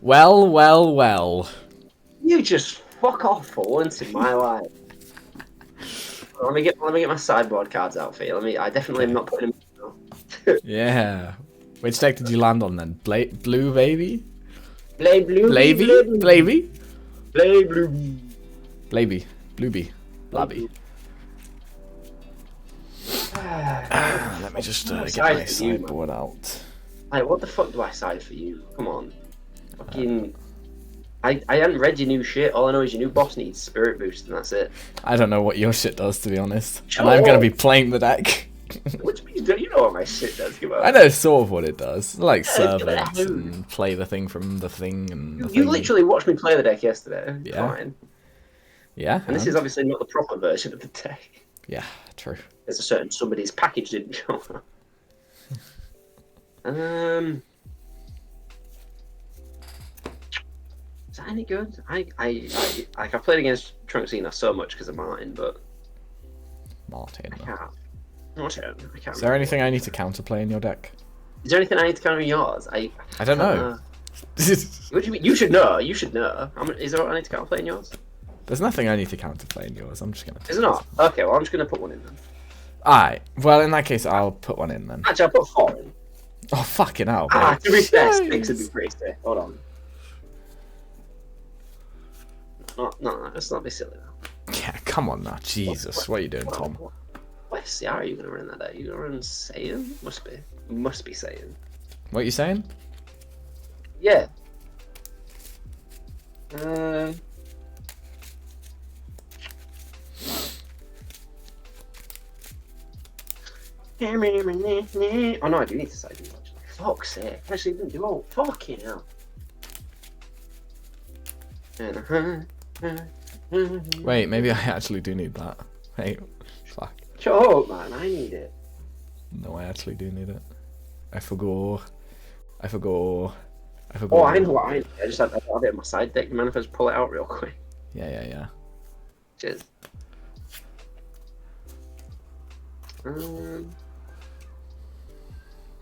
Well. You just fuck off for once in my life. Let me get my sideboard cards out for you. I definitely am not putting them. Yeah. Which deck did you land on then? Blue baby? Play blue. Blavey? Play blue. Blavey. Blueby. Blabby. Let me just get my sideboard out. Hey, what the fuck do I side for you? Come on. Fucking... I hadn't read your new shit. All I know is your new boss needs spirit boost, and that's it. I don't know what your shit does, to be honest. And I'm gonna be playing the deck. What do you do? You know what my shit does. Come on. I know sort of what it does. Like servants and play the thing from the thing and. You literally watched me play the deck yesterday. Yeah. Fine. Yeah. And this is obviously not the proper version of the deck. Yeah, true. There's a certain somebody's package didn't show up. Is that any good? I've played against Trunks so much because of Martin, but Martin. I can't. Is there anything I need to counterplay in your deck? Is there anything I need to counter in yours? I don't know. What do you mean? You should know. You should know. Is there what I need to counterplay in yours? There's nothing I need to counterplay in yours. I'm just gonna. Is it not? Okay, well I'm just gonna put one in then. Alright. Well, in that case, I'll put one in then. Actually, I'll put 4 in. Oh fucking hell! To be fair, 6 would be pretty sick. Hold on. No, let's not be silly now. Yeah, come on now, Jesus! What are you doing, Tom? What SCR are you gonna run that day? You gonna run Saiyan? Must be Saiyan. What are you saying? Yeah. Oh no, I do need to side you actually. Fuck's sake. Actually, didn't do all. Fucking hell. Wait, maybe I actually do need that. Wait, fuck. Shut up, man. I need it. No, I actually do need it. I forgot. Oh, I know what I need. I just have it in my side deck. Man, if I just pull it out real quick. Yeah. Cheers.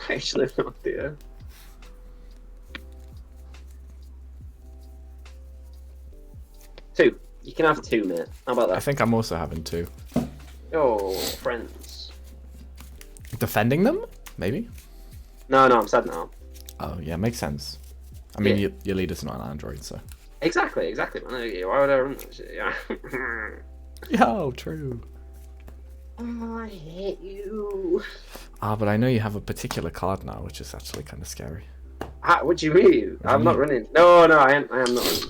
Actually, no idea. 2. You can have 2, mate. How about that? I think I'm also having 2. Oh, friends. Defending them? Maybe? No, I'm sad now. Oh, yeah, makes sense. I mean, your leader's not an android, so. Exactly, man. Why would I run that shit? Yeah. Yo, true. Oh, I hate you. But I know you have a particular card now, which is actually kind of scary. What do you mean? I'm not running. No, I am not running.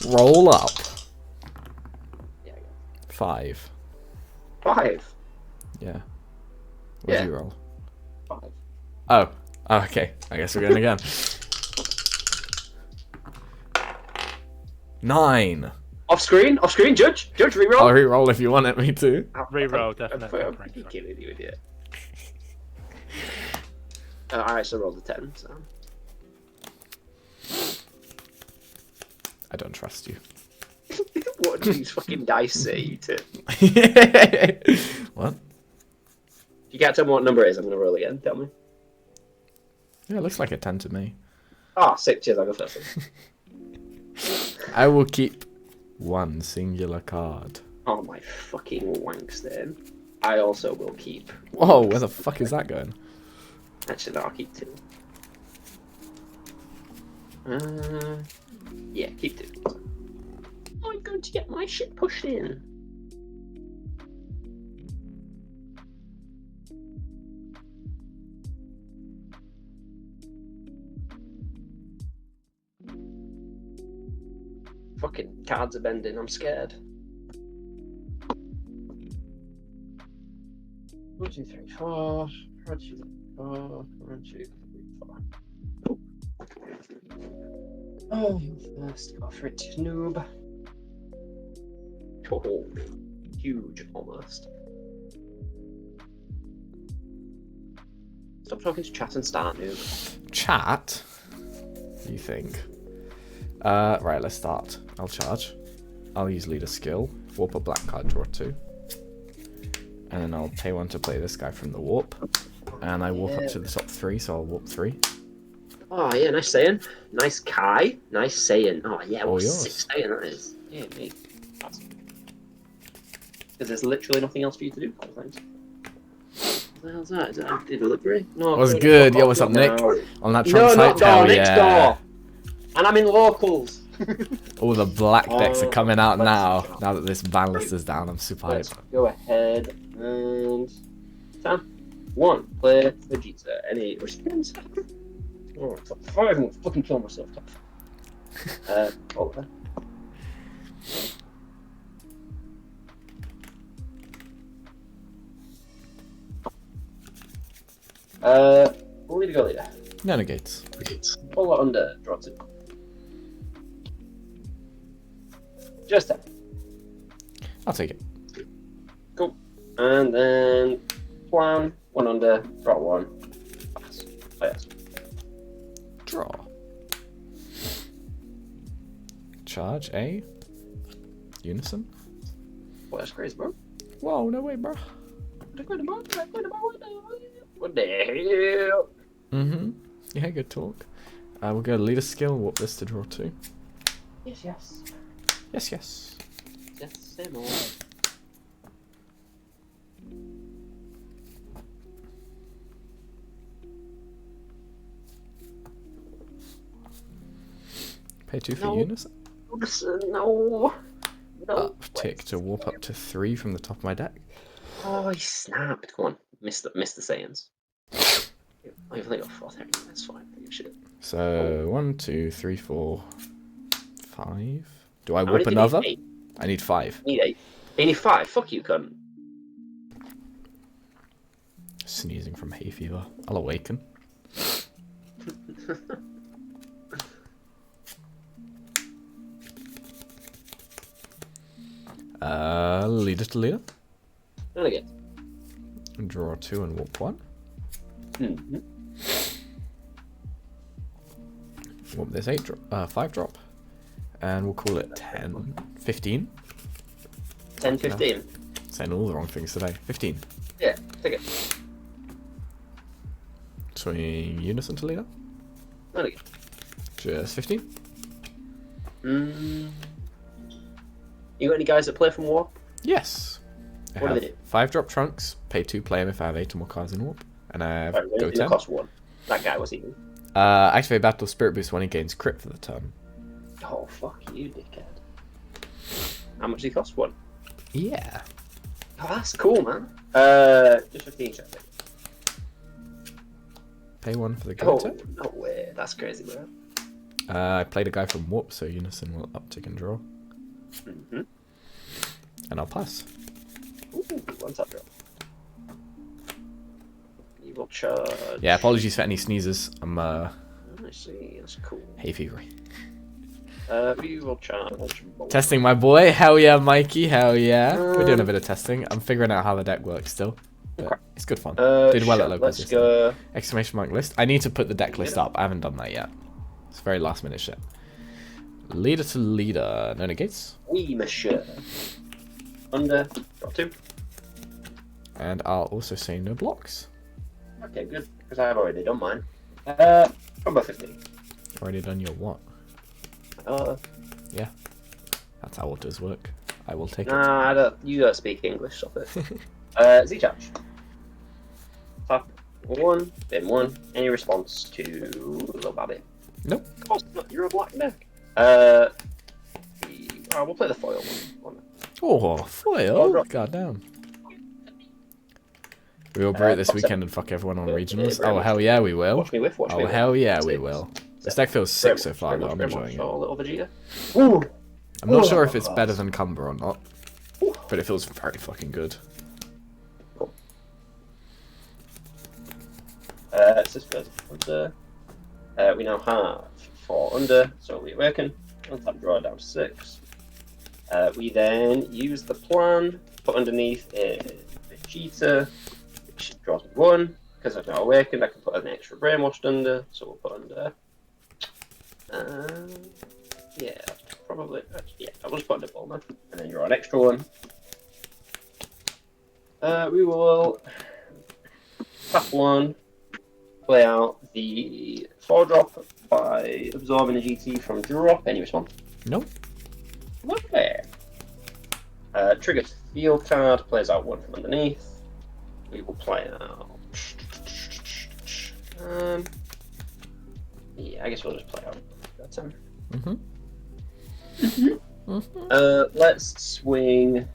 Roll up. Yeah, 5. 5? Yeah. What did you roll? 5. Oh, okay. I guess we're going again. 9. Off screen, Judge, reroll. I'll reroll if you want it, me too. Reroll, definitely. I'm killing you, idiot. Alright, so roll the 10. So. I don't trust you. What do these fucking dice say, you two? What? You can't tell me what number it is. I'm gonna roll again. Tell me. Yeah, it looks like a 10 to me. Ah, 6. Cheers. I'll go first. I will keep 1 singular card. Oh my fucking wankstain. I also will keep. Whoa, where the fuck is that going? Actually, no, I'll keep 2. Yeah, keep 2. I'm going to get my shit pushed in. Fucking cards are bending, I'm scared. 1, 2, 3, 4. 1, 2, 3, 4. 1, 2, 3, 4. Oh, first go for it, noob. Oh, huge almost. Stop talking to chat and start, noob. Chat? You think? Right, let's start. I'll charge. I'll use leader skill. Warp a black card, draw 2. And then I'll pay 1 to play this guy from the warp. And I warp up to the top 3, so I'll warp 3. Oh yeah, nice saying. Nice Kai. Nice saying. Oh yeah, All what yours. sick saying that is. Yeah, me. Because there's literally nothing else for you to do. Thanks. What the hell's that? Is that delivery? No. What's Cody, good? fuck Yo, off, what's up, not Nick? now. On that No, trunk not site? Hell door. Next yeah. door. And I'm in locals. All the black decks are coming out let's now. go. Now that this ban list is down, I'm super Let's hyped. go ahead and time. 1. Play Vegeta. Any response? Oh, top 5. I'm gonna fucking kill myself. Top 5. Oliver. Leader go leader. No negates. Pull it under. Draw 2. Just 10. I'll take it. Cool. And then plan. 1 under. Draw 1. Pass. Oh, yes. Draw. Charge a Unison. Well, that's crazy, bro. Whoa, no way, bro. What the hell? Mm-hmm. Yeah, good talk. We'll go leader skill, warp this to draw 2. Yes, yes. Yes, yes. Yes, same old. Pay 2 for No. Unison. No. No. Uptick to warp up to 3 from the top of my deck. Oh, he snapped. Come on. Missed the sayings. I've only got 4 there. That's fine. Shit. So 1, 2, 3, 4, 5. Do I How warp many do you another? need? 8. I need 5. Need 8. You need 5. Fuck you, cunt. Sneezing from hay fever. I'll awaken. Leader to leader. Not again. Draw 2 and warp 1. Mm-hmm. Warp this 5 drop. And we'll call it 10. 15. 10, 15. Saying all the wrong things today. 15. Yeah, take it. Swing Unison to leader. Not again. Just 15. You got any guys that play from war? Yes. I What do have they do? 5 drop trunks. Pay 2, play them if I have 8 or more cards in warp. And I have Right, go it 10. cost 1. That guy was even. Activate battle spirit boost when he gains crit for the turn. Oh, fuck you, dickhead. How much did he cost? 1. Yeah. Oh, that's cool, man. Just 15 check. Pay 1 for the go Oh, 10. no way. That's crazy, bro. I played a guy from warp, so Unison will uptick and draw. Mm-hmm. And I'll pass. Ooh, 1 top drop. Evil charge. Yeah, apologies for any sneezes. I'm I see. That's cool. hay fever. Evil charge. Testing my boy. Hell yeah, Mikey. Hell yeah. We're doing a bit of testing. I'm figuring out how the deck works still. But it's good fun. Did well at locals. Let's go. Exclamation mark list. I need to put the deck list up. I haven't done that yet. It's very last minute shit. Leader to leader. No negates. Oui, monsieur. Under. Draw 2. And I'll also say no blocks. Okay, good. Because I've already done mine. Combo 15. Already done your what? Yeah. That's how autos work. I will take it. Nah, I don't. You don't speak English. Stop it. Z charge. Top 1. Bin 1. Any response to Little Babby? Nope. Of course not. You're a black deck. Alright, we'll play the foil one. Oh, foil? God damn. We will break this weekend and fuck everyone on regionals. Oh, hell yeah, we will. Watch me whiff, watch me Oh, whiff. hell yeah, we will. This deck feels sick so far, though. I'm Very enjoying much. it. Oh, little Vegeta. Ooh. I'm not Ooh, sure if it's that's better nice. than Cumber or not, but it feels very fucking good. Cool. Under. We now have 4 under, so we awaken. On top draw down to 6. We then use the plan, put underneath a Vegeta, which draws me 1. Because I've now awakened, I can put an extra brainwashed under, so we'll put under. Yeah, probably. Yeah, I'll just put a ball now, and then draw an extra 1. We will tap 1, play out the 4-drop by absorbing a GT from drop. Any response? Nope. Lovely. Triggers field card, plays out 1 from underneath. We will play out. Yeah, I guess we'll just play out that time. Let's swing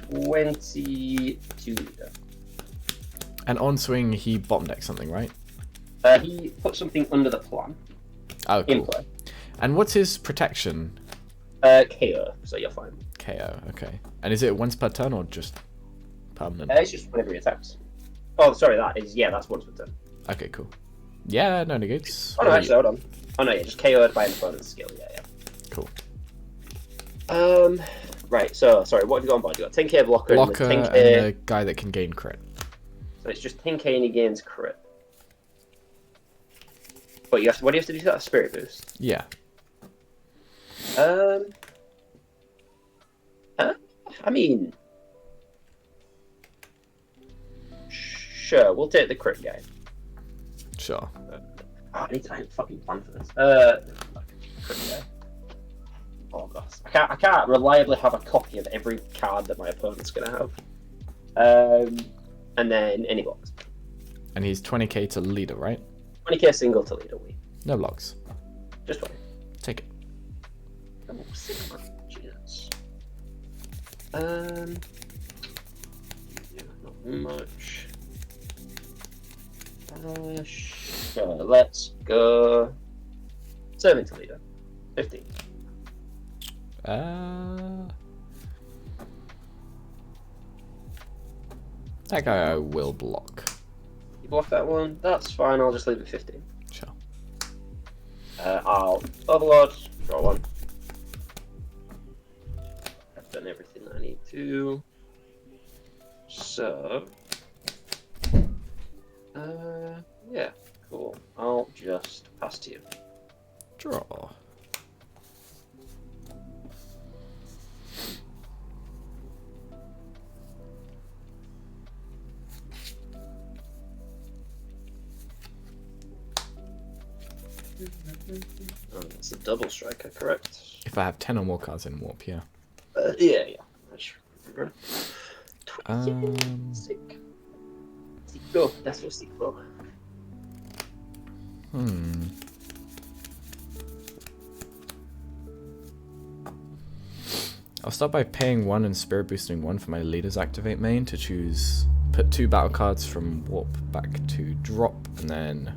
22 leader. And on swing, he bottom decks something, right? He put something under the plan. Oh, cool. In play. And what's his protection? KO, so you're fine. KO, okay. And is it once per turn or just permanent? It's just whenever he attacks. Oh, sorry, that's once per turn. Okay, cool. Yeah, no negates. Oh, no, actually, hold on. Oh, no, yeah, just KO'd by an opponent's skill, yeah. Cool. Right, so, sorry, what have you got on board? You got 10k blocker, Blocker and the 10k... and the guy that can gain crit. So it's just 10k and he gains crit. But you have to, what do you have to do to that? Spirit boost? Yeah. I mean... Sure, we'll take the crit guy. Sure. I need to fucking plan for this. Crit guy. Oh gosh, I can't reliably have a copy of every card that my opponent's gonna have. And then any blocks. And he's 20k to leader, right? 20k single to leader. No blocks. Just 20. Take it. Oh, Sigma. Jesus. Yeah, not much. Sure, let's go. 7 to leader. 15. That guy I will block. You block that one? That's fine, I'll just leave it 15. Sure. I'll overload, draw 1. I've done everything I need to. So... yeah, cool. I'll just pass to you. Draw. Oh, that's a double striker, correct? If I have 10 or more cards in warp, yeah. Yeah. I should remember. Sick. Go. That's what sick go. I'll start by paying 1 and spirit boosting 1 for my leaders activate main to choose. Put 2 battle cards from warp back to drop, and then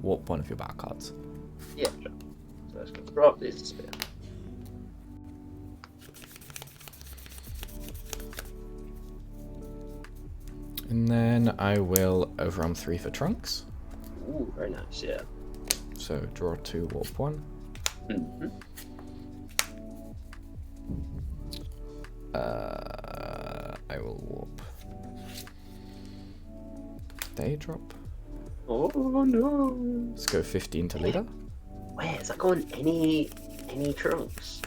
warp 1 of your battle cards. Yeah, sure. So let's go drop these to spare. And then I will overarm 3 for trunks. Ooh, very nice, yeah. So draw 2, warp 1. Mm-hmm. I will warp. Day drop. Oh no! Let's go 15 to leader. Wait, is that going any trunks?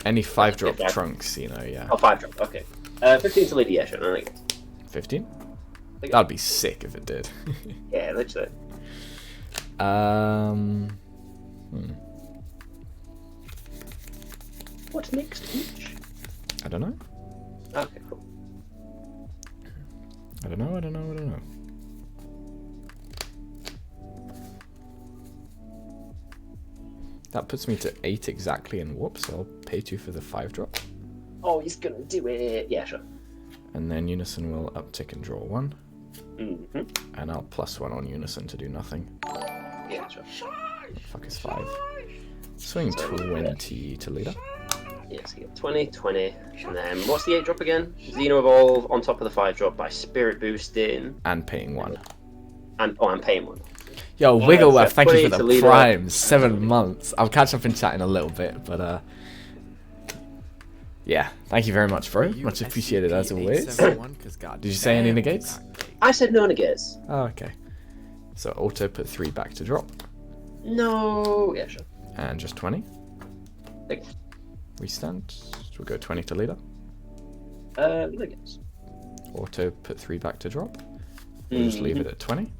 Any 5 drop trunks, you know, yeah. Oh, 5 drop, okay. 15 to leader, yeah, sure. I think 15? That'd be sick if it did. yeah, literally. What's next each? I don't know. Okay, cool. I don't know. That puts me to 8 exactly in warp, so I'll pay 2 for the 5 drop. Oh, he's gonna do it. Yeah, sure. And then Unison will uptick and draw 1. Mm-hmm. And I'll +1 on Unison to do nothing. Yeah, sure. Fuck is 5. Swing 20 to leader. Yes, you get 20, 20. And then what's the 8 drop again? XENO Evolve on top of the 5 drop by Spirit Boosting. And paying 1. And I'm paying 1. Yo, Wiggleworth, so thank you for 20 to the leader. prime. 7 months. I'll catch up in chat in a little bit, but yeah, thank you very much, bro. Much appreciated as always. Did you say any negates? I said no negates. Oh, okay. So auto put 3 back to drop. No. Yeah, sure. And just 20. Okay. Restand. We'll go 20 to leader. Negates. Auto put 3 back to drop. We'll just leave it at 20.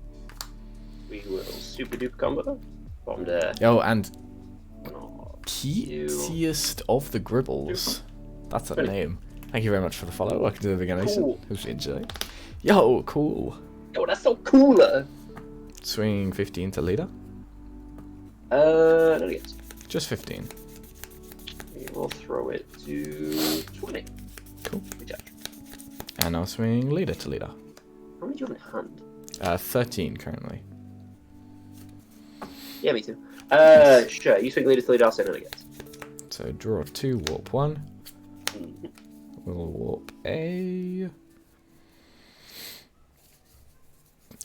we will super duper combo. Bottom there. Yo, and Oh, Peatiest of the Gribbles. That's a Really? name. Thank you very much for the follow. Welcome to the beginning. Cool. Hope you enjoy. Yo, cool. oh, that's so cooler. Swing 15 to leader. No yes. Just 15. We will throw it to 20. Cool. Reject. And I'll swing leader to leader. How many do you have in hand? 13 currently. Yeah, me too. Sure. You swing leader to leader, I'll say no against. So draw 2, warp 1. Mm-hmm. We'll warp a.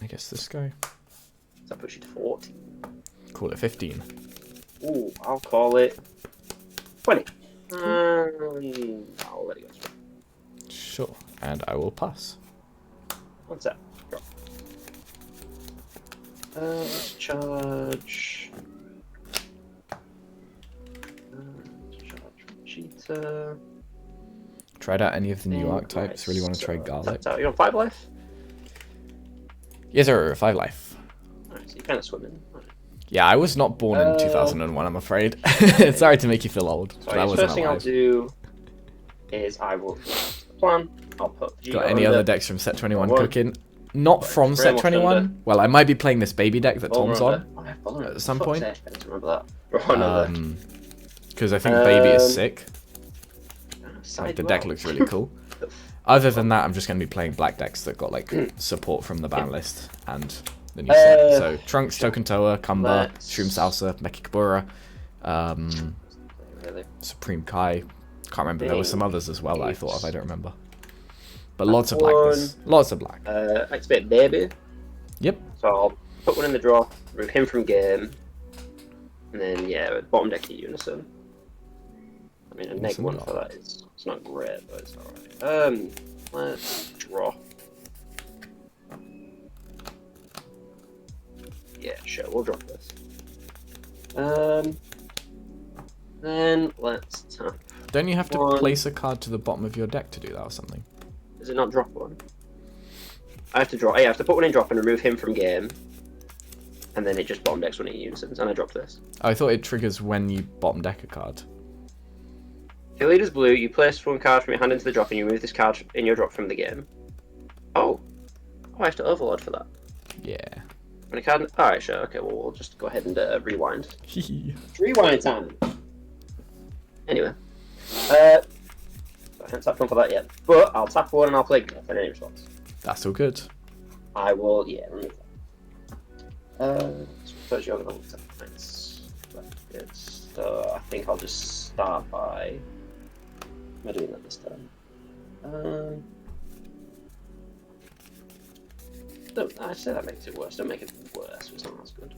I guess this guy. So that puts you to 14. Call it 15. Ooh, I'll call it 20. I'll let it go. Sure. And I will pass. One sec. Drop. Let's charge. Charge cheetah. Tried out any of the new archetypes. Really want to try garlic. So you're on 5 life? Yes, sir. 5 life. Alright, so you're kind of swimming. Right. Yeah, I was not born in 2001, I'm afraid. Sorry to make you feel old. So But I the wasn't first thing I'll alive. do is I will plan. I'll put Vegeta Got any under. other decks from set 21 One. cooking? Not from set Graham 21. under. Well, I might be playing this baby deck that Tom's Vulnerable. on Oh, I have vulnerable. at some Fuck's point. sake, I didn't remember that. Oh, no, Because I think baby is sick. Side Like, the you deck out. looks really cool. Other than that, I'm just going to be playing black decks that got like support from the ban list and the new set. So Trunks, Token Toa, Kumba, let's- Shroom Salsa, Mechikabura, Really? Supreme Kai. Can't remember. There were some others as well that I thought of. I don't remember. But That's lots of blackness. Lots of black. Activate baby. Yep. So I'll put one in the draw, remove him from game, and then yeah, bottom deck to Unison. I mean, a neg Unison one not. for that is it's not great, but it's alright. Let's draw. Yeah, sure, we'll drop this. Then let's tap. Don't you have to One. place a card to the bottom of your deck to do that or something? Does it not drop one? I have to draw. I have to put one in drop and remove him from game, and then it just bottom decks one in Unisons, and I drop this. Oh, I thought it triggers when you bottom deck a card. If your leader's blue, you place one card from your hand into the drop, and you remove this card in your drop from the game. Oh, I have to overlord for that. Yeah. When a card. All right, sure. Okay, well we'll just go ahead and rewind. Rewind time. Anyway, I haven't tapped one for that yet, but I'll tap one and I'll play golf in any response. That's all good. I will, yeah, remove that. Suppose you're going to tap. Nice. That's good. So I think I'll just start by. Am I doing that this time? Don't, I say that makes it worse. Don't make it worse. It's not as good.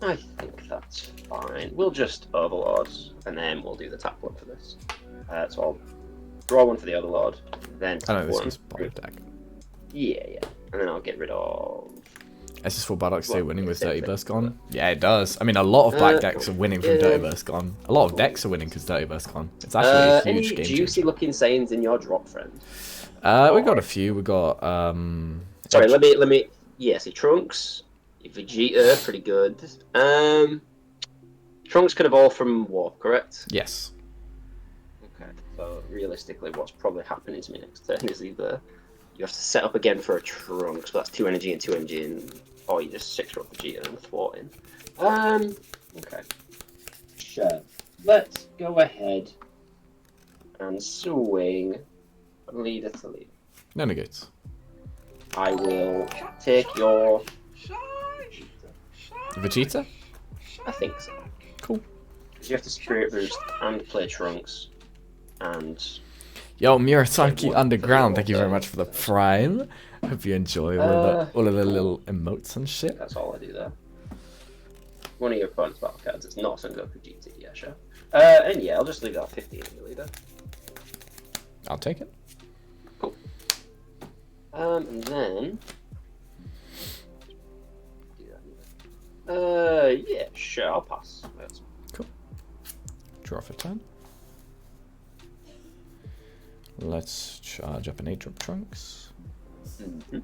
I think that's fine. We'll just overlord, and then we'll do the tap one for this. So I'll draw one for the overlord, then I tap know this one. one's bottom deck. Yeah, and then I'll get rid of. SS4 Bardock stay Well, winning with same Dirty thing. Burst gone? Yeah, it does. I mean, a lot of black Uh, decks are winning from yeah. Dirty Burst gone. A lot of decks are winning because Dirty Burst gone. It's actually a Any huge game juicy changer. looking sayings in your drop, friend? We got a few. We got Sorry, let me. Yeah, see Trunks, Vegeta, pretty good. Trunks could evolve from Warp, correct? Yes. Okay. So realistically, what's probably happening to me next turn is either you have to set up again for a Trunks, so that's 2 energy and 2 energy, or you just 6-drop Vegeta and thwarting. Okay. Sure. Let's go ahead and swing leader to leader. No negates. I will take your. Vegeta? I think so. Cool. You have to Spirit Boost and play Trunks, and Yo, Murasaki Underground, thank you very much for the prime. Hope you enjoy all of the little emotes and shit. that's all I do there. One of your opponent's battle cards. It's not Son Goku GT. Yeah, sure. And yeah, I'll just leave that 15 in the leader. I'll take it. Cool. And then. Yeah, sure, I'll pass. That's Draw for turn. Let's charge up an 8-drop Trunks. Mm-hmm.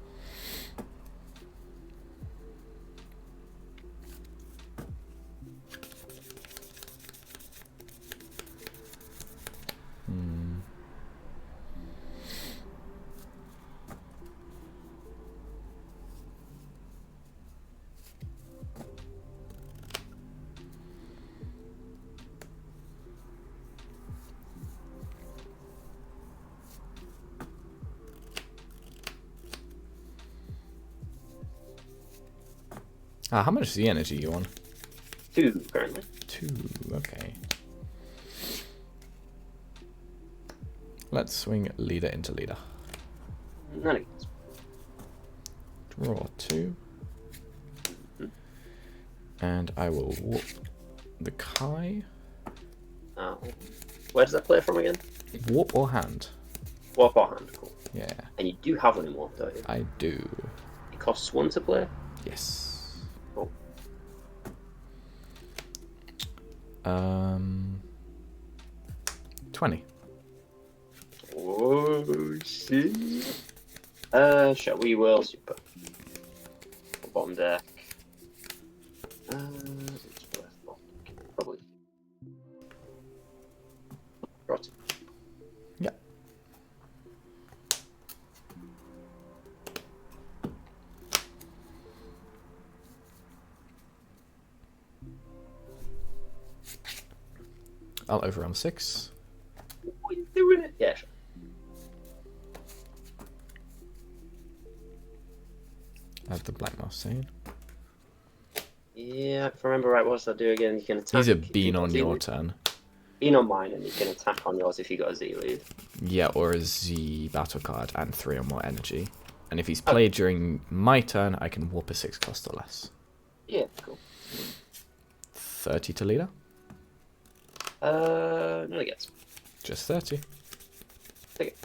How much is the energy you on? 2 currently. 2, okay. Let's swing leader into leader. None against. Draw 2. And I will whoop the Kai. Where does that play from again? Warp or hand? Warp or hand, cool. Yeah, And you do have one in warp, don't you? I do. It costs 1 to play? Yes. Cool. 20. Oh, shit. Sure, we will super. Bottom deck. It's worth probably. Right. Yeah. I'll overrun 6. What are you doing it? Yeah, sure. As the Black Mouse saying. Yeah, if I remember right, what does that do again? You can attack. He's a bean on your turn. Bean on mine, and you can attack on yours if you got a Z lead. Yeah, or a Z battle card and 3 or more energy. And if he's played during my turn, I can warp a 6 cost or less. Yeah, cool. 30 to leader? No, I guess. Just 30. Take it.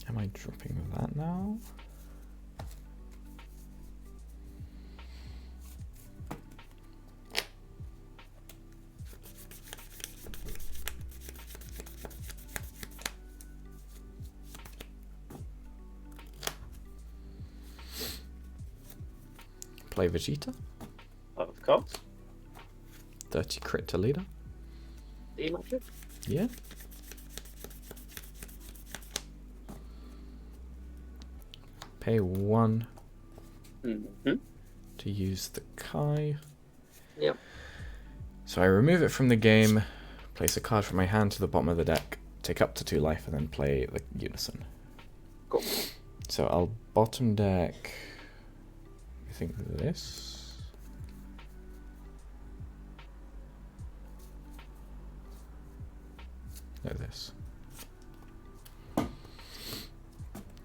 Am I dropping that now? Play Vegeta. Of course. 30 crit to leader. D magic. Yeah. Pay 1 to use the Kai. Yep. So I remove it from the game, place a card from my hand to the bottom of the deck, take up to 2 life, and then play the Unison. Cool. So I'll bottom deck, I think this. No, this.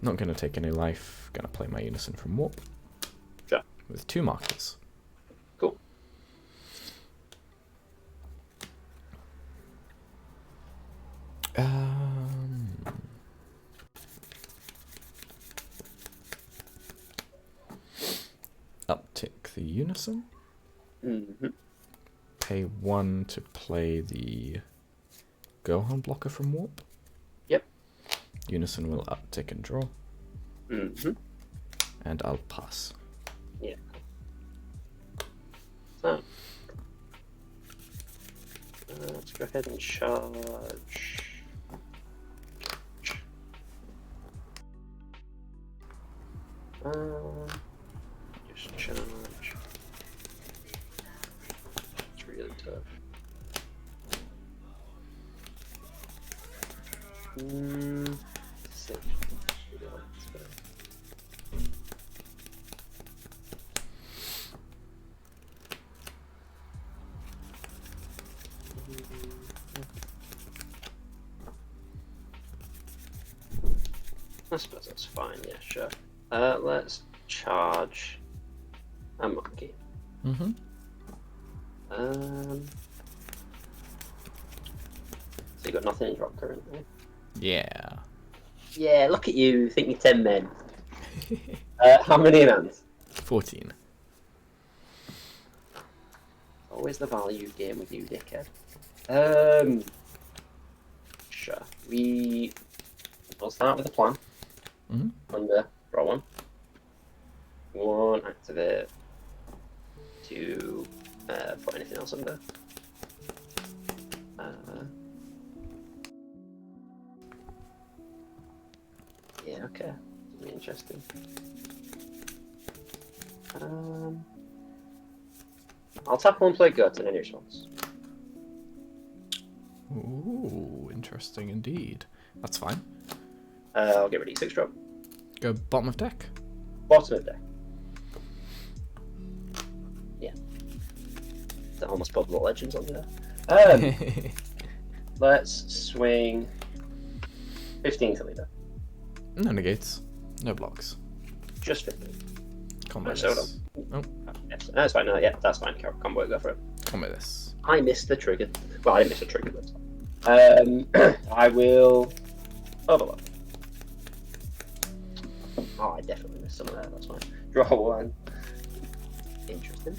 Not going to take any life, going to play my Unison from Warp. Sure. With 2 markers. Cool. Uptick the Unison. Mm-hmm. Pay 1 to play the Gohan blocker from Warp. Yep. Unison will uptick and draw. Mm-hmm. And I'll pass. Yeah. So, let's go ahead and charge. Just charge. It's really tough. Six. I suppose that's fine, yeah, sure. Let's charge a monkey. Mm-hmm. So you got nothing in drop currently? Yeah. Yeah, look at you, think you're 10 men. How many in hand? 14. Always the value game with you, dickhead. Sure. We'll start with a plan. Under, draw one. One, activate. Two, put anything else under. Yeah, okay. Really interesting. I'll tap one, play gut, and any response. Ooh, interesting indeed. That's fine. I'll get rid of D6 drop. Go bottom of deck. Bottom of deck. Yeah. That almost put the legends on there. Let's swing 15 to leader. No negates. No blocks. Just 15. Combo Oh, this. so Oh, yes. That's fine. No, yeah, that's fine. Combo it, go for it. combo this. I missed the trigger. Well, I didn't miss the trigger, but I will overload. Oh, I definitely missed some of that. That's fine. Draw one. Interesting.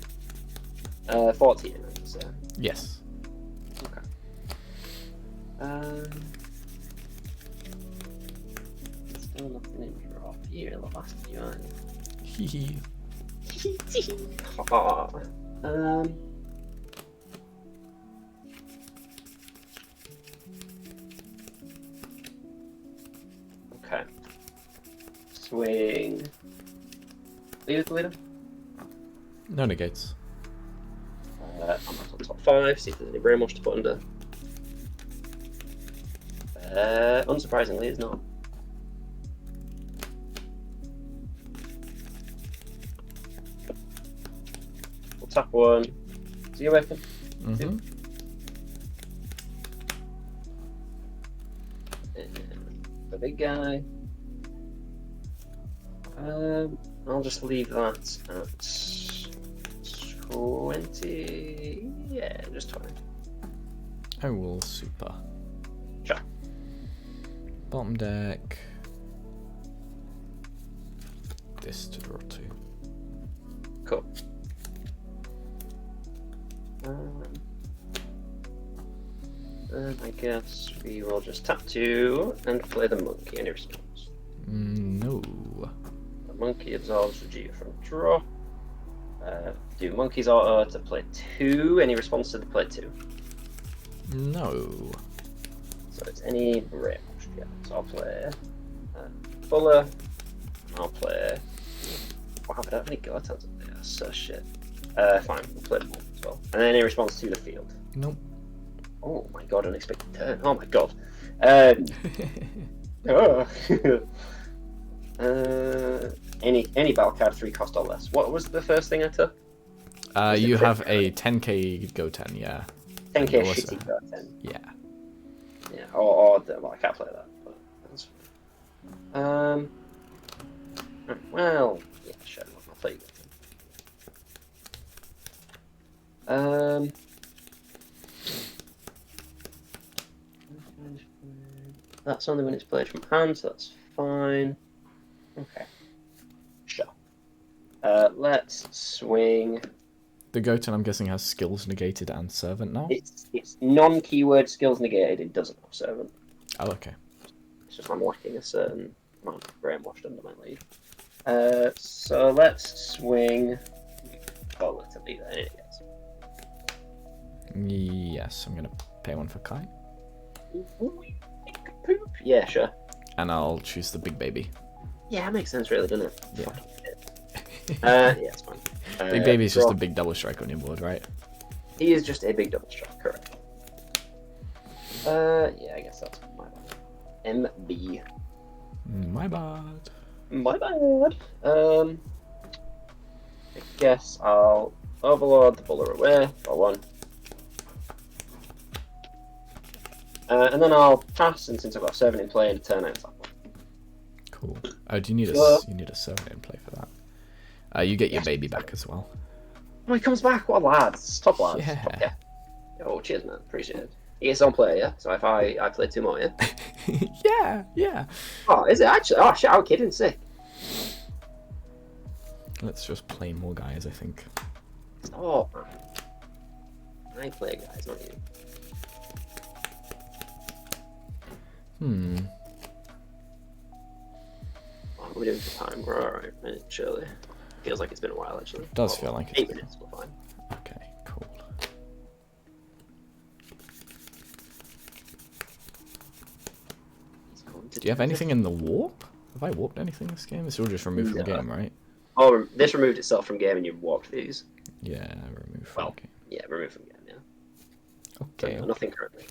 14. So. Yes. Okay. Still nothing in drop here. The last few, aren't Hee Okay. Swing. Leader to leader. No negates. I'm at the top 5. See if there's any brainwash to put under. Unsurprisingly, it's not. We'll tap one. See you weapon. Mm-hmm. The big guy. I'll just leave that at 20. Yeah, just 20. I will super. Sure. Bottom deck. This to draw 2. Cool. And I guess we will just tap 2 and play the monkey. Any response? No. The monkey absorbs the G from draw. Do monkey's auto to play 2. Any response to the play 2? No. So it's any brainwash. Yeah. So I'll play Fuller. I'll play. Wow, I don't have any guard towns up there. So shit. Fine. We'll play them all as well. And then any response to the field. Nope. Oh my god, unexpected turn. Oh my god. Any battle card 3 cost or less. What was the first thing I took? You have a 10k go 10, yeah. 10k Also- shitty card 10. Yeah. Yeah, well, I can't play that, but that's fine. Well, yeah, sure, I'll play you. That's only when it's played from hand, so that's fine. Okay. Sure. Let's swing. The Goten, I'm guessing, has skills negated and servant now? It's non-keyword skills negated. It doesn't have servant. Oh, okay. It's just I'm lacking a certain amount of brainwashed under my lead. So let's swing. Oh, let's leave that in, I guess. Yes, I'm going to pay 1 for Kai. Yeah, sure. And I'll choose the big baby. Yeah, that makes sense, really, doesn't it? Yeah. Yeah, it's fine. Big baby is just a big double strike on your board, right? He is just a big double strike, correct. Yeah, I guess that's my bad. MB. My bad. My bad. I guess I'll overload the buller away for 1. And then I'll pass, and since I've got 7 in play, and turn out that one. Cool. Oh, do you need a servant in play for that? You get your baby back as well. Oh, he comes back. What a lad. Top lad. Yeah. Top, yeah. Oh, cheers, man. Appreciate it. He gets on player, yeah? So if I play 2 more, yeah? Yeah. Oh, is it actually? Oh, shit, I'm kidding. Sick. Let's just play more guys, I think. Oh, man. I play guys, not you. Oh, we're doing for time. We're alright, surely. Feels like it's been a while, actually. It does feel like it's 8 minutes, we're fine. Okay, cool. Do you have anything in the warp? Have I warped anything this game? It's all just removed from game, right? Oh, this removed itself from game and you warped these. Yeah, removed from game. Yeah, removed from game, yeah. Okay. So, nothing currently.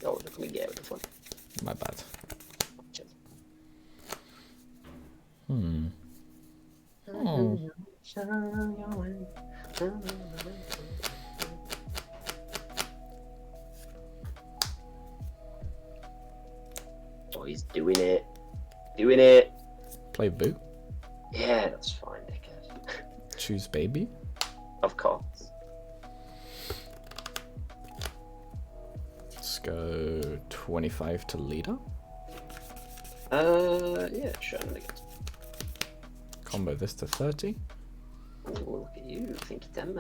Oh, look at me game, this one. My bad. Cheers. Oh, he's doing it. Doing it. Play boot. Yeah, that's fine, dickhead. Choose baby. Of course. Let's go 25 to leader. Yeah, sure. Combo this to 30. Oh, look at you. Think you're 10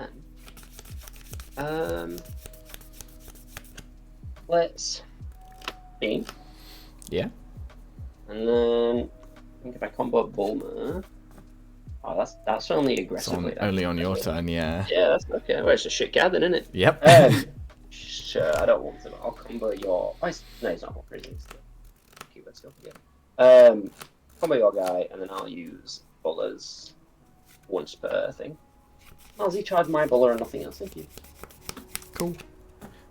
men. Let's beam. Yeah. And then I think if I combo Bulma. Oh, that's only aggressively. Only on your turn, yeah. Yeah, that's okay. Well, it's a shit card then, isn't it? Yep. Sure, I don't want to. I'll combo your. Oh, no, it's not more crazy. It's the keyword stuff again. Combo your guy, and then I'll use Bullers once per thing. I'll Z-charge my Buller and nothing else. Thank you. Cool.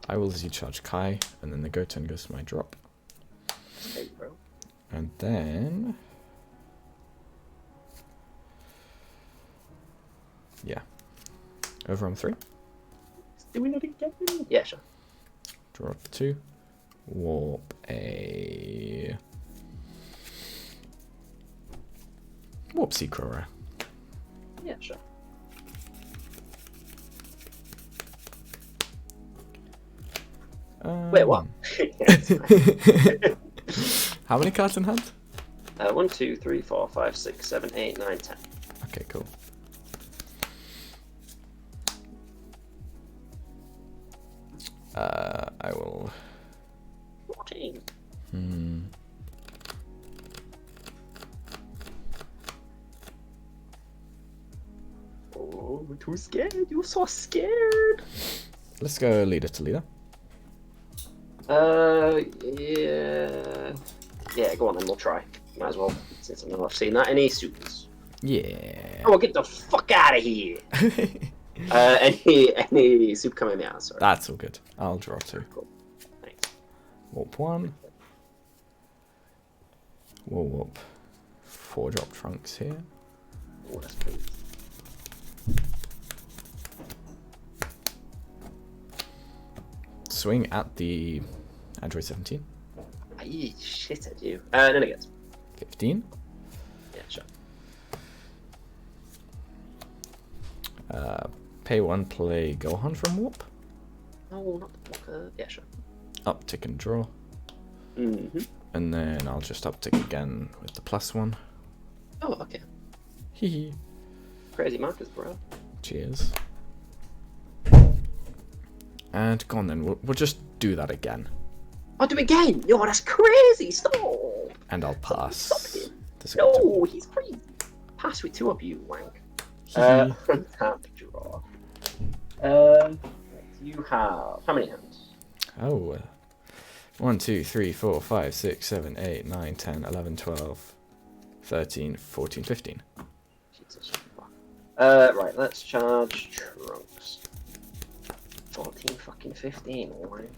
I will Z-charge Kai, and then the go turn goes to my drop. Hey, bro. And then... yeah. Over on 3. Do we not get them? Yeah, sure. Draw 2. Warp a... Warp Secret. Yeah, sure. Wait, what? How many cards in hand? 1, 2, 3, 4, 5, 6, 7, 8, 9, 10. Okay, cool. I will... 14. Oh, we're too scared. You're so scared. Let's go leader to leader. Yeah. Yeah, go on then, we'll try. Might as well, since I've seen that. Any supers? Yeah. Oh, get the fuck out of here! Any super coming out, sorry. That's all good. I'll draw 2. Cool. Thanks. Warp 1. We'll warp 4 drop trunks here. Oh, that's cool. Swing at the Android 17. Aye, shit at you. Then it gets 15. Yeah, sure. Pay 1, play Gohan from warp. Oh, not the blocker. Yeah, sure. Uptick and draw. Mm-hmm. And then I'll just uptick again with the +1. Oh, okay. Hee. Crazy markers, bro. Cheers. And go on then, we'll just do that again. I'll do it again! Yo, that's crazy! Stop! And I'll pass. Stop him. This No, he's pretty... Pass with 2 up, you wank. Tap draw. You have... How many hands? Oh. 1, 2, 3, 4, 5, 6, 7, 8, 9, 10, 11, 12, 13, 14, 15. Jesus. Right, let's charge Trunks. 14 fucking 15, wank.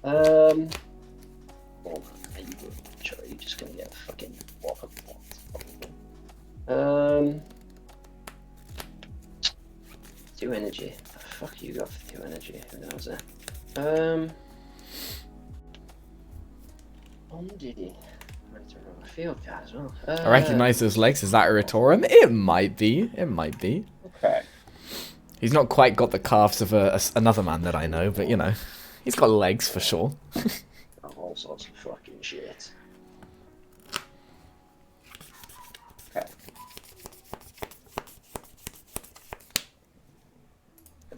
Oh man, are you good? Sure, you're just gonna get a fucking walk up probably. 2 energy. The fuck you got for 2 energy? Who knows it? Diddy. Field card as well. I recognize those legs. Is that a Retorum? It might be. It might be. Okay. He's not quite got the calves of another man that I know, but you know, he's got legs for sure. All sorts of fucking shit. Okay.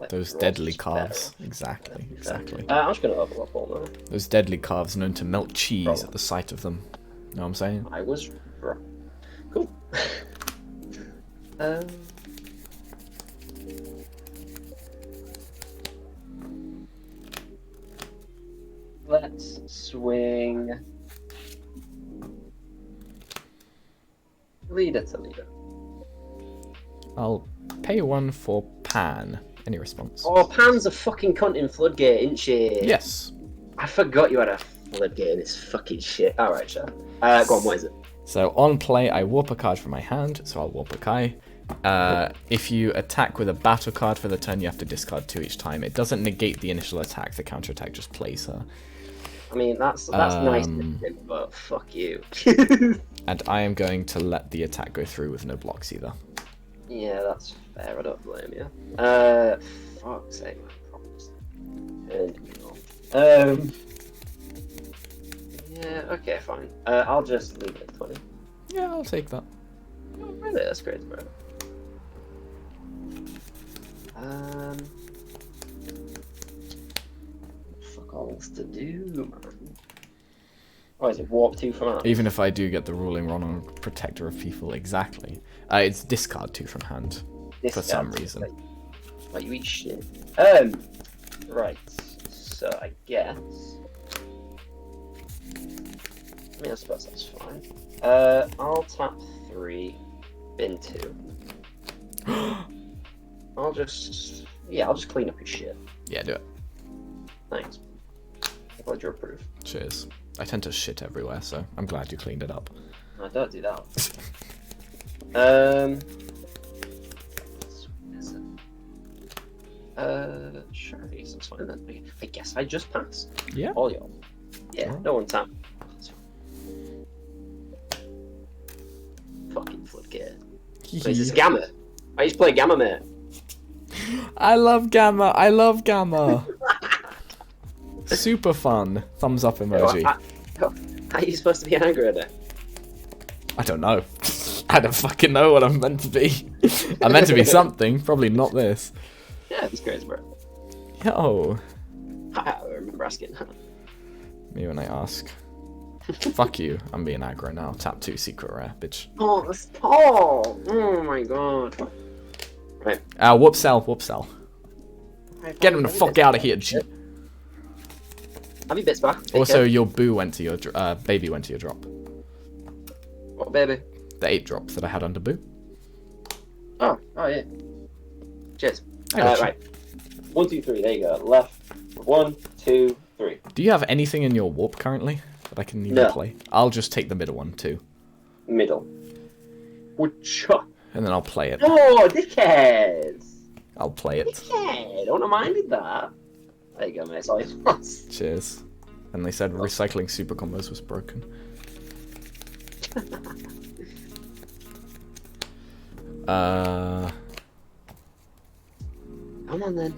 Like, Those draws deadly just calves. better. Exactly, Yeah. exactly. I'm just gonna overlap all now. Those deadly calves known to melt cheese Probably. at the sight of them. Know what I'm saying? I was wrong. Cool. um, let's swing leader to leader. I'll pay one for Pan. Any response? Oh, Pan's a fucking cunt in Floodgate, isn't she? Yes. I forgot you had a Floodgate in this fucking shit. Alright, sure. Go on, what is it? So on play, I warp a card from my hand, so I'll warp a Kai. If you attack with a battle card for the turn, you have to discard 2 each time. It doesn't negate the initial attack, the counter attack just plays her. I mean, that's nice, but fuck you. And I am going to let the attack go through with no blocks either. Yeah, that's fair. I don't blame you. Fuck's sake, my problems turned me off. Yeah, okay, fine. I'll just leave it at 20. Yeah, I'll take that. Oh, really? That's great, bro. Fuck all else to do, man. Oh, is it warp 2 from hand? Even if I do get the ruling wrong on Protector of People, exactly. It's discard 2 from hand, for some reason. Like you eat shit. Right. So I guess. I mean, I suppose that's fine. I'll tap 3, bin 2. I'll just clean up your shit. Yeah, do it. Thanks. I'm glad you approve. Cheers. I tend to shit everywhere, so I'm glad you cleaned it up. I don't do that. Sure, I guess that's fine then. I guess I just pass. Yeah. All y'all. Yeah, Alright. no one tap. Fucking Floodgate. What is this, Gamma? I used to play Gamma, mate. I love Gamma. I love Gamma. Super fun. Thumbs up emoji. How are you supposed to be angry at it? I don't know. I don't fucking know what I'm meant to be. I'm meant to be something. Probably not this. Yeah, it's crazy, bro. Yo. I remember asking. Me when I ask. Fuck you. I'm being aggro now. Tap 2 secret rare, bitch. Oh, that's tall. Oh my god. Right. Whoop cell. Whoop cell. Get him the fuck out of here, G. Have your bits back. Take Also, care. your boo went to your baby went to your drop. What, baby? The 8 drops that I had under boo. Oh yeah. Cheers. I got you. Right. 1, 2, 3. There you go. Left. 1, 2, 3. Do you have anything in your warp currently that I can even No. play? I'll just take the middle one too, Middle. Woodchuck. and then I'll play it. Oh, dickhead. I'll play it. Dickhead. I wouldn't have minded that. There you go, mate. It's all yours. Cheers. And they said recycling super combos was broken. Come on then.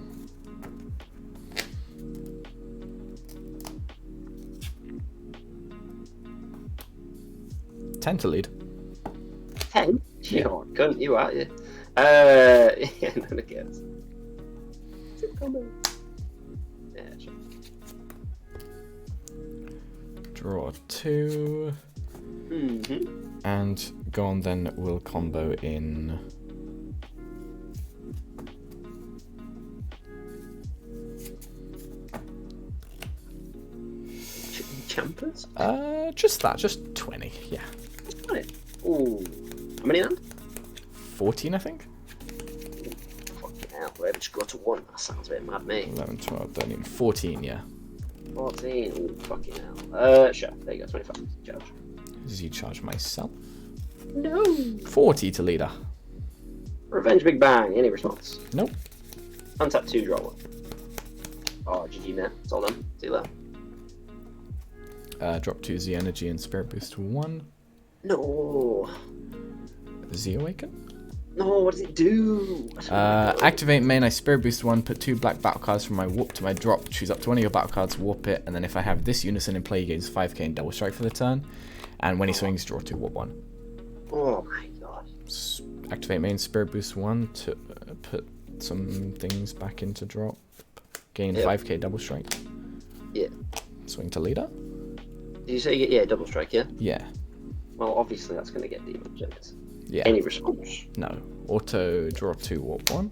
Ten to lead. 10? Yeah. You're cunt, you are, you? Yeah, none of kids. Yeah, sure. Draw 2. Mm-hmm. And go on then, we'll combo in... Champers? Just that, just 20, yeah. Got it. Ooh. How many then? 14, I think? Fucking hell, where did you go to 1? That sounds a bit mad, mate. 11, 12, 13, 14, yeah. 14. Ooh, fucking hell. Sure. There you go, 25. Charge. Does he charge myself? No. 40 to leader. Revenge Big Bang. Any response? Nope. Untap 2, draw 1. Oh, GG, mate. It's all done. See you later. Drop 2 Z Energy and Spirit Boost 1. No. Z Awaken? No, what does it do? Activate main, I Spirit Boost 1, put 2 black battle cards from my warp to my drop, choose up to one of your battle cards, warp it, and then if I have this Unison in play, he gains 5k and double strike for the turn. And when he swings, draw 2, warp 1. Oh my god. Activate main, Spirit Boost 1, to put some things back into drop. Gain Yep. 5k double strike. Yeah. Swing to leader. Did you say you get double strike? Yeah. Yeah. Well, obviously that's gonna get demon checked. Yeah. Any response? No. Auto draw 2, warp 1.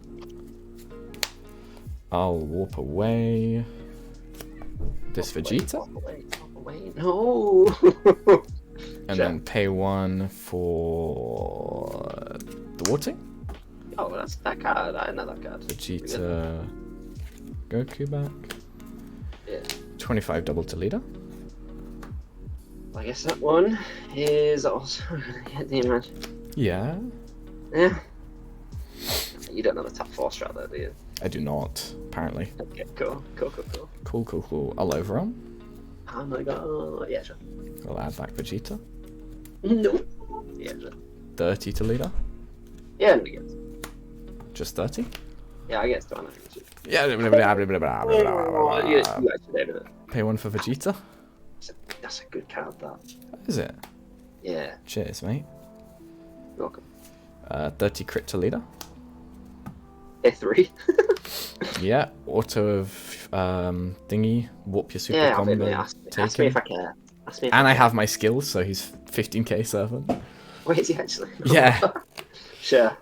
I'll warp away this Vegeta. Walk away. No. And then pay 1 for the warting. Oh, that's that card. I know that card. Vegeta, Goku back. Yeah. 25 double to leader. I guess that one is also gonna get demon. Yeah. Yeah. You don't know the top 4 strat though, do you? I do not, apparently. Okay, cool. Cool. I'll overrun. Oh my god. Yeah, sure. I'll add back Vegeta. No. Yeah, sure. 30 to leader. Yeah, no, yes. Just 30? Yeah, I guess 29. Yeah. You actually did it. Pay 1 for Vegeta. That's a good card, that. Is it? Yeah. Cheers, mate. You're welcome. 30 crit to leader. A3. Yeah. Auto of thingy. Warp your super Yeah, combo. ask me Taken. if I care. Ask me if And I care. have my skills, so he's 15k servant. Wait, is he actually? Yeah. Sure.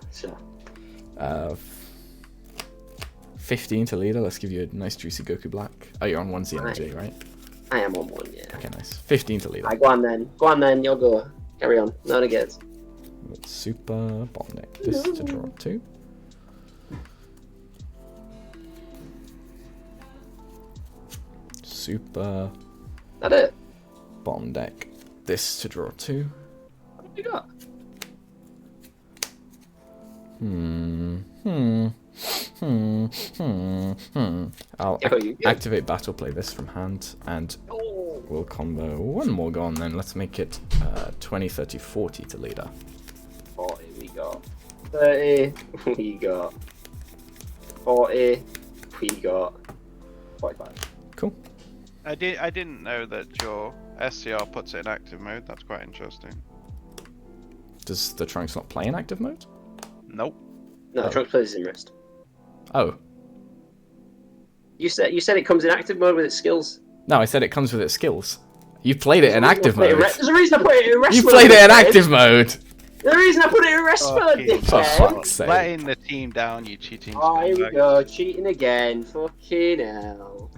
15 to leader. Let's give you a nice juicy Goku Black. Oh, you're on 1 ZNG, right? I am on 1, yeah. Okay, nice. 15 to leader. Right, go on then, you'll go. Carry on. No negates. Super bomb deck. This to draw 2. Super That it? bomb deck. This to draw 2. What have you got? I'll Oh, you good. activate battle play this from hand, and Oh. we'll combo one more go on. Then let's make it 20, 30, 40 to leader. 40 we got. 30 we got. 40 we got. 45. Cool. I didn't know that your SCR puts it in active mode. That's quite interesting. Does the Trunks not play in active mode? Nope. No, Oh. Trunks plays in rest. Oh. You said it comes in active mode with its skills. No, I said it comes with its skills. You played it in active mode. There's a reason I put it in rest You mode. played it in dickhead. active mode. The reason I put it in rest mode, Okay. For dickhead. fuck's sake. Letting the team down, you cheating. Oh, here we scumbag. go, cheating again. Fucking hell.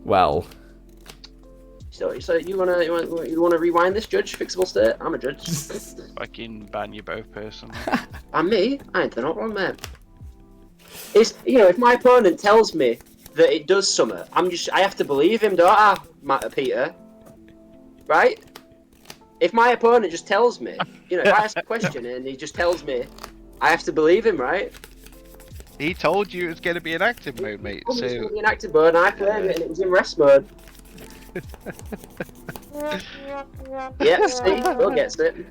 Well, So you wanna rewind this, Judge? Fixable state? I'm a judge. Fucking ban you both personally. And me? I ain't done it wrong, man. It's, if my opponent tells me that it does something, I have to believe him, don't I, Peter? Right? If my opponent just tells me, if I ask a question and he just tells me, I have to believe him, right? He told you it was going to be in active mode, mate. It's So in active mode, and I played it, and it was in rest mode. Yeah, see, we'll get it.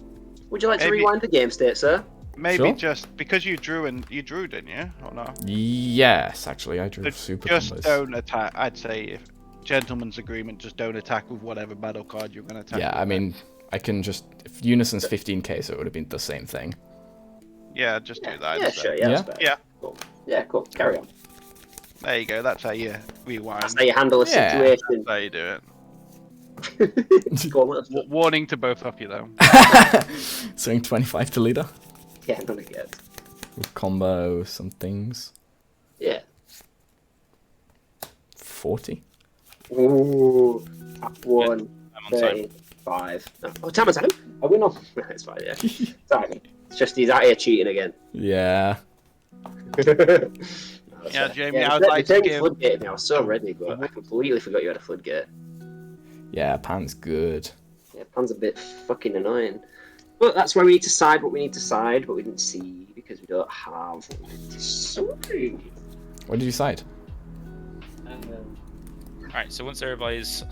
Would you like to Maybe- rewind the game state, sir? maybe Sure. just because you drew, didn't you? Or no? yes, actually, I drew So super just combos. don't attack. I'd say if gentleman's agreement, just don't attack with whatever battle card you're going to attack. Yeah, with. I mean, I can just... If Unison's 15k, so it would have been the same thing. Yeah, just do that. Yeah, instead. sure, yeah, Yeah? that's fair. Yeah. Cool. Yeah, cool. Carry on. There you go. That's how you rewind. That's how you handle a Yeah. situation. That's how you do it. Go on, let's Warning to both of you though. Swing 25 to leader. Yeah, I'm gonna get. We'll combo some things. Yeah. 40. Ooh. Top one. I'm on time. 35. Oh, time on time? Are we not? It's fine, yeah. Sorry. It's just he's out here cheating again. Yeah. Yeah, Jamie, I would the like to thing give- floodgate me. I was so ready, but I completely forgot you had a floodgate. Yeah, Pan's good. Yeah, Pan's a bit fucking annoying. But that's where we need to decide what we need to decide, but we didn't see because we don't have what we need to decide. What did you decide? Alright, so once everybody's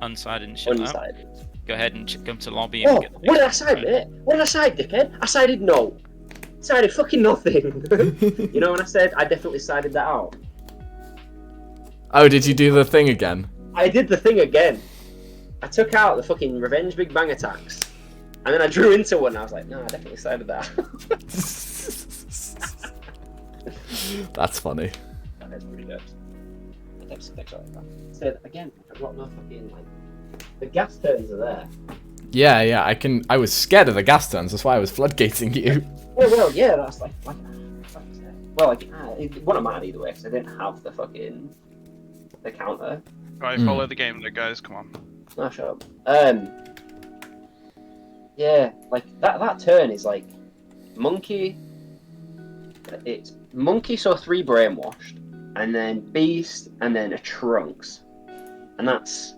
unsided and shit out, Undecided. go ahead and come to lobby and Oh, get the what did I side, mate? What did I side, dickhead? I sided no. Sided fucking nothing. You know when I said I definitely sided that out? Oh, did you do the thing again? I did the thing again. I took out the fucking revenge big bang attacks. And then I drew into one, and I was like, no, I definitely sided that. That's funny. That is pretty good. Said again, I've got no fucking like. The gas turns are there. Yeah, yeah, I was scared of the gas turns, that's why I was floodgating you. Well, yeah, that's like well, like, it wouldn't matter either way, because I didn't have the fucking, the counter. Right, follow the game there, guys, come on. Oh, shut up. Yeah, like, that turn is like, monkey, it's monkey, so 3 brainwashed, and then beast, and then a trunks. And that's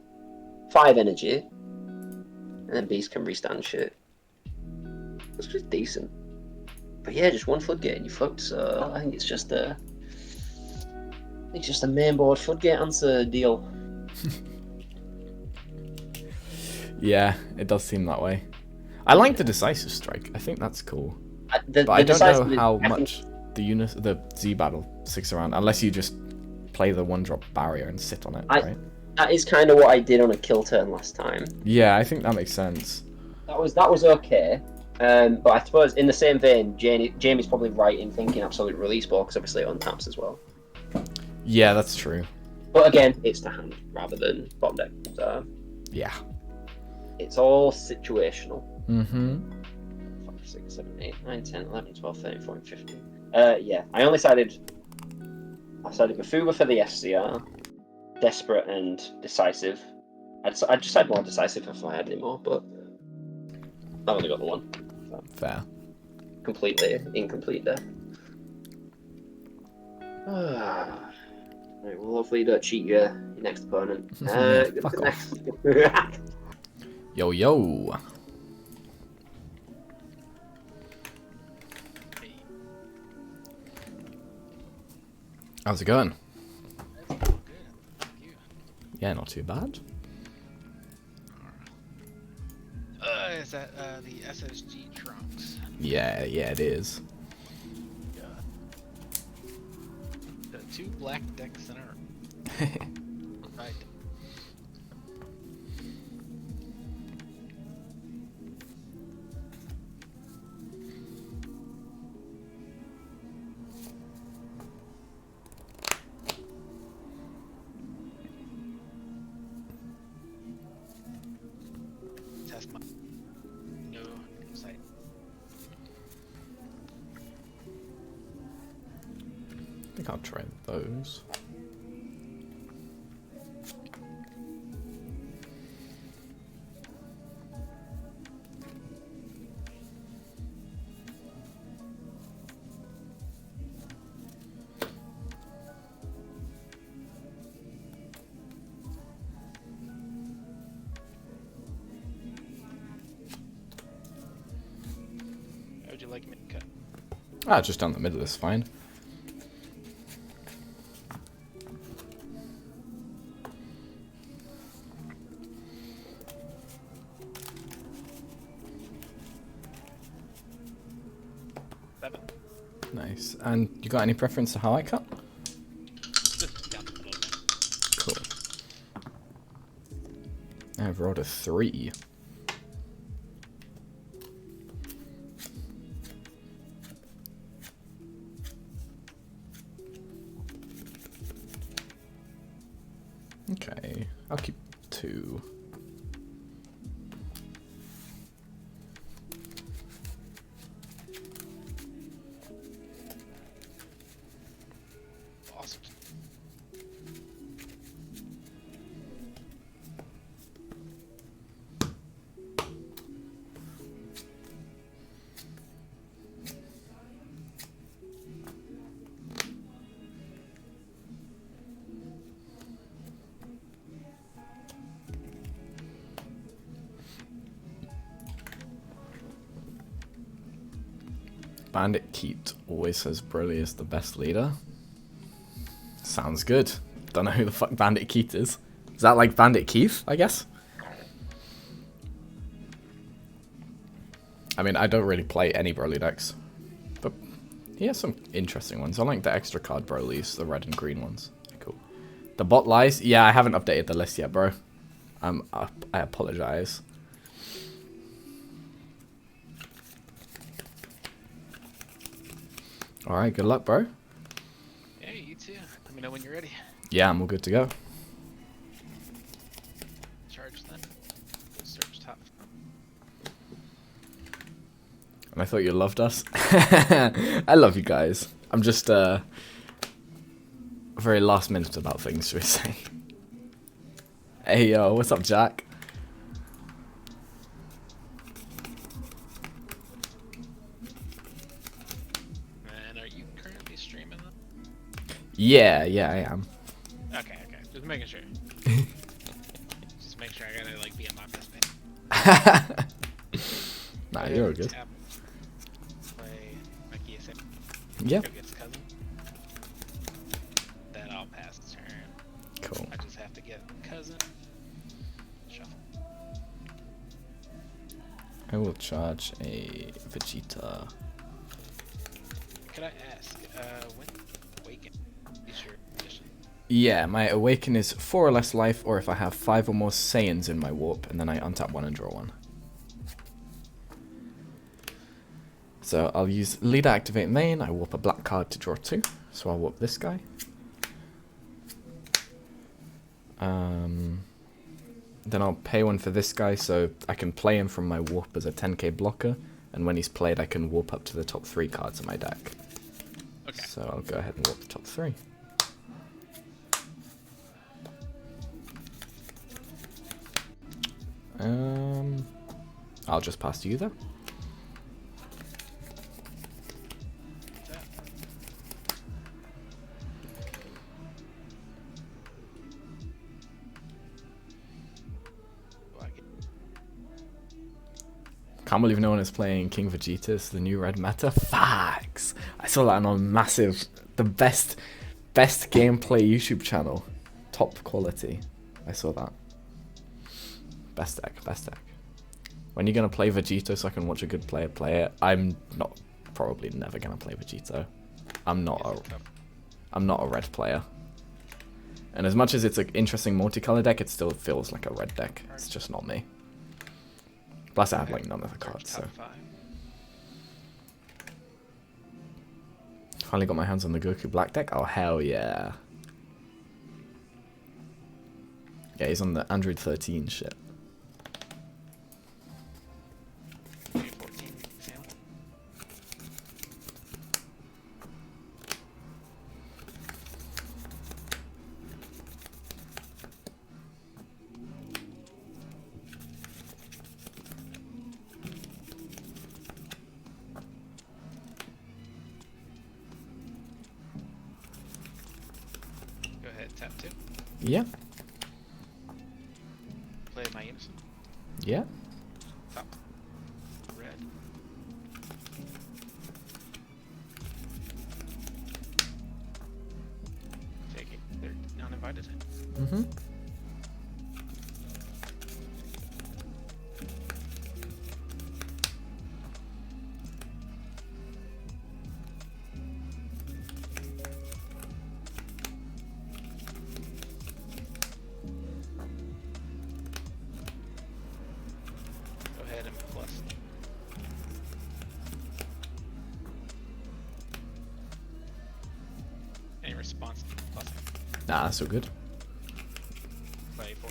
5 energy, and then beast can restand shit. That's just decent. But yeah, just 1 floodgate and you fucked, so I think it's just a main board floodgate answer deal. Yeah, it does seem that way. I like the decisive strike. I think that's cool. But I don't know how much the Z battle sticks around unless you just play the 1-drop barrier and sit on it, right? That is kind of what I did on a kill turn last time. Yeah, I think that makes sense. That was okay. But I suppose in the same vein, Jamie's probably right in thinking absolute release ball because obviously it untaps as well. Yeah, that's true. But again, it's to hand rather than bottom deck. So Yeah. it's all situational. 5, 6, 7, 8, 9, 10, 11, 12, 13, 14, 15. Yeah, I sided Mafuba for the SCR, desperate and decisive. I'd just had more decisive if I had any more, but I've only got the 1. So. Fair. Completely incomplete there. Right, well, hopefully you don't cheat your next opponent. Fuck off. Yo. How's it going? Yeah, not too bad. Is that the SSG trunks? Yeah, it is. Yeah. The 2 black decks in a right. Test my no site. I think I'll try those. How would you like me to cut? Just down the middle is fine. Nice. And you got any preference to how I cut? Just down the middle again. Cool. I've rolled a 3. Okay, I'll keep 2. Awesome. Bandit Keat always says Broly is the best leader. Sounds good. Don't know who the fuck Bandit Keat is. Is that like Bandit Keith, I guess? I mean, I don't really play any Broly decks. But he has some interesting ones. I like the extra card Brolys, the red and green ones. Cool. The bot lies? Yeah, I haven't updated the list yet, bro. I apologize. All right, good luck, bro. Hey, you too. Let me know when you're ready. Yeah, I'm all good to go. Charge then. Search top. And I thought you loved us. I love you guys. I'm just very last minute about things, should we say. Hey, yo, what's up, Jack? And are you currently streaming them? Yeah, I am. Okay. Just making sure. Just make sure I gotta like be in my best band. Nah, you're all good. Tap. Play like you said. Yep. Go get his cousin. Then I'll pass the turn. Cool. I just have to get cousin. Shuffle. I will charge a Vegeta. Could I ask, when Awaken is your mission? Yeah, my Awaken is 4 or less life, or if I have 5 or more Saiyans in my warp, and then I untap 1 and draw 1. So I'll use leader activate main, I warp a black card to draw 2, so I'll warp this guy. Then I'll pay 1 for this guy, so I can play him from my warp as a 10k blocker, and when he's played I can warp up to the top 3 cards of my deck. Okay. So I'll go ahead and warp the top 3. I'll just pass to you there. Can't believe no one is playing King Vegeta. It's the new red meta. Facts! I saw that on massive, the best gameplay YouTube channel. Top quality. I saw that. Best deck. When are you going to play Vegito so I can watch a good player play it? I'm not, probably never going to play Vegito. I'm not a red player. And as much as it's an interesting multicolor deck, it still feels like a red deck. It's just not me. Plus I have like none of the cards, so. Finally got my hands on the Goku Black deck. Oh, hell yeah. Yeah, he's on the Android 13 shit. Go ahead, tap 2. Yeah. Play my Unison. Yeah. Top. Red. Take it. They're uninvited. Mm-hmm. Go ahead and plus. Any response? Plus. Nah, that's all good. Play 4.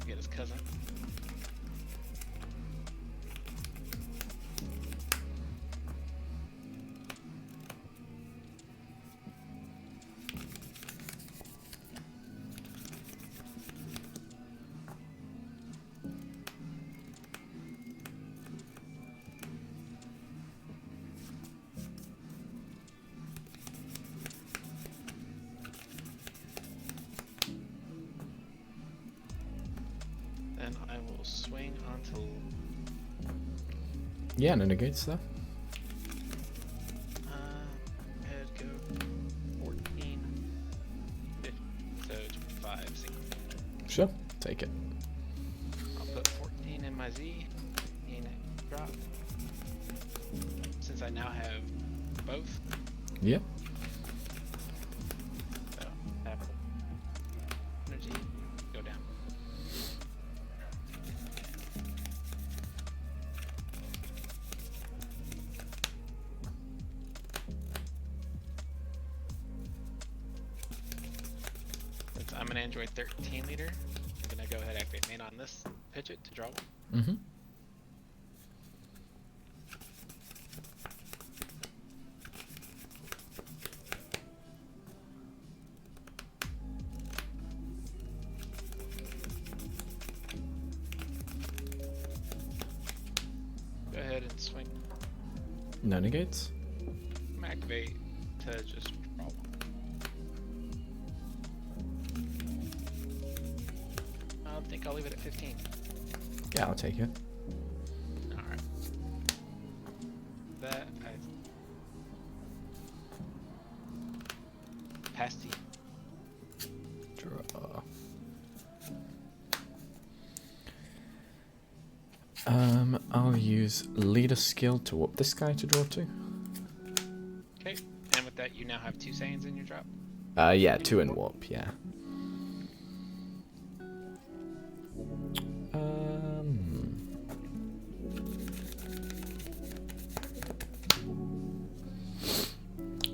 Get his cousin. Then I will swing onto Yeah, no negates there. head go 14, 50, so 25 single. Sure, take it. I'll put 14 in my Z, in drop. Since I now have both, Yeah. so have energy go down. Android 13 leader. I'm gonna go ahead and activate main on this, pitch it to draw one. Mm-hmm. Go ahead and swing. No negates. I'm gonna activate to just draw one. I think I'll leave it at 15. Yeah, I'll take it. Alright. That I pass to you. Draw. I'll use leader skill to whoop this guy to draw 2. Okay. And with that, you now have 2 Saiyans in your drop. Yeah, 2 in warp, yeah.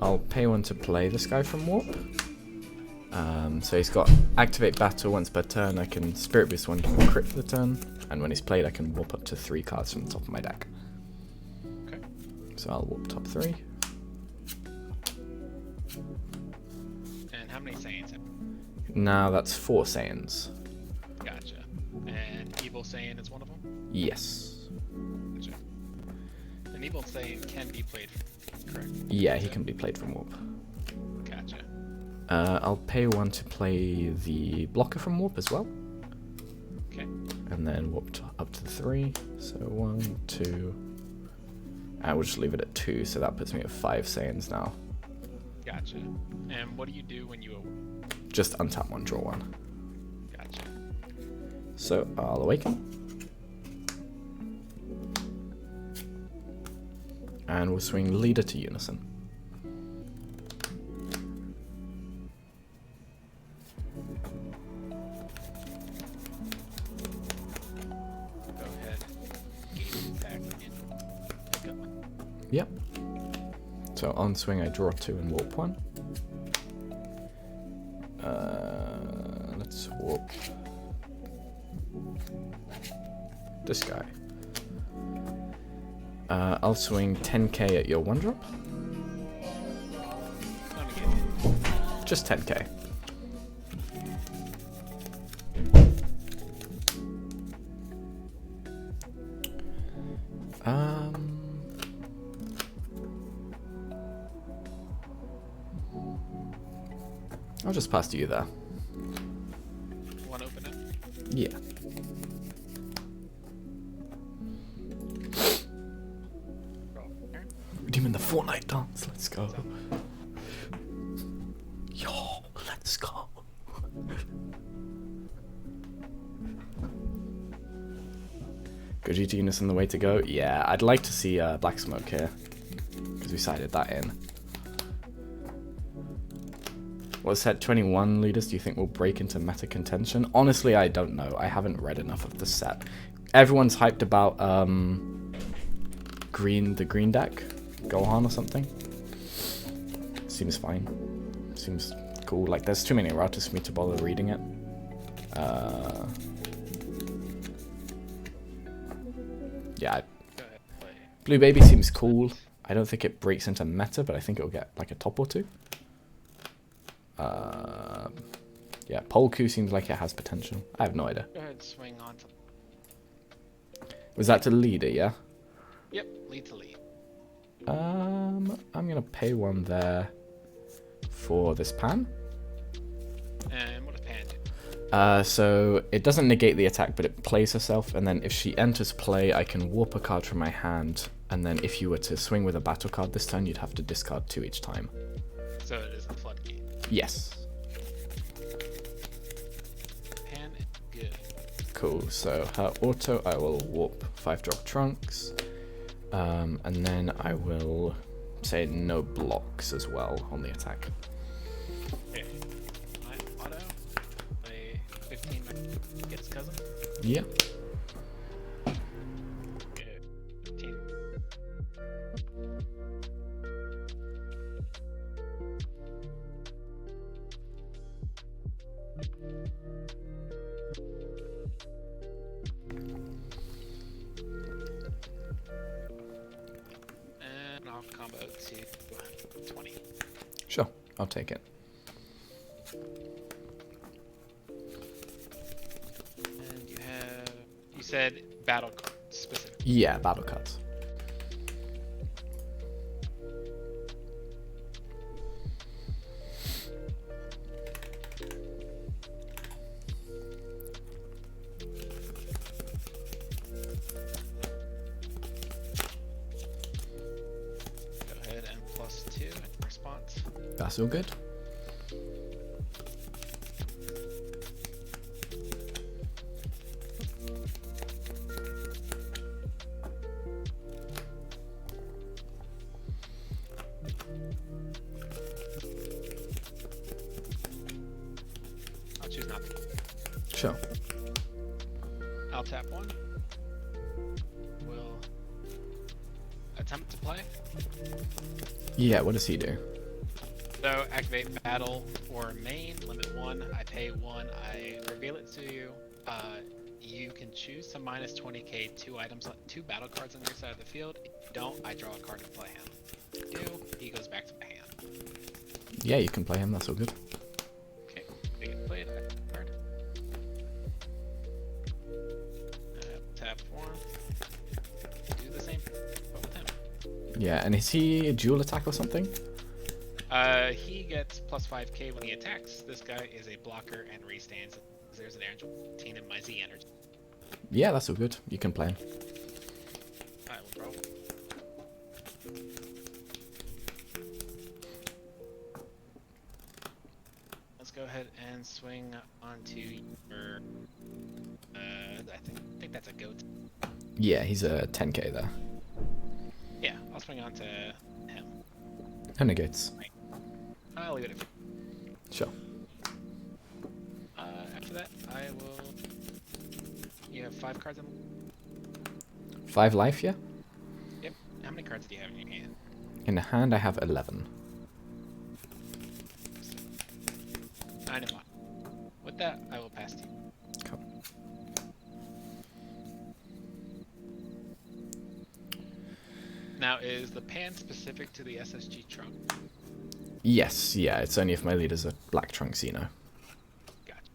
I'll pay 1 to play this guy from warp. So he's got activate battle once per turn. I can spirit boost 1 crit for the turn, and when he's played, I can warp up to 3 cards from the top of my deck. Okay. So I'll warp top 3. And how many Saiyans? Now that's 4 Saiyans. Gotcha. And Evil Saiyan is one of them? Yes. Gotcha. An Evil Saiyan can be played, correct? Yeah, he can be played from warp. Gotcha. I'll pay 1 to play the blocker from warp as well. Okay. And then warp up to 3. So 1, 2. I will just leave it at 2, so that puts me at 5 Saiyans now. Gotcha. And what do you do when you... Just untap 1, draw 1. Gotcha. So I'll awaken. And we'll swing leader to Unison. Go ahead. Get back in. Pick up one. Yep. So on swing I draw 2 and warp 1. Let's warp this guy. I'll swing 10k at your 1 drop. Let me get Just 10k. I'll just pass to you there. one open it. Yeah. Redeeming the Fortnite dance. Let's go. Yo, let's go. Gogeta Unison the way to go? Yeah, I'd like to see Black Smoke here. Because we sided that in. What set 21 leaders do you think will break into meta contention? Honestly, I don't know. I haven't read enough of the set. Everyone's hyped about the green deck. Gohan or something. Seems fine. Seems cool. Like, there's too many routers for me to bother reading it. Yeah. Go ahead, play. Blue Baby seems cool. I don't think it breaks into meta, but I think it'll get like a top or 2. Yeah, Polku seems like it has potential. I have no idea. Go ahead, swing on to... Was that to leader, yeah? Yep, lead to lead. I'm gonna pay 1 there for this pan. And what does Pan do? So it doesn't negate the attack, but it plays herself, and then if she enters play, I can warp a card from my hand, and then if you were to swing with a battle card this turn, you'd have to discard 2 each time. So it is a floodgate. Yes. Pan is good. Cool, so her auto, I will warp 5-drop Trunks, and then I will say no blocks as well on the attack. Okay. My auto. Play 15. Get his cousin. Yeah. Good. 15. to 20. Sure, I'll take it. And you have, you said battle card specific. Yeah, battle cards. Go ahead and +2 in response. That's all good. I'll choose not to. Sure. I'll tap 1. Will attempt to play. Yeah, what does he do? So activate battle or main, limit 1. I pay 1. I reveal it to you. You can choose to minus 20k 2 battle cards on your side of the field. If you don't, I draw a card and play him. If you do, he goes back to my hand. Yeah, you can play him, that's all good. Okay, they get played. I have a card. Tap 1. Do the same, but with him. Yeah, and is he a dual attack or something? He gets +5k when he attacks. This guy is a blocker and restands. There's an energy in my Z energy. Yeah, that's all good. You can play him. I will draw. Let's go ahead and swing onto your. I think that's a goat. Yeah, he's a 10k there. Yeah, I'll swing onto him. And negates. I'll leave it at. Sure. After that, I will. You have 5 cards in. 5 life, yeah? Yep. How many cards do you have in your hand? In the hand, I have 11. I know. With that, I will pass to you. Cool. Now, is the pan specific to the SSG trunk? Yes, yeah, it's only if my leader's a black trunk XENO. Gotcha.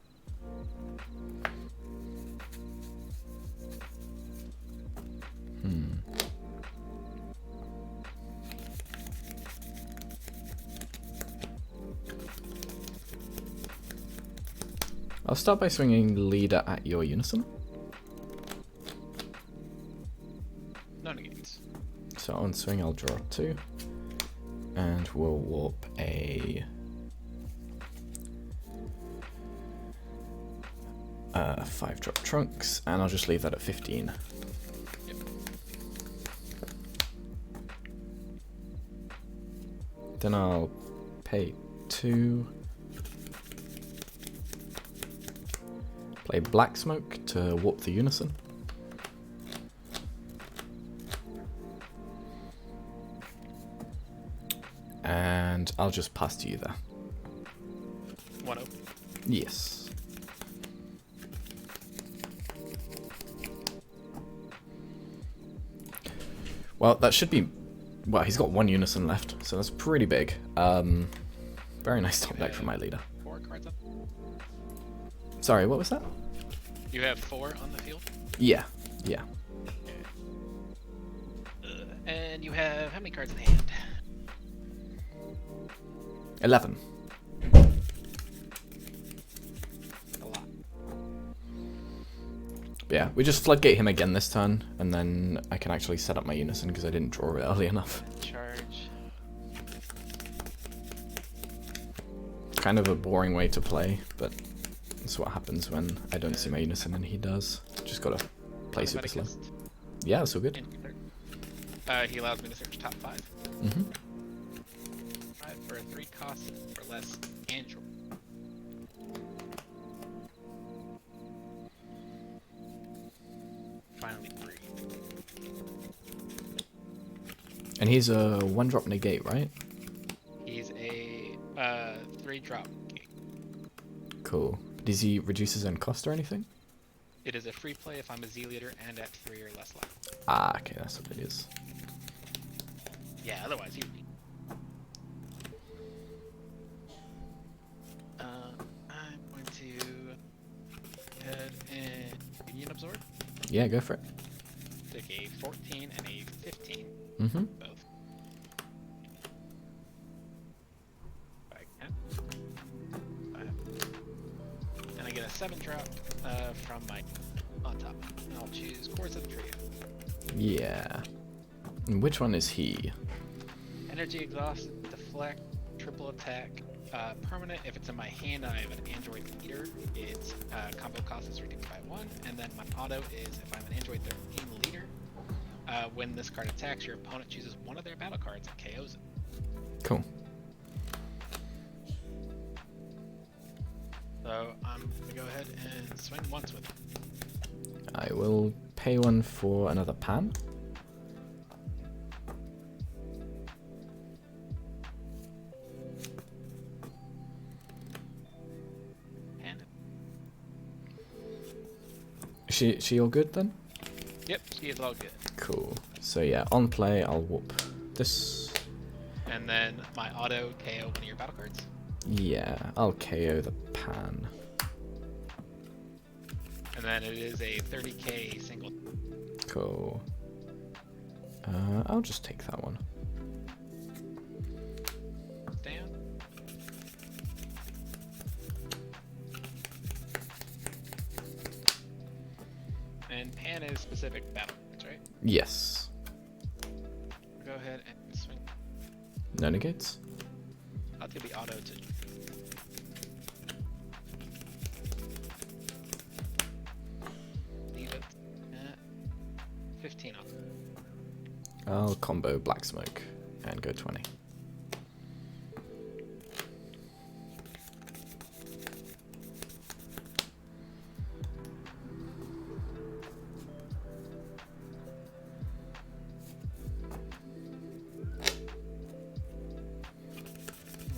I'll start by swinging leader at your Unison. No negates. So on swing, I'll draw 2. And we'll warp a 5-drop trunks, and I'll just leave that at 15. Yep. Then I'll pay 2. Play Black Smoke to warp the Unison. And I'll just pass to you there. 1 open. Yes. Well, that should be... Well, he's got 1 Unison left, so that's pretty big. Very nice top deck from my leader. 4 cards up. Sorry, what was that? You have 4 on the field. Yeah, yeah. And you have how many cards in hand? 11. A lot. But yeah, we just floodgate him again this turn, and then I can actually set up my Unison because I didn't draw it early enough. Charge. Kind of a boring way to play, but that's what happens when I don't see my Unison and he does. Just gotta play super slow. Automatic Yeah, that's all good. He allows me to search top 5. Mm-hmm. 5 for a 3 cost or less Android. Finally 3. And he's a 1-drop negate, right? He's a 3-drop. Cool. Does he reduce his own cost or anything? It is a free play if I'm a Z leader and at 3 or less life. Ah, okay, that's what it is. Yeah, otherwise you. minion absorb. Yeah, go for it. Take a 14 and a 15. Mm-hmm. Both. If I can. And I get a 7 drop from my on top. And I'll choose Chords of the Trio. Yeah. And which one is he? Energy Exhaust, Deflect, Triple Attack, Permanent. If it's in my hand and I have an Android leader, its combo cost is reduced by 1. And then my auto is if I'm an Android 13 leader, when this card attacks, your opponent chooses one of their battle cards and KOs it. Cool. So I'm gonna go ahead and swing once with it. I will pay 1 for another pan. And She all good then? yep, she is all good. Cool. So yeah, on play, I'll whoop this. And then my auto KO one of your battle cards. Yeah, I'll KO the pan. And then it is a 30k single. Cool. I'll just take that one. Down. And pan is specific battle cards, right? Yes. Go ahead and swing. No negates? I'll do the auto to. Leave it at 15 off. I'll combo Black Smoke and go 20.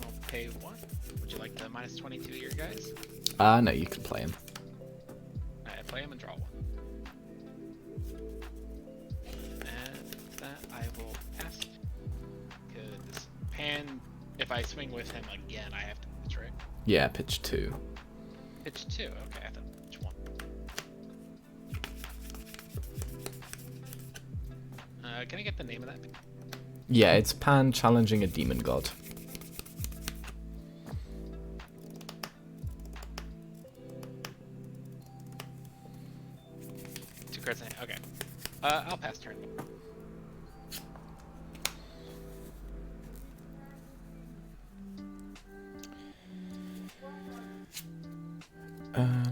I'll pay 1. Would you like the minus 22 here, guys? No, you can play him. Alright, play him and draw 1. And that I will pass. Because pan, if I swing with him again, I have to pitch, right? Yeah, pitch 2. Pitch 2, okay, I thought pitch 1. Can I get the name of that? Yeah, it's Pan challenging a demon god. Two cards in hand, okay. I'll pass turn.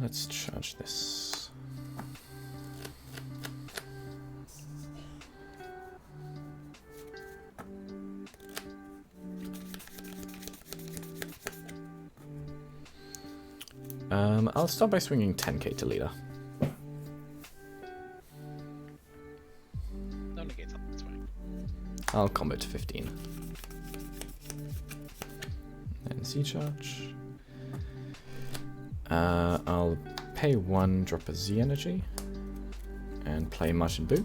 Let's charge this. I'll start by swinging 10k to leader. No negates on that swing. I'll combo to 15. And C charge. I'll pay 1, drop a Z energy, and play Majin Buu.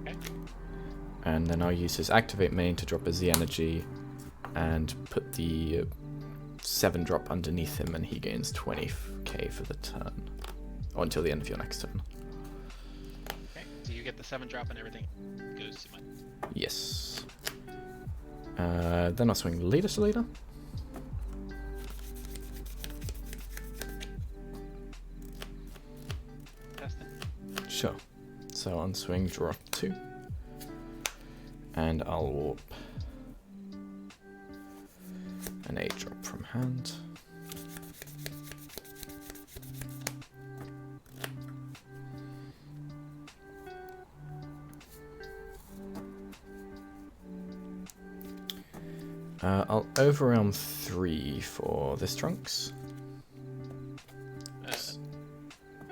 Okay. And then I'll use his activate main to drop a Z energy, and put the 7 drop underneath him, and he gains 20k for the turn, or until the end of your next turn. Okay, so you get the 7 drop and everything goes to my. Yes. Then I'll swing leader to leader. Sure. So on swing, draw 2. And I'll warp an 8 drop from hand. I'll overwhelm 3 for this Trunks.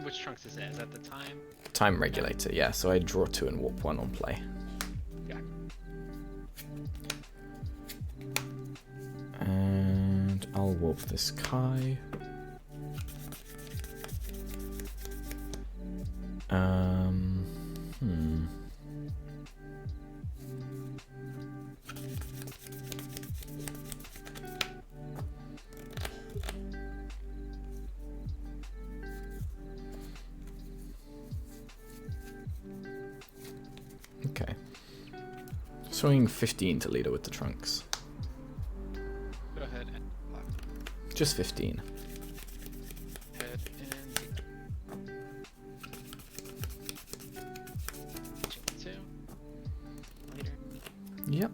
Which Trunks is that? Is that the time? Time regulator, yeah. So I draw 2 and warp 1 on play. Yeah. And I'll warp this Kai. Okay. Swinging 15 to leader with the trunks. Go ahead and block. Just 15. Head and 2, leader, Yep.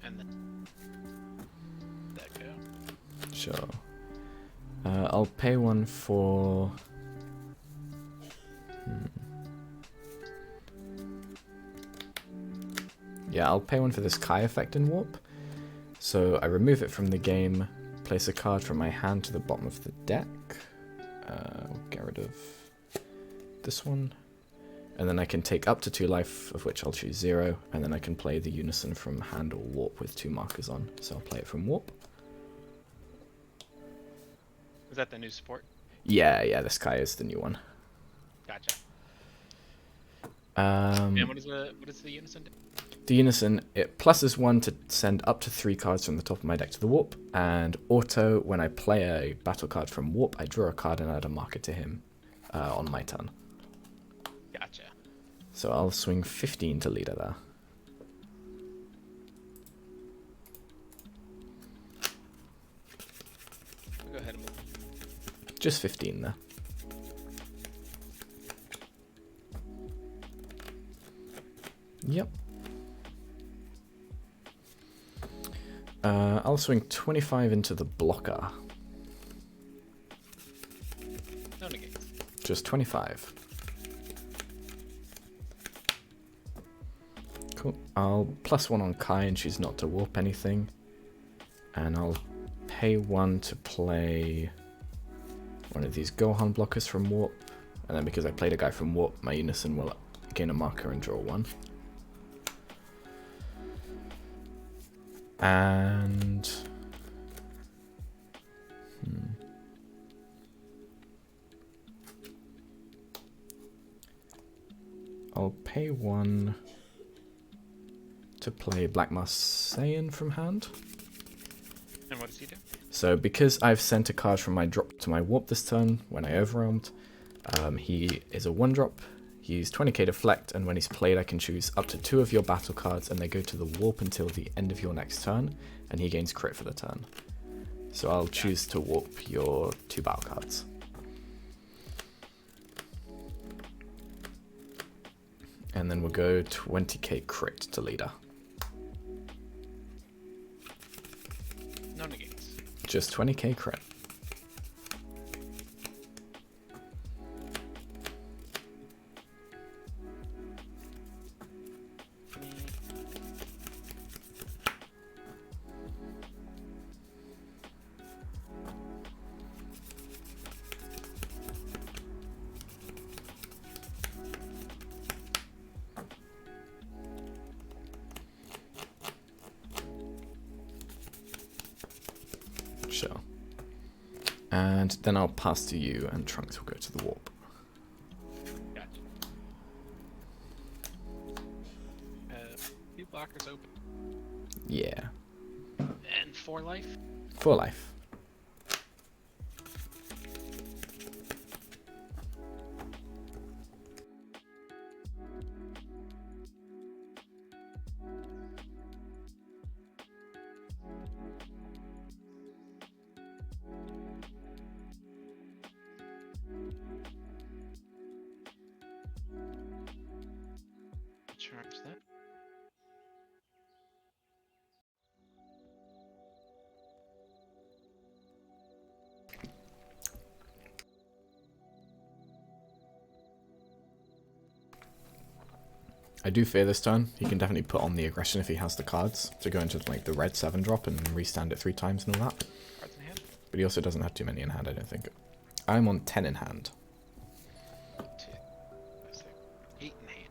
and then that go. Sure. I'll pay one for... Yeah, I'll pay one for this Kai effect in Warp. So I remove it from the game, place a card from my hand to the bottom of the deck. We'll get rid of this one. And then I can take up to 2 life, of which I'll choose 0. And then I can play the Unison from hand or Warp with 2 markers on. So I'll play it from Warp. Is that the new support? Yeah, this Kai is the new one. Gotcha. And what does the Unison do? The Unison, it pluses 1 to send up to 3 cards from the top of my deck to the Warp, and auto, when I play a battle card from Warp, I draw a card and add a marker to him on my turn. Gotcha. So I'll swing 15 to leader there. Go ahead and move. Just 15 there. Yep. I'll swing 25 into the blocker. No negates. Just 25. Cool. I'll +1 on Kai and choose not to warp anything. And I'll pay 1 to play one of these Gohan blockers from Warp. And then because I played a guy from Warp, my Unison will gain a marker and draw 1. And... I'll pay 1 to play Black Marseillan from hand. And what does he do? So because I've sent a card from my drop to my warp this turn when I overwhelmed, he is a 1-drop. He's 20k deflect, and when he's played I can choose up to 2 of your battle cards and they go to the warp until the end of your next turn, and he gains crit for the turn. So I'll choose to warp your 2 battle cards. And then we'll go 20k crit to leader. No negates. Just 20k crit. Sure. And then I'll pass to you, and Trunks will go to the warp. Gotcha. Few blockers open. Yeah. And 4 life. 4 life. Charge that. I do fear this turn. He can definitely put on the aggression if he has the cards to go into like the red 7-drop and restand it 3 times and all that. Cards in hand. But he also doesn't have too many in hand, I don't think. I'm on 10 in hand. 2, 6, 8 in hand.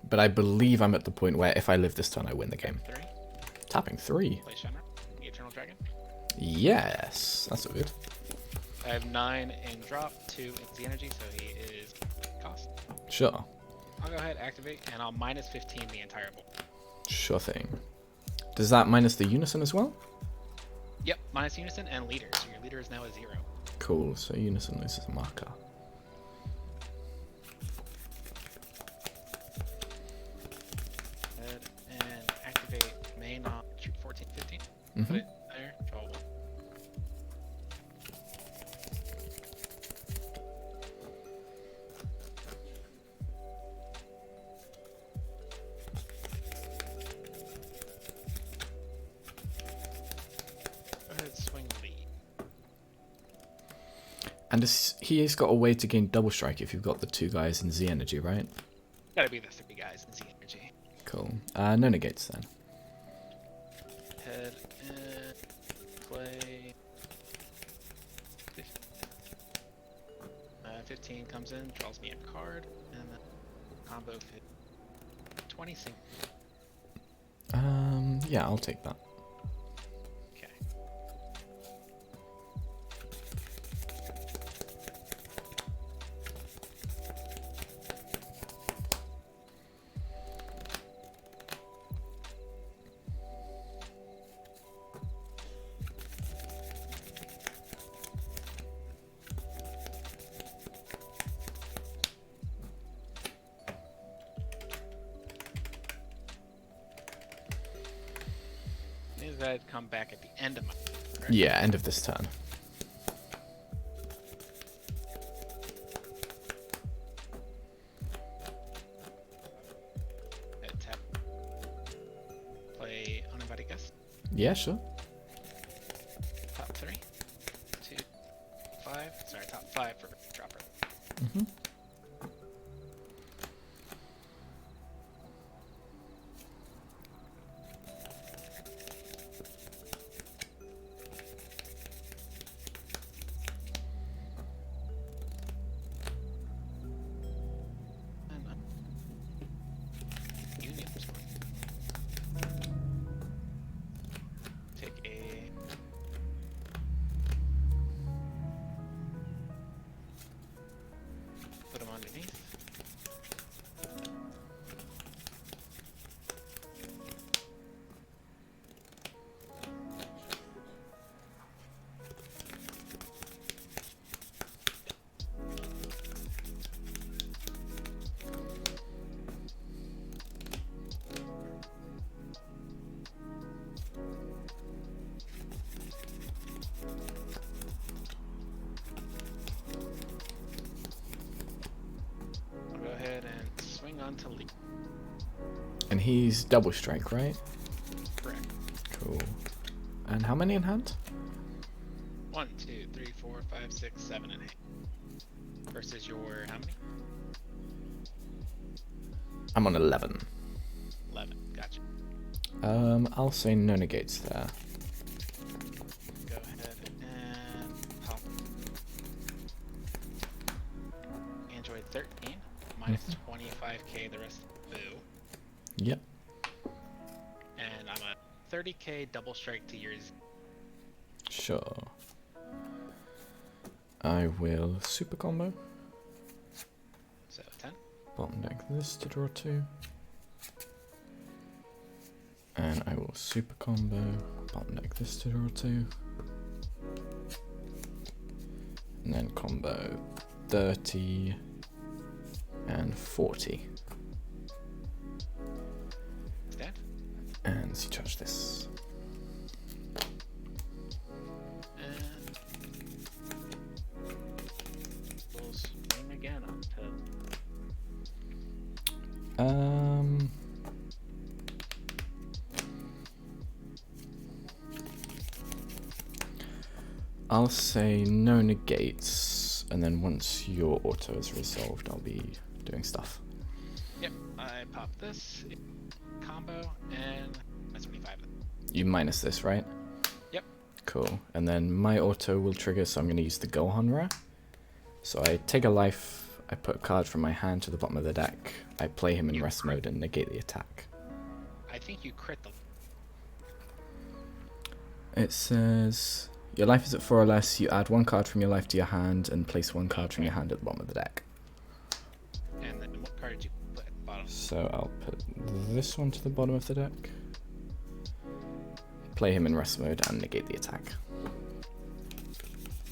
But I believe I'm at the point where if I live this turn, I win the game. 3. Tapping 3. Play Shimmer. The Eternal Dragon. Yes, that's all good. I have 9 in drop, 2 in the energy, so he is cost. Sure. I'll go ahead, activate, and I'll minus 15 the entire bowl. Sure thing. Does that minus the Unison as well? Yep, minus Unison and leader. So your leader is now a 0. Cool, so Unison loses a marker. Head and activate main on shoot 14, 15. Put Mm-hmm. it there. Draw 1. Go ahead, swing lead. And he's got a way to gain double strike if you've got the 2 guys in Z energy, right? Gotta be the 3 guys in Z energy. Cool. No negates then. Head and play 15. 15 comes in, draws me a card, and then combo 20 single. Yeah, I'll take that. Okay. These guys come back at the end of my turn, right? Yeah, end of this turn. Tap. Play uninvited guest. Yeah, sure. Top 3. 2. 5. Sorry, top 5 for dropper. Mm-hmm. And Union response. Take a put them underneath. I'll go ahead and swing on to lead. And he's double strike, right? Correct. Cool. And how many in hand? 1, 2, 3, 4, 5, 6, 7, and 8. Versus your how many? I'm on 11. 11. Gotcha. I'll say no negates there. Go ahead and pop. Android 13 minus 25k the rest of the boo. Yep. And I'm a 30k double strike to yours. Sure. I will super combo. So 10. Bottom deck this to draw 2. And I will super combo. Bottom deck this to draw 2. And then combo 30 and 40. Stand. And see charge this. And we'll swing again up to I'll say no negates, and then once your auto is resolved, I'll be doing stuff. Yep, I pop this combo and that's 25. You minus this, right? Yep. Cool. And then my auto will trigger, so I'm going to use the Gohan rare. So I take a life, I put a card from my hand to the bottom of the deck, I play him in rest mode and negate the attack. I think you crit the. It says your life is at 4 or less, you add 1 card from your life to your hand and place 1 card from your hand at the bottom of the deck. And then what card did you put at the bottom? So I'll put this one to the bottom of the deck. play him in rest mode and negate the attack.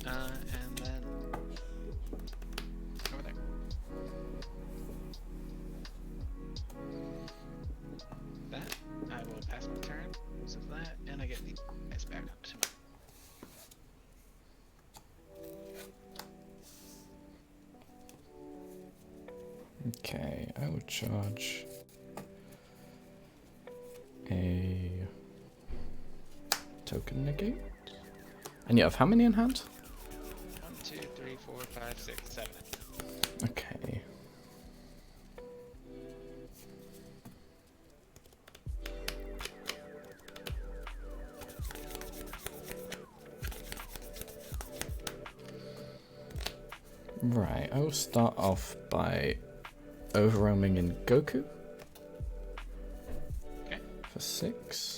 And then over there. That I will pass my turn. So that, and I get the guys back up to my. Okay, I will charge a token negate. And you have how many in hand? 1, 2, 3, 4, 5, 6, 7. Okay. Right, I will start off by overwhelming in Goku. Okay. For 6.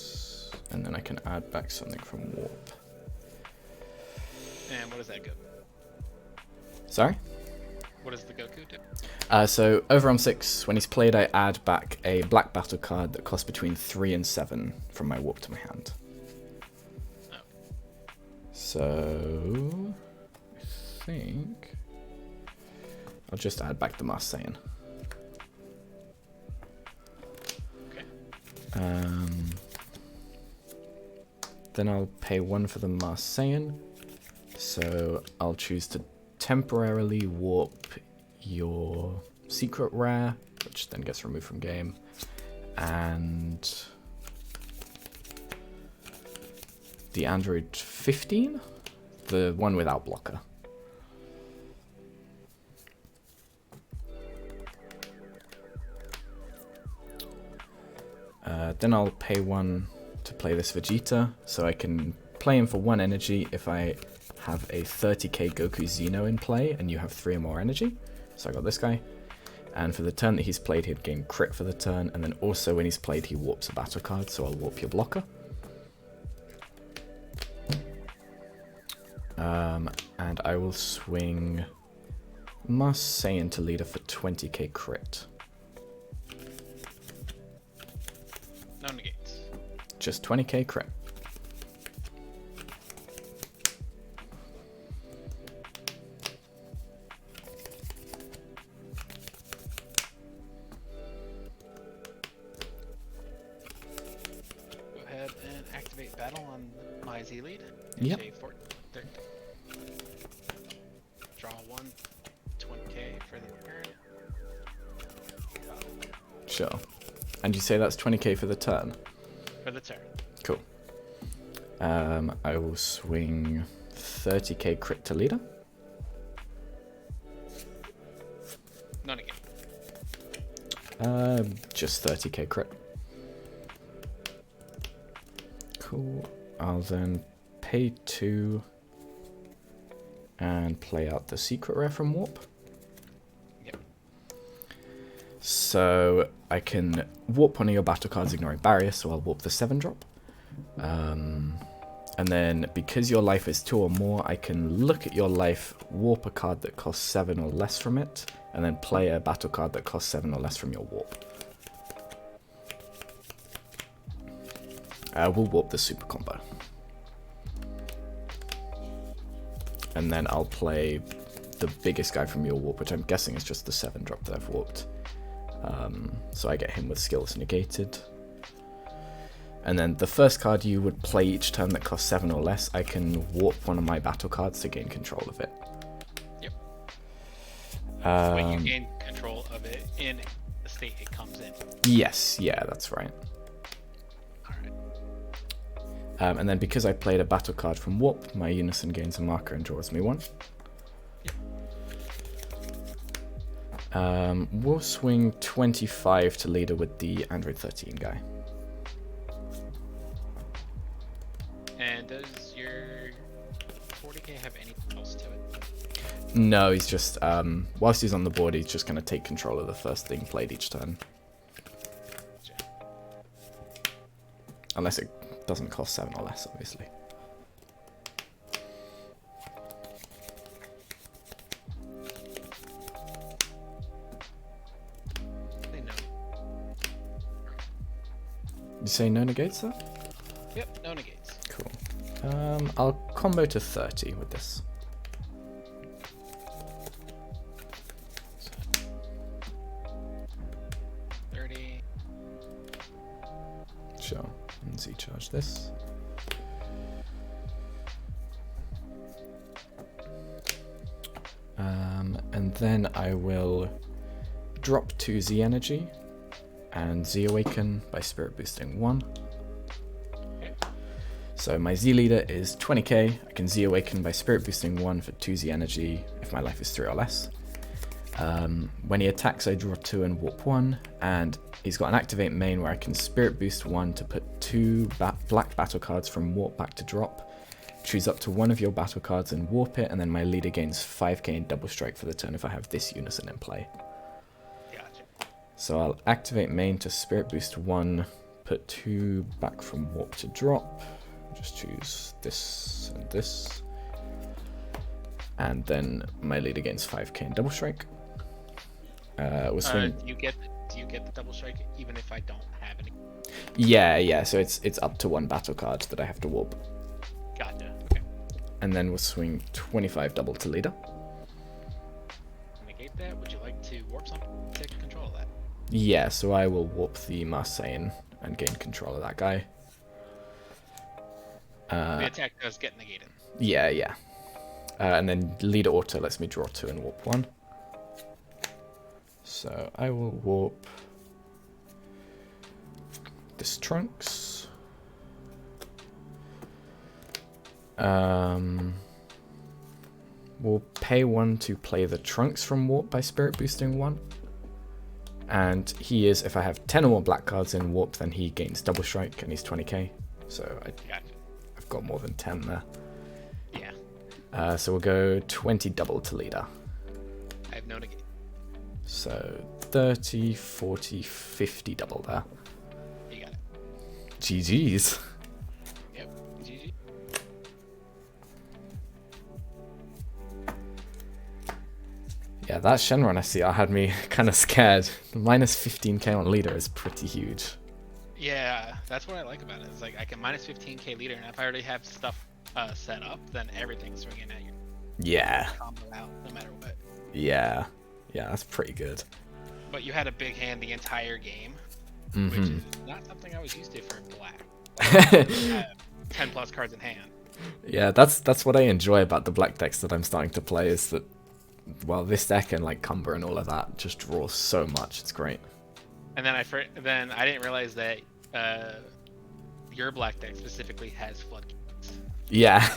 And then I can add back something from Warp. And what does that go? Sorry? What does the Goku do? So overwhelm 6, when he's played, I add back a black battle card that costs between 3 and 7 from my Warp to my hand. Oh. So I think I'll just add back the Masked Saiyan. Okay. Then I'll pay 1 for the Masked Saiyan. So I'll choose to temporarily warp your secret rare, which then gets removed from game, and the Android 15, the one without blocker. Then I'll pay 1 to play this Vegeta, so I can play him for 1 energy if I have a 30k Goku XENO in play and you have 3 or more energy. So I got this guy. And for the turn that he's played, he'd gain crit for the turn, and then also when he's played, he warps a battle card, so I'll warp your blocker. And I will swing Masked Saiyan to leader for 20k crit. No negates. Just 20k crit. Go ahead and activate battle on my Z lead. Yep. Draw 1, 20k for the turn. Sure. And you say that's 20k for the turn? For the turn. Cool. I will swing 30k crit to leader. No negate. Just 30k crit. Cool. I'll then pay 2 and play out the secret rare from Warp. Yep. So I can warp one of your battle cards ignoring barrier, so I'll warp the 7-drop. And then because your life is 2 or more, I can look at your life, warp a card that costs 7 or less from it, and then play a battle card that costs 7 or less from your warp. We'll warp the super combo. And then I'll play the biggest guy from your warp, which I'm guessing is just the 7-drop that I've warped. So I get him with skills negated. And then the first card you would play each turn that costs 7 or less, I can warp one of my battle cards to gain control of it. Yep. But you gain control of it in the state it comes in. Yes, yeah, that's right. Alright. And then because I played a battle card from Warp, my Unison gains a marker and draws me 1. Yep. We'll swing 25 to leader with the Android 13 guy. And does your 40k have anything else to it? No, he's just, whilst he's on the board, he's just going to take control of the first thing played each turn. Unless it doesn't cost 7 or less, obviously. They know. You say no negates, though? Yep, no negates. I'll combo to 30 with this. Sure, and Z-charge this. And then I will drop 2 Z energy and Z awaken by spirit boosting 1. So my Z leader is 20k. I can Z awaken by spirit boosting 1 for 2 Z energy if my life is 3 or less. When he attacks, I draw 2 and warp 1, and he's got an activate main where I can spirit boost 1 to put 2 black battle cards from warp back to drop. Choose up to 1 of your battle cards and warp it, and then my leader gains 5k in double strike for the turn if I have this Unison in play. Gotcha. So I'll activate main to spirit boost 1, put 2 back from warp to drop. Just choose this and this. And then my leader gains 5k in double strike. We'll swing. Do you get the double strike even if I don't have any? Yeah. So it's up to 1 battle card that I have to warp. Gotcha. Okay. And then we'll swing 25 double to leader. Negate that. Would you like to warp something? Take control of that. Yeah, so I will warp the Marseille and gain control of that guy. The attack does get negated. Yeah. And then leader auto lets me draw 2 and warp 1. So I will warp this Trunks. We'll pay 1 to play the Trunks from warp by spirit boosting 1. And he is, if I have 10 or more black cards in warp, then he gains double strike and he's 20k. So I've got more than 10 there. Yeah. So we'll go 20 double to leader. I have no negate. So 30, 40, 50 double there. You got it. GG's. Yep. GG. Yeah, that Shenron SCR had me kind of scared. Minus 15k on leader is pretty huge. Yeah, that's what I like about it. It's like I can minus 15k leader, and if I already have stuff set up, then everything's swinging at you. Yeah. Combo out, no matter what. Yeah, that's pretty good. But you had a big hand the entire game, Mm-hmm. which is not something I was used to for black. I have 10 plus cards in hand. Yeah, that's what I enjoy about the black decks that I'm starting to play is that, well, this deck and like Cumber and all of that just draws so much. It's great. And then I didn't realize that your black deck specifically has floodgates. Yeah.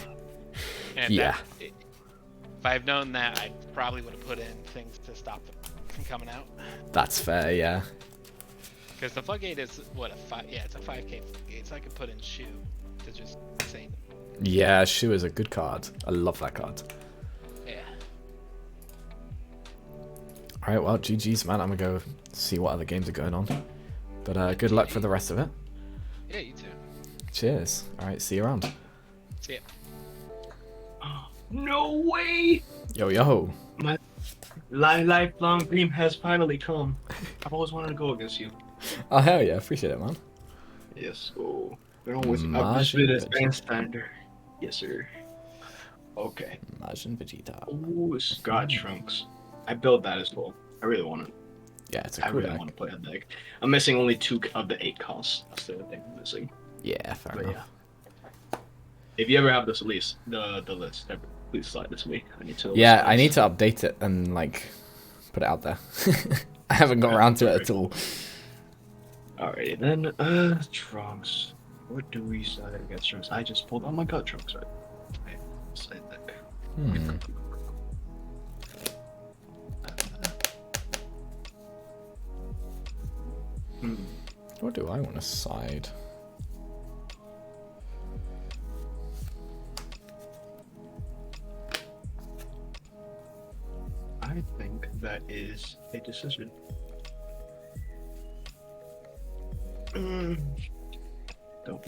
And Yeah. if I had known that, I probably would have put in things to stop them from coming out. That's fair, yeah. Because the floodgate is what it's a 5k floodgate, so I could put in Shoe to just insane. Yeah, Shu is a good card. I love that card. Yeah. Alright, well, GG's, man. I'm gonna go see what other games are going on. But good luck for the rest of it. Yeah, you too. Cheers. Alright, see you around. See ya. No way! Yo. My lifelong dream has finally come. I've always wanted to go against you. Oh, hell yeah. Appreciate it, man. Yes, oh. Been always Majin updated Vegeta. Grandstander. Yes, sir. Okay. Majin Vegeta. Oh, Scott Trunks. I built that as well. I really want to. Yeah, it's a I cool really deck. want to play that deck. I'm missing only 2 of the 8 costs. That's the other thing I'm missing. Yeah, fair But enough. yeah. If you ever have this list, the list, please slide this to me. I need to. Yeah, I need to update it and like put it out there. I haven't got around to it at all. Alrighty then. Trunks. What do we side against Trunks? I just pulled. Oh my god, Trunks, right? Okay, slide that. What do I want to side? I think that is a decision. Don't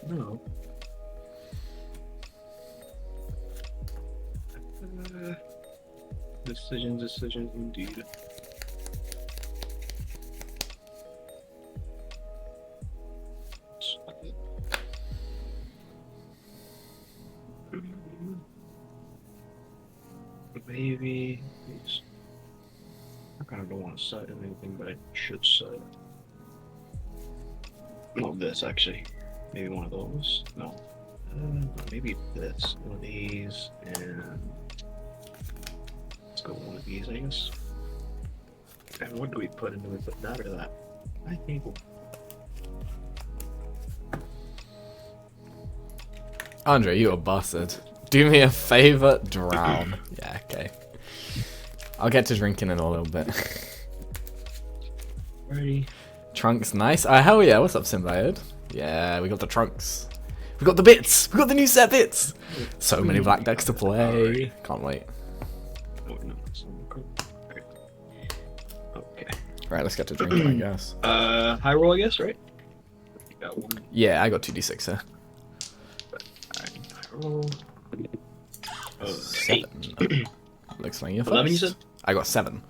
know. Decisions indeed. maybe these. I kind of don't want to set anything, but I should set. No, this actually. Maybe one of those. No. Maybe this. One of these, and let's go with one of these, I guess. And what do we put in? Do we put that or that? I think. Andre, you a bastard. Do me a favor, drown. Yeah, okay. I'll get to drinking in a little bit. Ready. Trunks, nice. Hell yeah, what's up, Symbiote? Yeah, we got the trunks. We got the bits! We got the new set bits! So many black decks to play. Can't wait. Oh, no, that's not okay. Okay. Right, let's get to drinking, I guess. High roll, I guess, right? You got one. Yeah, I got 2d6 here. Alright, high roll. Oh, 7. Looks like you're 11, you first. said? I got 7.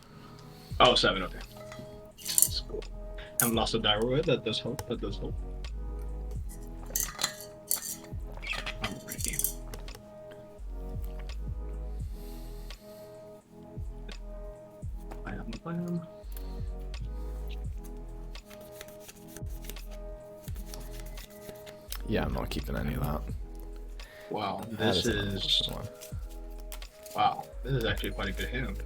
Oh, 7, okay. That's cool. Haven't lost a die roll, that does help, that does help. I'm ready. I am. Yeah, I'm not keeping any of that. Wow, That this an is awesome one. wow. This is actually quite a good hand.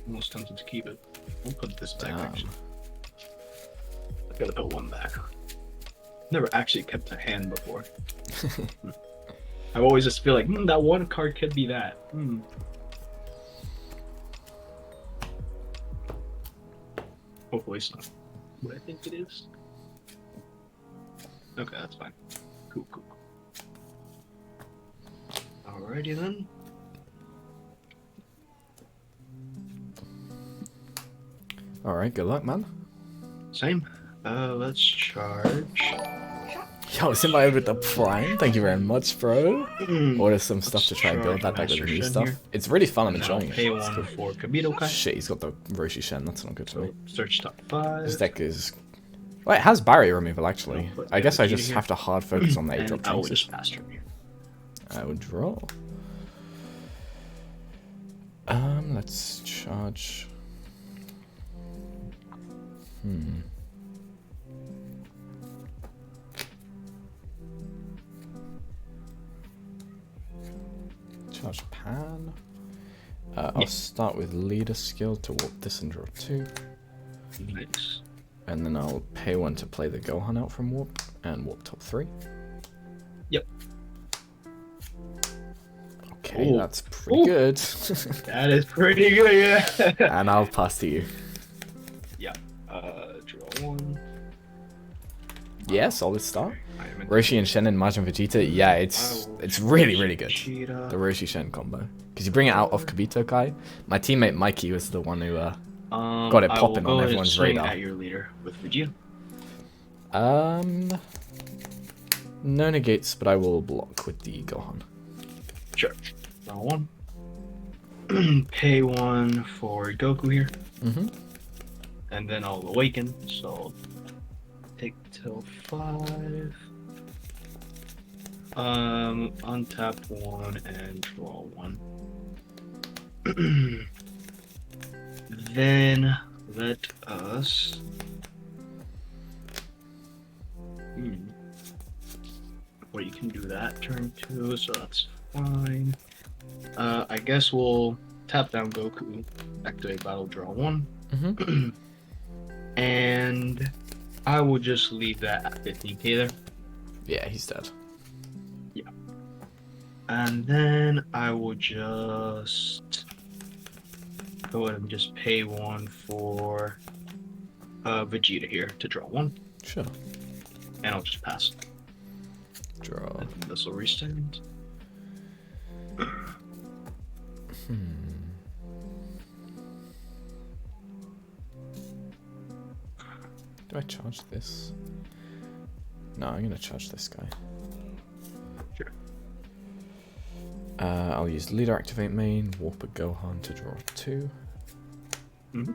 Almost tempted to keep it. We'll put this back. Damn. Actually, I gotta put one back. Never actually kept a hand before. I always just feel like that one card could be that. Hopefully it's not what I think it is. Okay, that's fine. Cool, cool. Alrighty then. Alright, good luck, man. Same. Let's charge. Yo, Symbiote with the Prime. Thank you very much, bro. Order some stuff Let's to try and build that deck with Master new Shen stuff. here. It's really fun, I'm And I'll enjoying pay it. It's one cool. for Kabito Kai. Shit, he's got the Roshi Shen, that's not good for me. So search top 5. This deck is... Well, it has barrier removal, actually. I'll put I guess I Vegeta just here. have to hard focus on the 8-drop And I will Trunks. just pass turn here. I would draw. Let's charge. Charge Pan. I'll start with leader skill to warp this and draw 2. Nice. And then I'll pay 1 to play the Gohan out from warp and warp top 3. Yep. Okay, Ooh. that's pretty Ooh. good. That is pretty good, yeah. And I'll pass to you. Yeah. Draw 1. Yeah, solid start. I am in- Roshi and Shen and Majin Vegeta, yeah, it's really, really good. Vegeta. The Roshi Shen combo. Because you bring it out of Kabito Kai. My teammate Mikey was the one who got it I popping will on go everyone's and swing radar. at your leader with Vegeta. No negates, but I will block with the Gohan. Sure. Draw 1. Pay 1 for Goku here. Mm-hmm. And then I'll awaken, so take till 5. Untap 1 and draw 1. Then let us well, you can do that turn 2, so that's fine. I guess we'll tap down Goku, activate battle, draw 1. Mm-hmm. And I will just leave that at 15k there. Yeah, he's dead. And then I will just go ahead and just pay 1 for Vegeta here to draw 1. Sure. And I'll just pass. Draw. And this will restand. Do I charge this? No, I'm gonna charge this guy. Sure. I'll use leader activate main, warp a Gohan to draw 2. Mm-hmm.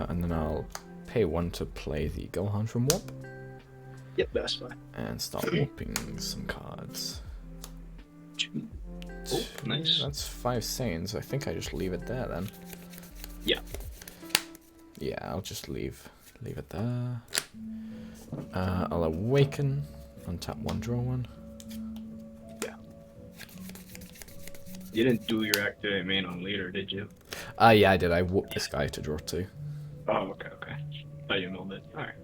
And then I'll pay 1 to play the Gohan from warp. Yep, that's fine. And start warping some cards. Oh, nice. That's 5 Saiyans. I think I just leave it there then. Yeah. Yeah, I'll just leave it there. I'll awaken, untap 1, draw 1. Yeah. You didn't do your activate main on leader, did you? Yeah, I did. I whooped this guy to draw 2. Oh, okay. Thought you milled it. Alright.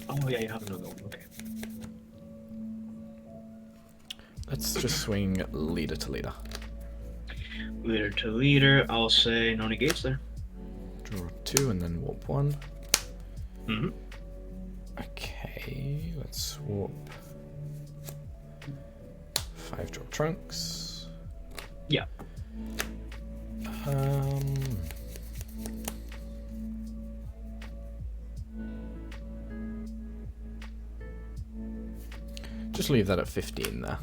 Oh, yeah, you have another one. Okay. Let's just swing leader to leader. Leader to leader, I'll say no negates there. Draw 2 and then warp 1. Mm-hmm. Okay, let's warp 5, draw trunks. Yeah. Just leave that at 15 there.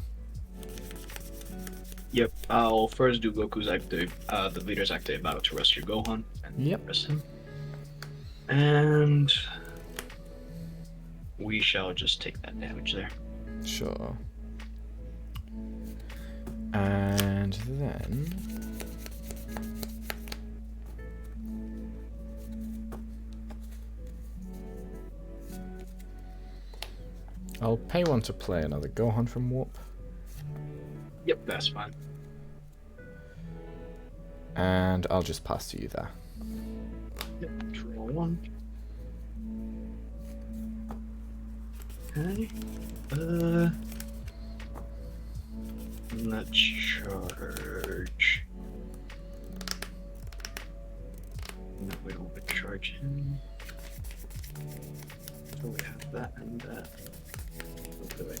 Yep, I'll first do Goku's activate, the leader's activate battle to rescue Gohan. And Yep. rest him. And we shall just take that damage there. Sure. And then I'll pay 1 to play another Gohan from warp. Yep, that's fine. And I'll just pass to you there. Yep, draw 1. Okay. Let's charge. No, we don't overcharge him. So we have that and that. Okay.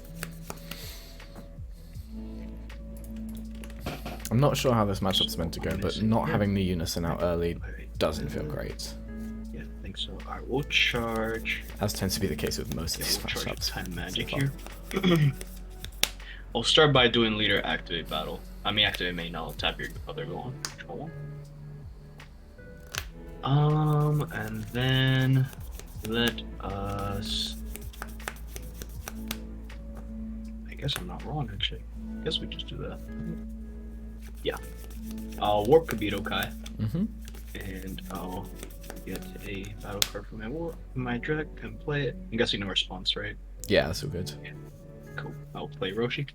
I'm not sure how this matchup's meant to go, but not having the Unison out early doesn't feel great. Yeah, I think so. Alright, we'll charge. As tends to be the case with most of Yeah, these we'll charge matchups. time magic so here. I'll start by doing leader activate battle. I mean activate main, I'll tap your other Gohan. Draw 1. And then let us. I guess I'm not wrong actually. I guess we just do that. Yeah. I'll warp Kabito Kai. And I'll get a battle card from my deck and play it. I'm guessing no response, right? Yeah, that's all good. Cool. I'll play Roshi.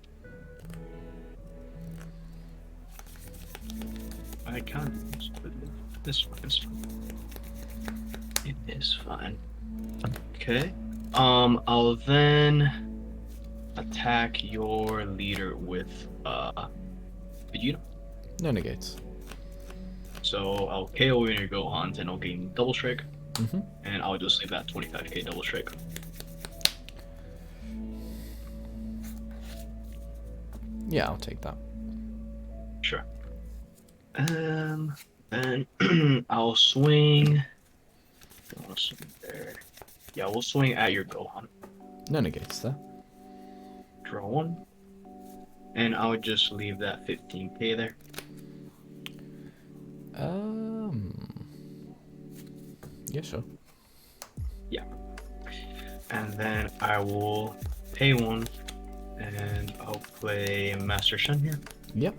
I can't. This one is fine. It is fine. Okay. I'll then attack your leader with Vegeta. No negates. So I'll KO your Gohan and I'll gain double strike. Mm-hmm. And I'll just leave that 25k double strike. Yeah, I'll take that. Sure. Then I'll swing. I'll swing there. Yeah, we'll swing at your Gohan. No negates there. Draw 1. And I'll just leave that 15k there. Yeah, sure. Yeah. And then I will pay 1. And I'll play Master Shen here. Yep.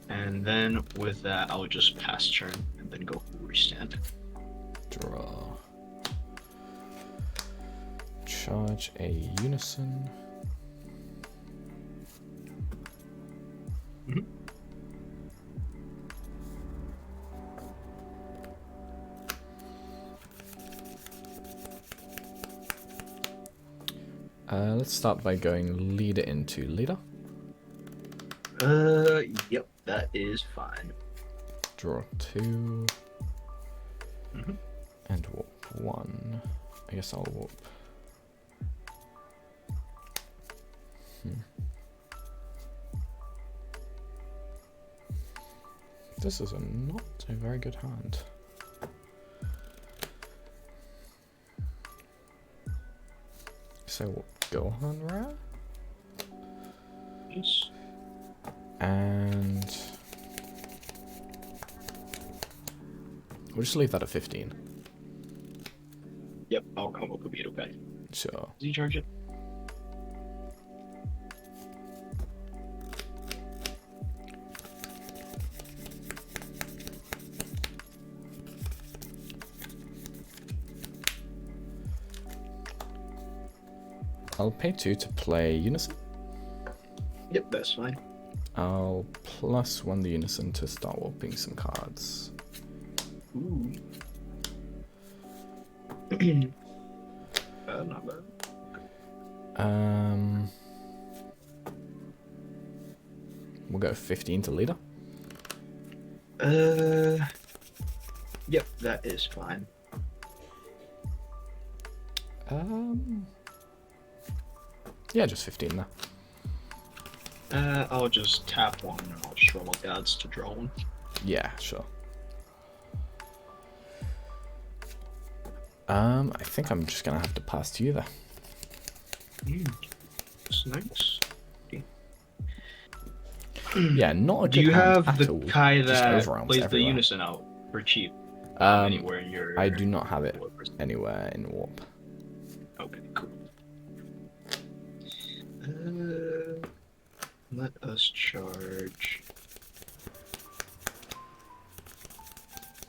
And then with that, I'll just pass turn and then go restand. Draw. Charge a Unison. Mhm. Let's start by going leader into leader. Yep, that is fine. Draw 2. Mhm. And warp 1. I guess I'll warp. This is not a very good hand. So Gohan rare? Yes. And we'll just leave that at 15. Yep, I'll come up with it, okay. Sure. Does he charge it? I'll pay 2 to play Unison. Yep, that's fine. I'll +1 the Unison to start warping some cards. Ooh. Not bad. We'll go 15 to leader. Yep, that is fine. Yeah, just 15 there. I'll just tap one and I'll just roll my cards to draw one. Yeah, sure. I think I'm just gonna have to pass to you there. That's nice. Yeah, not a good Do you hand have at the all. guy Just that overwhelms plays the everywhere. Unison out for cheap? Um, Anywhere in your... I do not have it anywhere in warp. Okay, cool. Let us charge.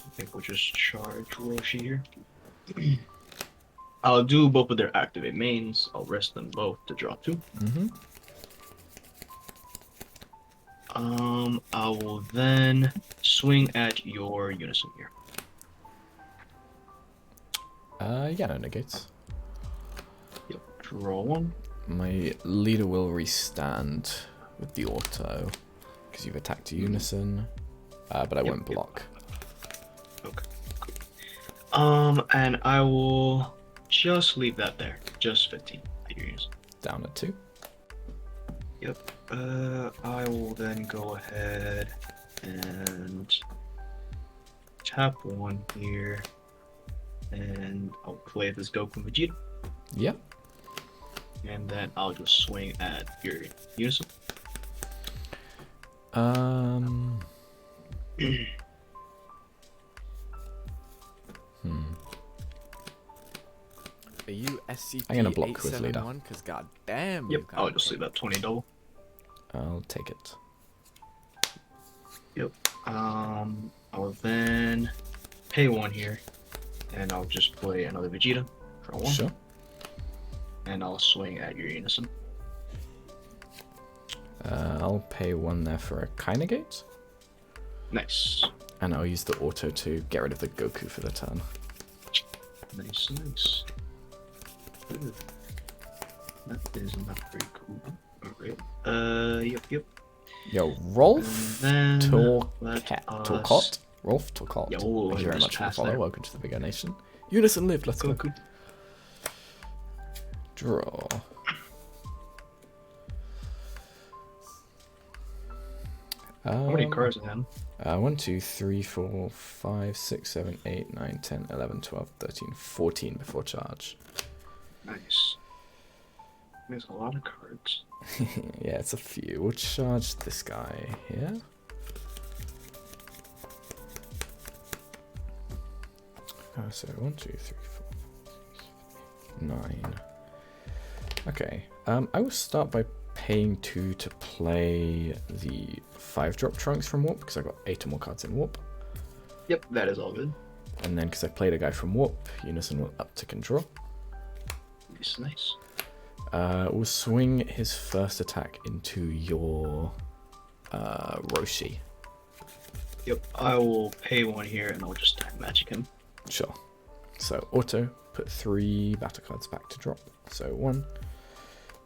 I think we'll just charge Roshi here. I'll do both of their activate mains. I'll rest them both to draw 2. Mm-hmm. I will then swing at your Unison here. Yeah, no negates. Yep, draw 1. My leader will restand with the auto because you've attacked a Unison, but I won't block. Okay, cool. And I will just leave that there. Just 15 at your Unison. Down at 2. Yep. I will then go ahead and tap 1 here, and I'll play this Goku and Vegeta, Yep. and then I'll just swing at your Unison. Are you SCP? I'm gonna block with leader. Because goddamn. Yep, I'll just leave that 20 double. I'll take it. Yep. I'll then pay 1 here, and I'll just play another Vegeta. Draw 1. Sure. And I'll swing at your Unison. I'll pay 1 there for a Kainagate, Nice. and I'll use the auto to get rid of the Goku for the turn. Nice, nice. Good. That is not very cool. Alright. Yep. Yo, Rolf And then Torcott. Rolf Torcott. Yo, Thank you very just much for the pass follow. there. Welcome to the bigger nation. Unison live. Let's go. Goku. Draw. How many cards in hand? 1, 2, 3, 4, 5, 6, 7, 8, 9, 10, 11, 12, 13, 14 before charge. Nice. There's a lot of cards. Yeah, it's a few. We'll charge this guy here. So 1, 2, 3, 4, 9. Okay. I will start by paying 2 to play the 5-drop Trunks from Warp because I got 8 or more cards in Warp. Yep, that is all good. And then because I played a guy from Warp, Unison will uptick and draw. Nice. We'll swing his first attack into your Roshi. Yep, I will pay 1 here and I'll just time magic him. Sure. So auto, put 3 battle cards back to drop. So 1.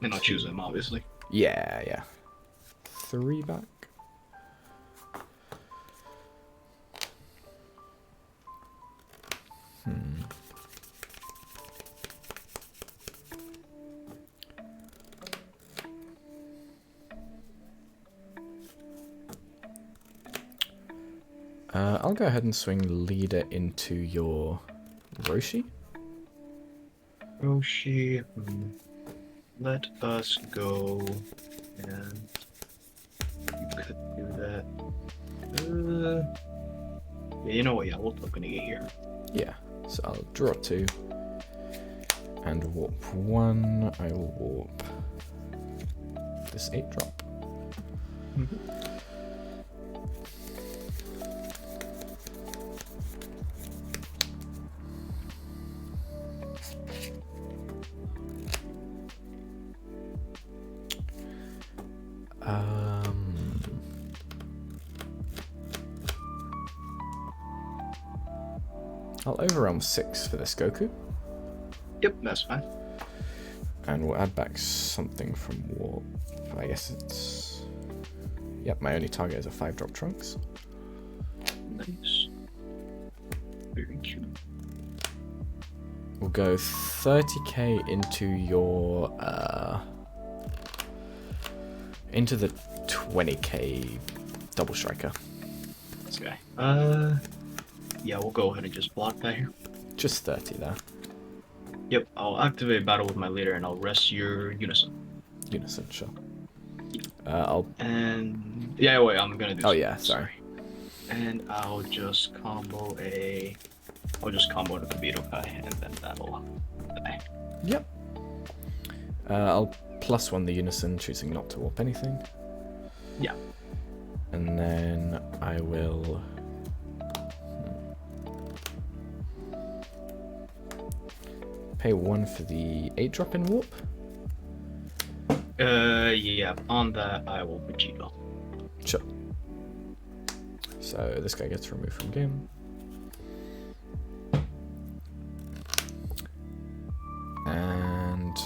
And I'll choose him, obviously. Yeah. 3 back. I'll go ahead and swing leader into your Roshi. Roshi, let us go, and you could do that. Yeah, you know what? Yeah, we'll token it here. Yeah, so I'll draw 2. And warp 1, I will warp this 8-drop. I'll overwhelm 6 for this Goku. Yep, that's fine. And we'll add back something from warp. I guess it's... Yep, my only target is a 5-drop Trunks. Nice. Very cute. We'll go 30k into your... into the 20k double striker. This guy. Yeah, we'll go ahead and just block that here. Just 30 there. Yep, I'll activate battle with my leader and I'll rest your Unison. Unison, sure. I'll... And... yeah, wait, I'm gonna do Oh something. yeah, sorry. And I'll just combo a... I'll just combo the Kibito guy and then that'll die. Yep. I'll +1 the Unison, choosing not to warp anything. Yeah. And then I will... pay 1 for the 8-drop in warp. Yeah, on that I will Vegeta. Sure. So this guy gets removed from game. And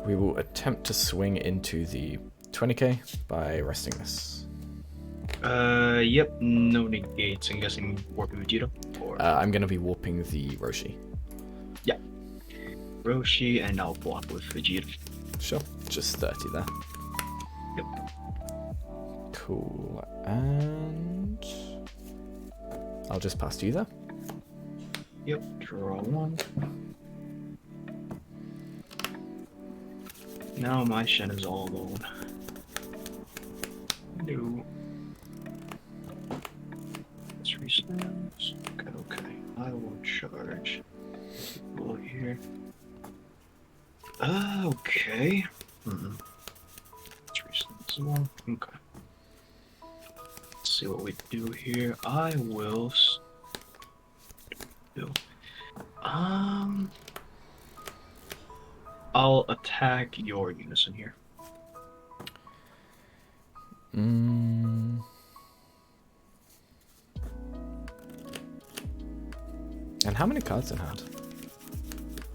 we will attempt to swing into the 20k by resting this. Yep, no negates. I'm guessing warping Vegeta. Or I'm going to be warping the Roshi. yeah, Roshi, and I'll block with Vegeta. Sure, just 30 there. Yep. Cool, and I'll just pass to you there. Yep, draw 1. Now my Shen is all alone. No. 3 stands. Okay. I will charge. People here. Okay. 3 stands as well. Okay. Let's see what we do here. I will do. I'll attack your Unison here. And how many cards in hand?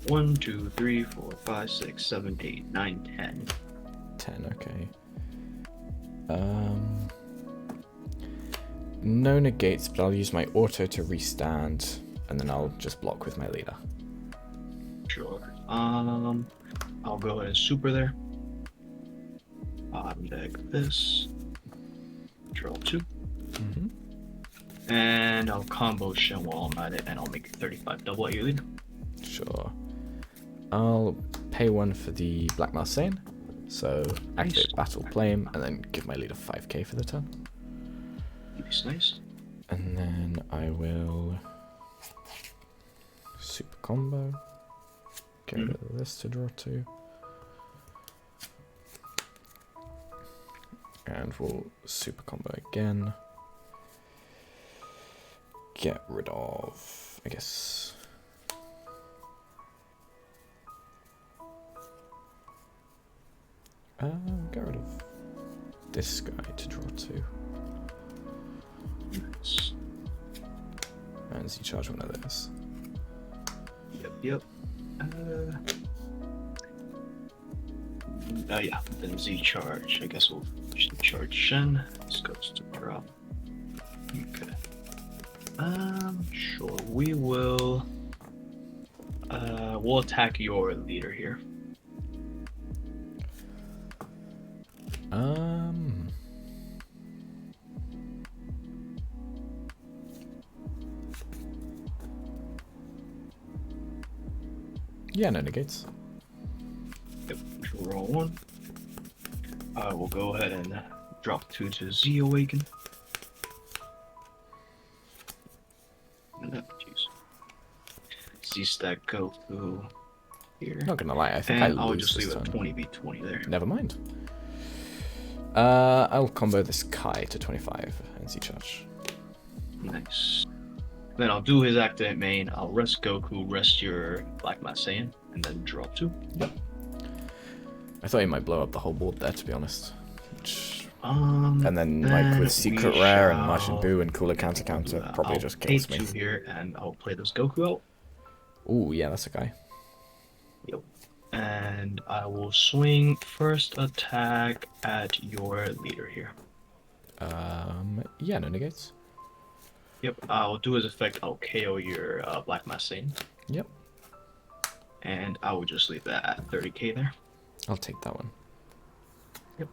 1, 2, 3, 4, 5, 6, 7, 8, 9, 10. 10, okay. No negates, but I'll use my auto to restand, and then I'll just block with my leader. Sure. I'll go ahead and super there. Deck this. Draw 2. And I'll combo Shen while I'm at it, and I'll make it 35 double at your leader. Sure. I'll pay 1 for the Black Marseille, so activate battle, play him, and then give my leader 5k for the turn. Nice. And then I will super combo. Get rid of this to draw 2. And we'll super combo again. Get rid of, I guess. Get rid of this guy to draw 2. Nice. And Z charge one of those. Yep. Yeah, then Z charge. I guess we'll charge Shen. This goes to drop. Okay. Sure. We will. We'll attack your leader here. Yeah, no negates. Yep. Draw 1. I will go ahead and drop 2 to Z Awaken. stack Goku here. Not gonna lie, I think I And I'll lose just this leave a turn. 20v20 there. Never mind. I'll combo this Kai to 25 and see charge. Nice. Then I'll do his activate main. I'll rest Goku, rest your Black Mass Saiyan, and then drop 2. Yep. I thought he might blow up the whole board there, to be honest. And then like with Secret Rare and Martian Buu and Cooler Counter probably I'll just pay kills me. 2 here, and I'll play this Goku out. Ooh, yeah, that's a guy. Yep. And I will swing first attack at your leader here. Yeah, no negates. Yep, I'll do his effect. I'll KO your Black Mass Saiyan. Yep. And I will just leave that at 30k there. I'll take that one. Yep.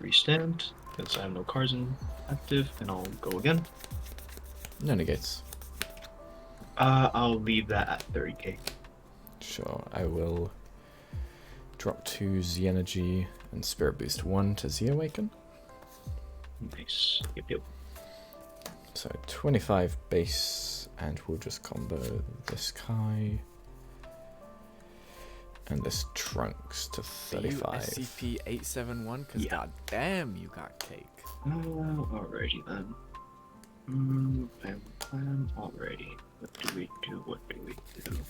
Restand, because I have no cards in active, and I'll go again. No negates. I'll leave that at 30k. Sure, I will drop 2 Z Energy and Spirit Boost 1 to Z Awaken. Nice. Yep, yep. So 25 base, and we'll just combo this Kai and this Trunks to 35. SCP-871, because Yeah. goddamn, you got cake. Alrighty then. Alrighty. What do we do? What do we do?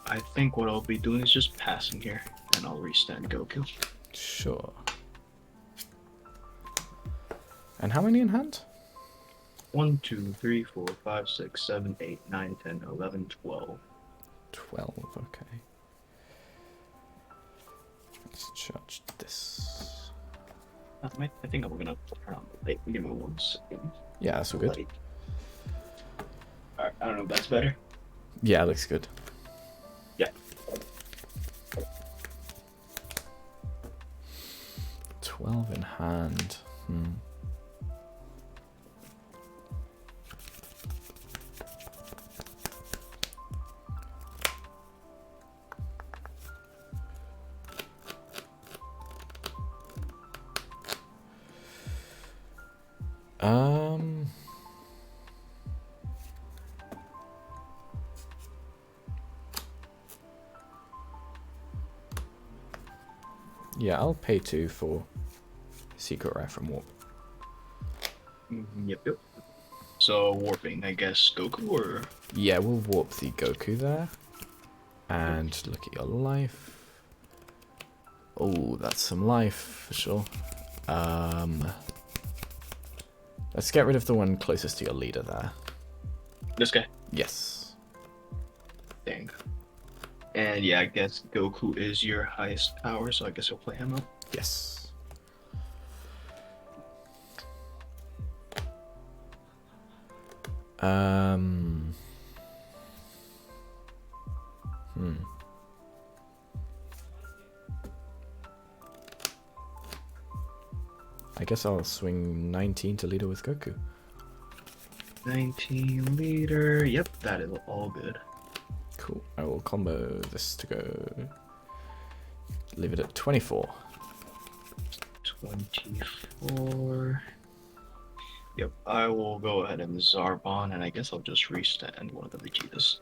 I think what I'll be doing is just passing here, and I'll restand Goku. Sure. And how many in hand? 1, 2, 3, 4, 5, 6, 7, 8, 9, 10, 11, 12. 12, okay. Let's charge this. I think I'm gonna turn on the light. Give me 1 second. Yeah, that's all good. Light. Alright, I don't know if that's better. Yeah, looks good. Yeah. 12 in hand. Yeah, I'll pay 2 for Secret Rare from Warp. Yep, yep. So, warping, I guess, Goku, or? Yeah, we'll warp the Goku there. And look at your life. Oh, that's some life, for sure. Let's get rid of the one closest to your leader there. This guy? Yes. Dang. And yeah, I guess Goku is your highest power, so I guess you'll play him up. Yes. I guess I'll swing 19 to leader with Goku. 19 leader. Yep, that is all good. Cool. I will combo this to go. Leave it at 24. 24. Yep, I will go ahead and Zarbon, and I guess I'll just restand one of the Vegetas.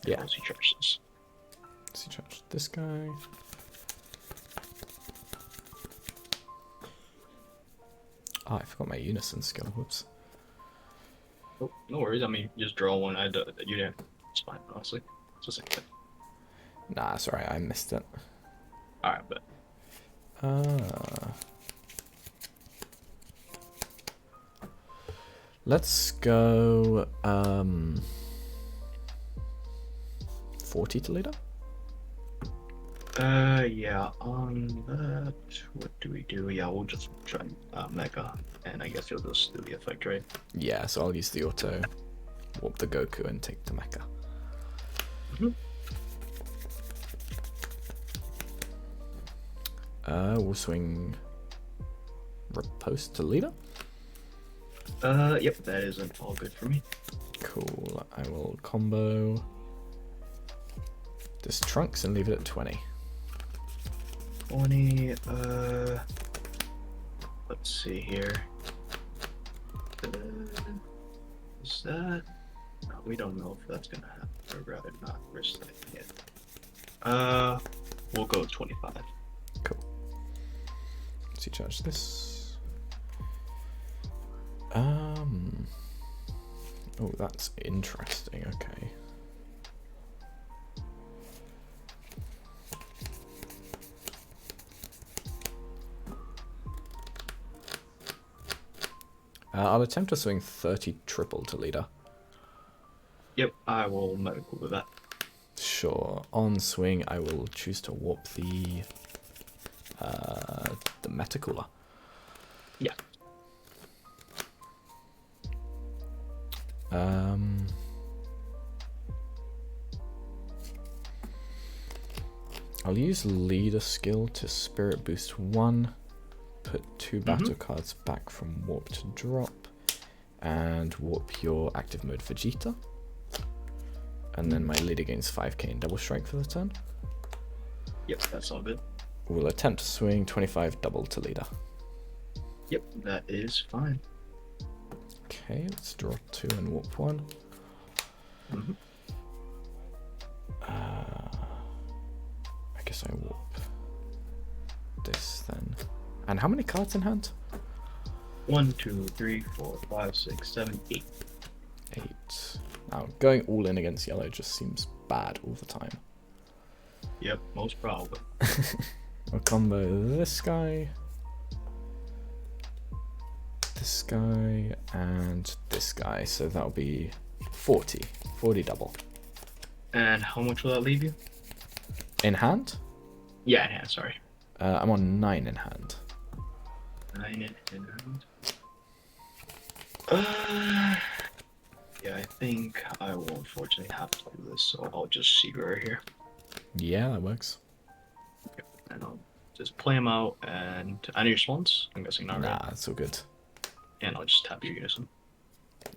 Yeah. Once he charges. Let's see, charge this guy. Oh, I forgot my Unison skill. Whoops. Oh, no worries. I mean, just draw one. You didn't. It's fine, honestly. It's the same thing. Nah, that's alright. I missed it. Alright, but. Let's go 40 to leader? Yeah, on that, what do we do? Yeah, we'll just try Mecha, and I guess you'll just do the effect, right? Yeah, so I'll use the auto, warp the Goku, and take the Mecha. We'll swing Riposte to leader. Yep, that isn't all good for me. Cool, I will combo this Trunks and leave it at 20. 20, let's see here. that? No, we don't know if that's gonna happen. I'd rather not risk that yet. We'll go 25. Cool. Let's see, charge this. Oh, that's interesting. Okay. I'll attempt to swing 30 triple to leader. Yep, I will medical with that. Sure. On swing, I will choose to warp the metacooler. Yeah. I'll use leader skill to spirit boost 1, put 2 battle cards back from warp to drop, and warp your active mode Vegeta. And then my leader gains 5k in double strike for the turn. Yep, that's all good. We'll attempt to swing 25 double to leader. Yep, that is fine. Okay, let's draw 2 and warp 1. I guess I warp this then. And how many cards in hand? 1, 2, 3, 4, 5, 6, 7, 8. 8. Now, going all in against yellow just seems bad all the time. Yep, most probably. I'll combo this guy, and this guy, so that'll be 40 double. And how much will that leave you? In hand? Yeah, in hand, sorry. I'm on 9 in hand. 9 in hand. Yeah, I think I will unfortunately have to do this, so I'll just see right here. Yeah, that works. And I'll just play them out, and any response? I'm guessing not, Nah, right? it's all good. And I'll just tap your Unison.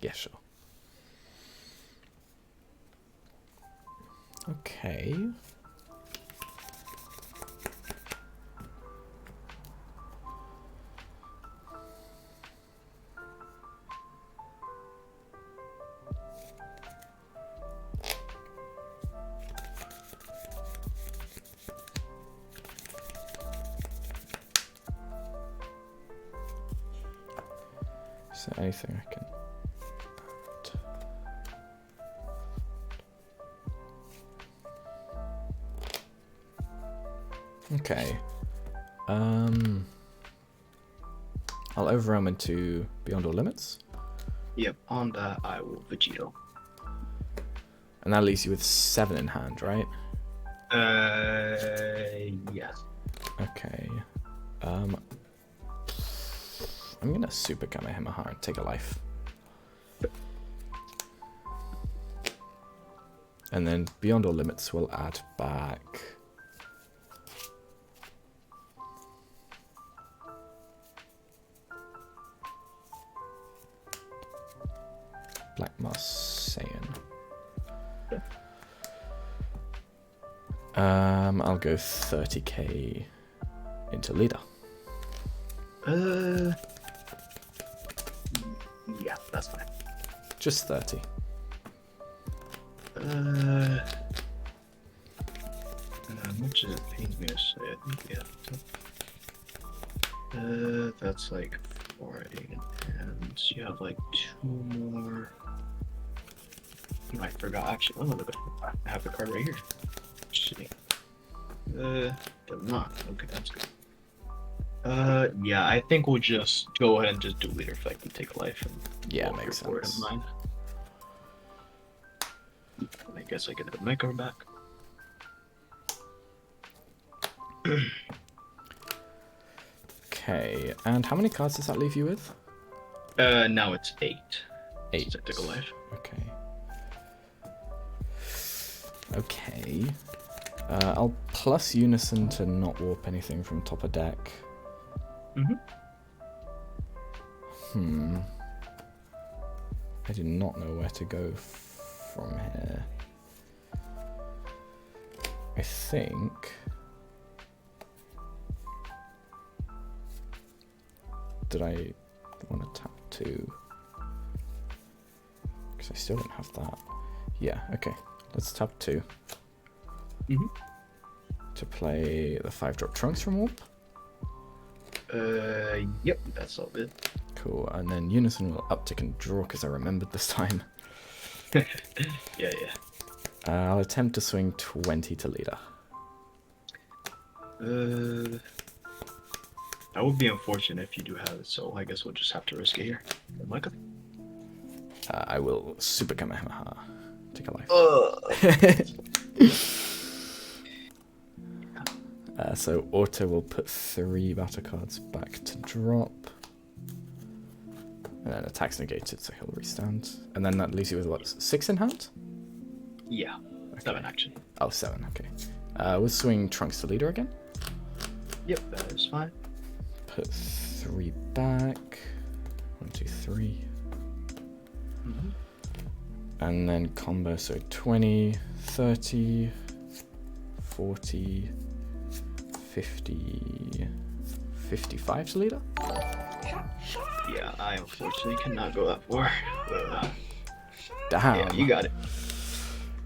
Yeah, sure. Okay. Is there anything I can add? Okay. I'll overwhelm into Beyond All Limits. Yep, on that I will Vegito. And that leaves you with 7 in hand, right? Yeah. Okay. I'm gonna Super Kamehameha and take a life. And then Beyond All Limits will add back... Black Moss Saiyan. I'll go 30k into leader. Yeah, that's fine. Just 30. Much as it pains me to say, I think yeah. That's like 4 8 and you have like 2 more. Oh, I forgot actually. Oh, look, I have the card right here. Shitty. But not. Okay, that's good. Yeah, I think we'll just go ahead and just do leader effect and take a life. And Yeah, walk makes your board sense. in mine. I guess I get the maker back. Okay, and how many cards does that leave you with? Now it's 8. 8. So take a life. Okay. Okay. I'll plus Unison to not warp anything from top of deck. I do not know where to go from here. I think... Did I want to tap 2? Because So I still don't have that. Yeah, okay. Let's tap 2. Mhm. To play the 5-drop Trunks from Warp. Yep, that's all good. Cool, and then Unison will uptick and draw because I remembered this time. Yeah. I'll attempt to swing 20 to leader. That would be unfortunate if you do have it, so I guess we'll just have to risk it here. Micah? I will Super Kamehameha. Take a life. So Auto will put 3 battle cards back to drop. And then attacks negated, so he'll restand. And then that leaves you with what, 6 in hand? Yeah, 7 action. Oh, 7, okay. We'll swing Trunks to leader again. Yep, that is fine. Put 3 back. 1, 2, 3. Mhm. And then combo, so 20, 30, 40, 50, 55 to leader? Yeah, I unfortunately cannot go that far. Damn. Yeah, you got it.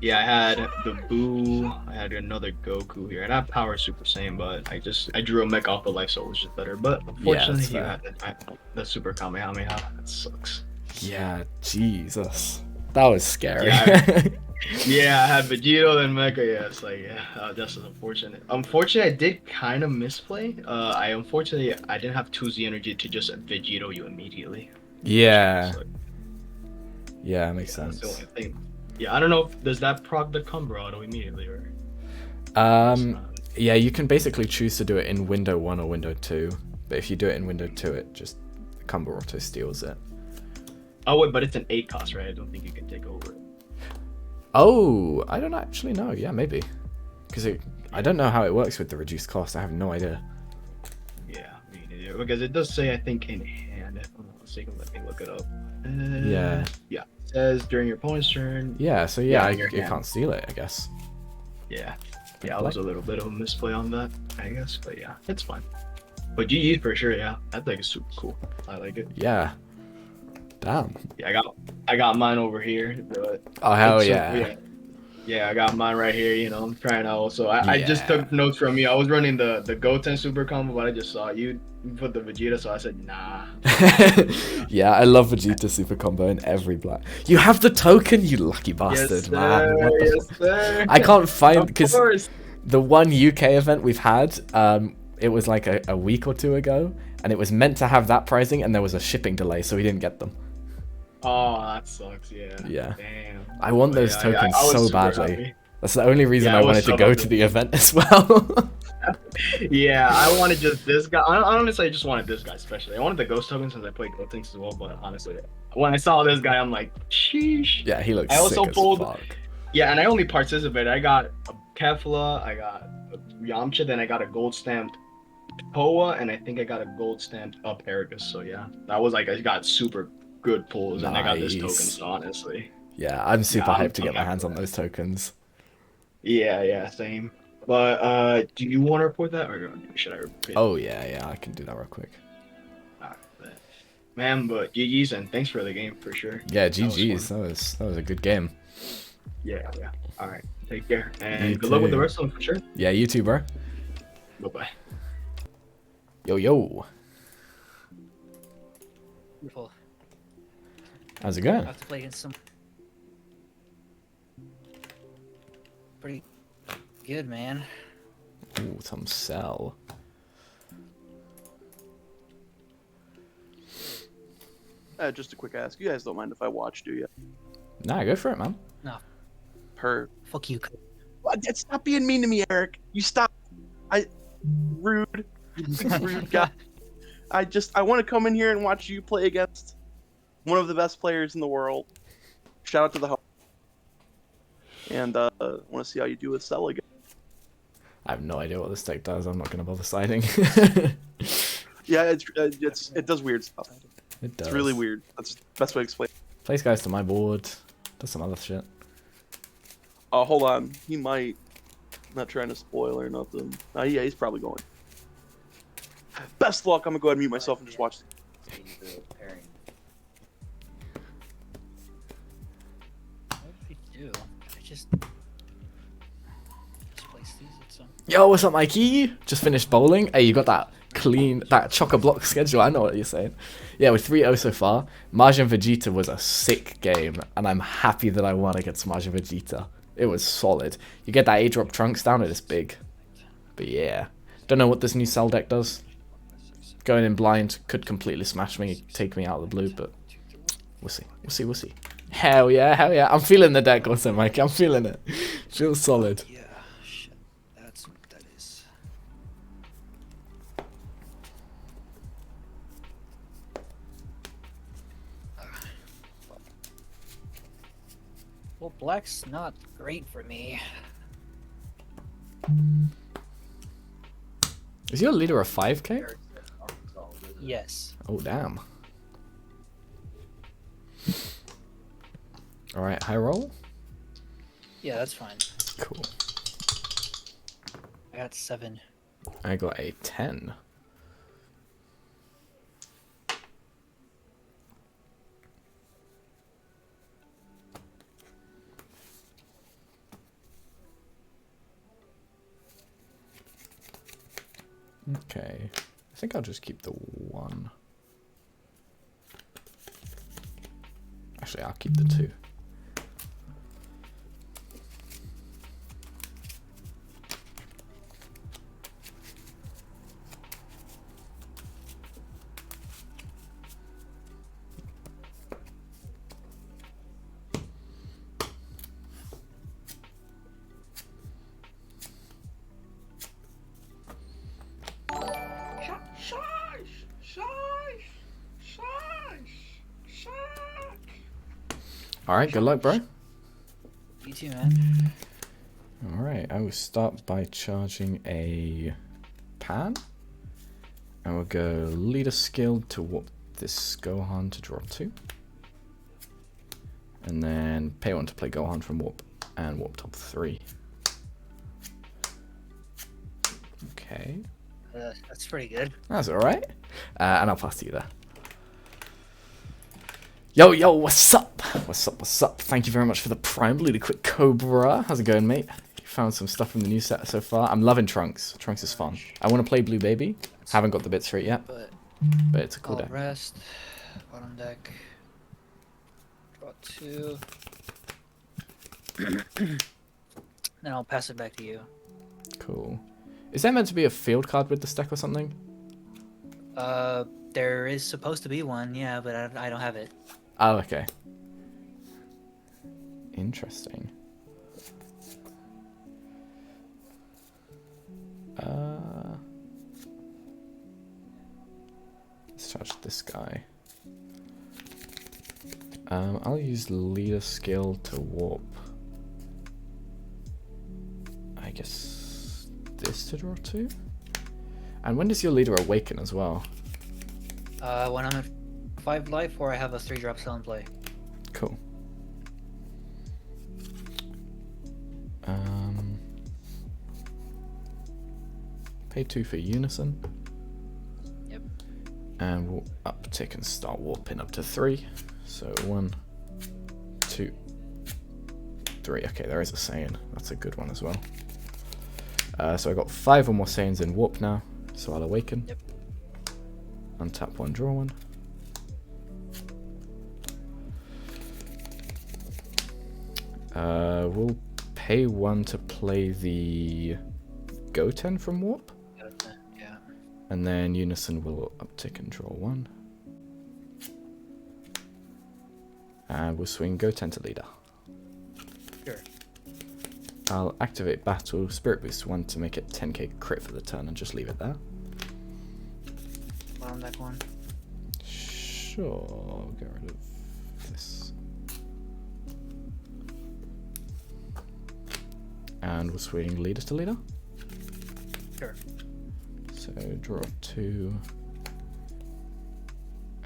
Yeah, I had the Boo, I had another Goku here, and I have Power Super Saiyan, but I drew a mech off the life, so it was just better. But unfortunately, you had the Super Kamehameha. That sucks. Yeah, Jesus. That was scary. Yeah, I had Vegito and Mecha. Yeah, it's like, that's unfortunate. Unfortunately, I did kind of misplay. I didn't have 2 Z energy to just Vegito you immediately. Yeah. So, Yeah, makes that's the sense. only thing. Yeah, I don't know if does that proc the Cumbra auto immediately or. Yeah, you can basically choose to do it in window 1 or window 2. But if you do it in window 2, it just Combo Auto steals it. Oh wait, but it's an 8 cost, right? I don't think you can take over it. Oh, I don't actually know. Yeah, maybe. Because I don't know how it works with the reduced cost. I have no idea. Yeah, me neither. Because it does say, I think, in hand. Hold on a second, let me look it up. Yeah. Yeah, it says during your opponent's turn. Yeah, so Yeah, you your hand. can't steal it, I guess. Yeah. Yeah, it was a little bit of a misplay on that, I guess. But yeah, it's fine. But GG for sure, yeah. That thing is super cool. I like it. Yeah. Damn. Yeah, I got mine over here. But Oh, hell it's yeah. Yeah, I got mine right here, you know, I'm trying out. So I just took notes from you. I was running the Goten super combo, but I just saw you put the Vegeta, so I said, nah. Yeah, I love Vegeta super combo in every black. You have the token, you lucky bastard, Yes, sir. man. What the Yes, sir. I can't find, Of because course. the one UK event we've had, it was like a week or 2 ago, and it was meant to have that pricing, and there was a shipping delay, so we didn't get them. Oh, that sucks, yeah. Yeah. Damn. I want those Yeah, tokens I was so super badly. happy. That's the only reason Yeah, I I was wanted to so go happy. to the event as well. Yeah, I wanted just this guy. I honestly just wanted this guy especially. I wanted the ghost token since I played Ghost Things as well, but honestly, when I saw this guy, I'm like, sheesh. Yeah, he looks I also sick as pulled- fuck. Yeah, and I only participated. I got a Kefla, I got a Yamcha, then I got a gold stamped Poa, and I think I got a gold stamped up Aragus. So yeah, that was like I got super good pulls, and I got this token. Nice. So honestly, Yeah, I'm super I'm hyped to get my happy hands with on that. those tokens. yeah, same. But do you want to report that, or should I report it? Oh, yeah, I can do that real quick. Alright, man, but GG's and thanks for the game for sure. Yeah, That was GG's. fun. That was a good game. Yeah. All right, take care and You good luck with the too. rest of them for sure. Yeah, you too, bro. Bye. Yo. Beautiful. How's it I going? have to play against some pretty good, man. Ooh, some Cell. Just a quick ask. You guys don't mind if I watch, do you? Nah, go for it, man. Per. Fuck you. Stop being mean to me, Eric. You stop. Rude. Rude guy. I want to come in here and watch you play against one of the best players in the world. Shout out to the host. And I want to see how you do with Cell again. I have no idea what this deck does. I'm not going to bother siding. Yeah, it does weird stuff. It does. It's really weird. That's the best way to explain it. Place guys to my board. Does some other shit. Oh, hold on. He might. I'm not trying to spoil or nothing. Yeah, he's probably going. Best luck. I'm going to go ahead and mute myself and just watch. do. I just place these at some. Yo, what's up, Mikey? Just finished bowling. Hey, you got that chock-a-block schedule. I know what you're saying. Yeah, with 3-0 so far. Majin Vegeta was a sick game, and I'm happy that I won against Majin Vegeta. It was solid. You get that A-drop Trunks down, it is big. But yeah, don't know what this new Cell deck does. Going in blind could completely smash me, take me out of the blue, but we'll see. We'll see. We'll see. Hell yeah, hell yeah. I'm feeling the deck also, Mike. I'm feeling it. Feels solid. Yeah, shit. That's what that is. Well, black's not great for me. Is your leader a 5k? Yes. Oh, damn. Alright, high roll? Yeah, that's fine. Cool. I got 7. I got a 10. Okay. I think I'll just keep the 1. Actually, I'll keep the 2. Alright, good luck, bro. You too, man. Alright, I will start by charging a pan. And we'll go leader skill to warp this Gohan to draw 2. And then pay 1 to play Gohan from warp and warp top 3. Okay. That's pretty good. That's alright. And I'll pass to you there. Yo, what's up? What's up? Thank you very much for the prime leader quick Cobra. How's it going, mate? You found some stuff from the new set so far. I'm loving Trunks. Trunks is fun. I want to play Blue Baby. Haven't got the bits for it yet, but it's a cool deck. Rest. Bottom deck. Draw 2. Then I'll pass it back to you. Cool. Is there meant to be a field card with this deck or something? There is supposed to be one, yeah, but I don't have it. Oh, okay. Interesting. Let's charge this guy. I'll use leader skill to warp. I guess this to draw 2. And when does your leader awaken as well? When I'm at 5 life or I have a 3-drop cell in play. Cool. Pay 2 for Unison. Yep. And we'll uptick and start warping up to 3. So 1, 2, 3. Okay, there is a Saiyan. That's a good one as well. So I got 5 or more Saiyans in warp now. So I'll awaken. Yep. Untap 1, draw 1. We'll pay 1 to play the Goten from warp. Yeah. And then Unison will uptick and draw 1. And we'll swing Goten to leader. Sure. I'll activate battle, Spirit Boost 1 to make it 10k crit for the turn and just leave it there. Bottom deck 1. Sure, get rid of this. And we'll swing leader to leader. Sure. So draw 2.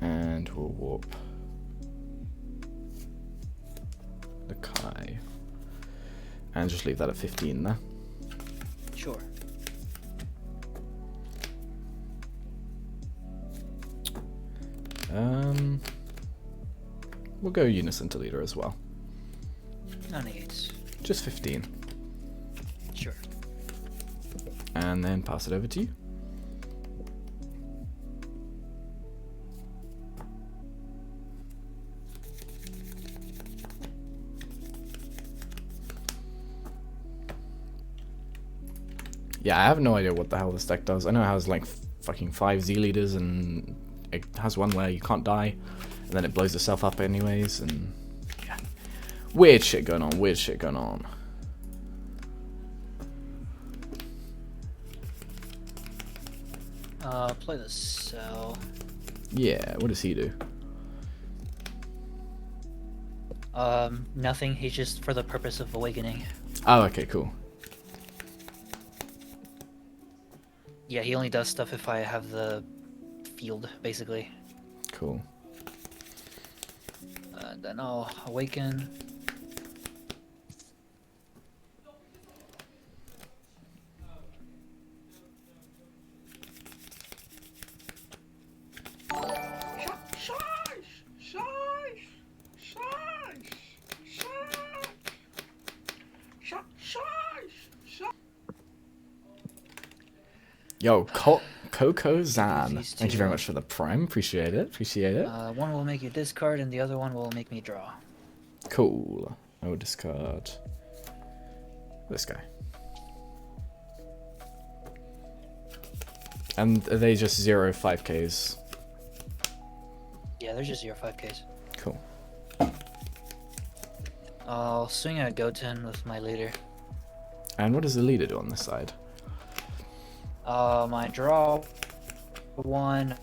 And we'll warp the Kai. And just leave that at 15 there. Sure. We'll go Unison to leader as well. No negates. Just 15. Sure. And then pass it over to you. Yeah, I have no idea what the hell this deck does. I know it has like fucking 5 Z leaders, and it has one where you can't die, and then it blows itself up anyways, and yeah. Weird shit going on, weird shit going on. Play the cell. Yeah, what does he do? Nothing. He's just for the purpose of awakening. Oh, okay, cool. Yeah, he only does stuff if I have the field, basically. Cool. Then I'll awaken. Yo, Coco Zan. These Thank you two. very much for the prime. Appreciate it. Appreciate it. One will make you discard, and the other one will make me draw. Cool. I will discard this guy. And are they just 0 5Ks? Yeah, they're just 0-5Ks. Cool. I'll swing a Goten with my leader. And what does the leader do on this side? My draw one,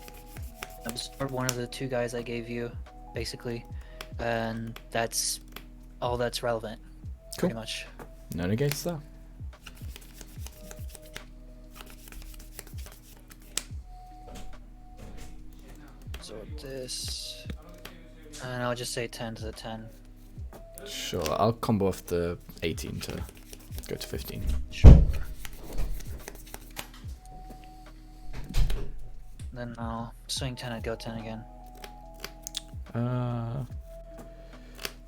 absorb one of the 2 guys I gave you, basically, and that's all that's relevant. Cool. Pretty much. No negates there. So this, and I'll just say 10 to the 10. Sure, I'll combo off the 18 to go to 15. Sure. Then I'll swing 10 and go 10 again.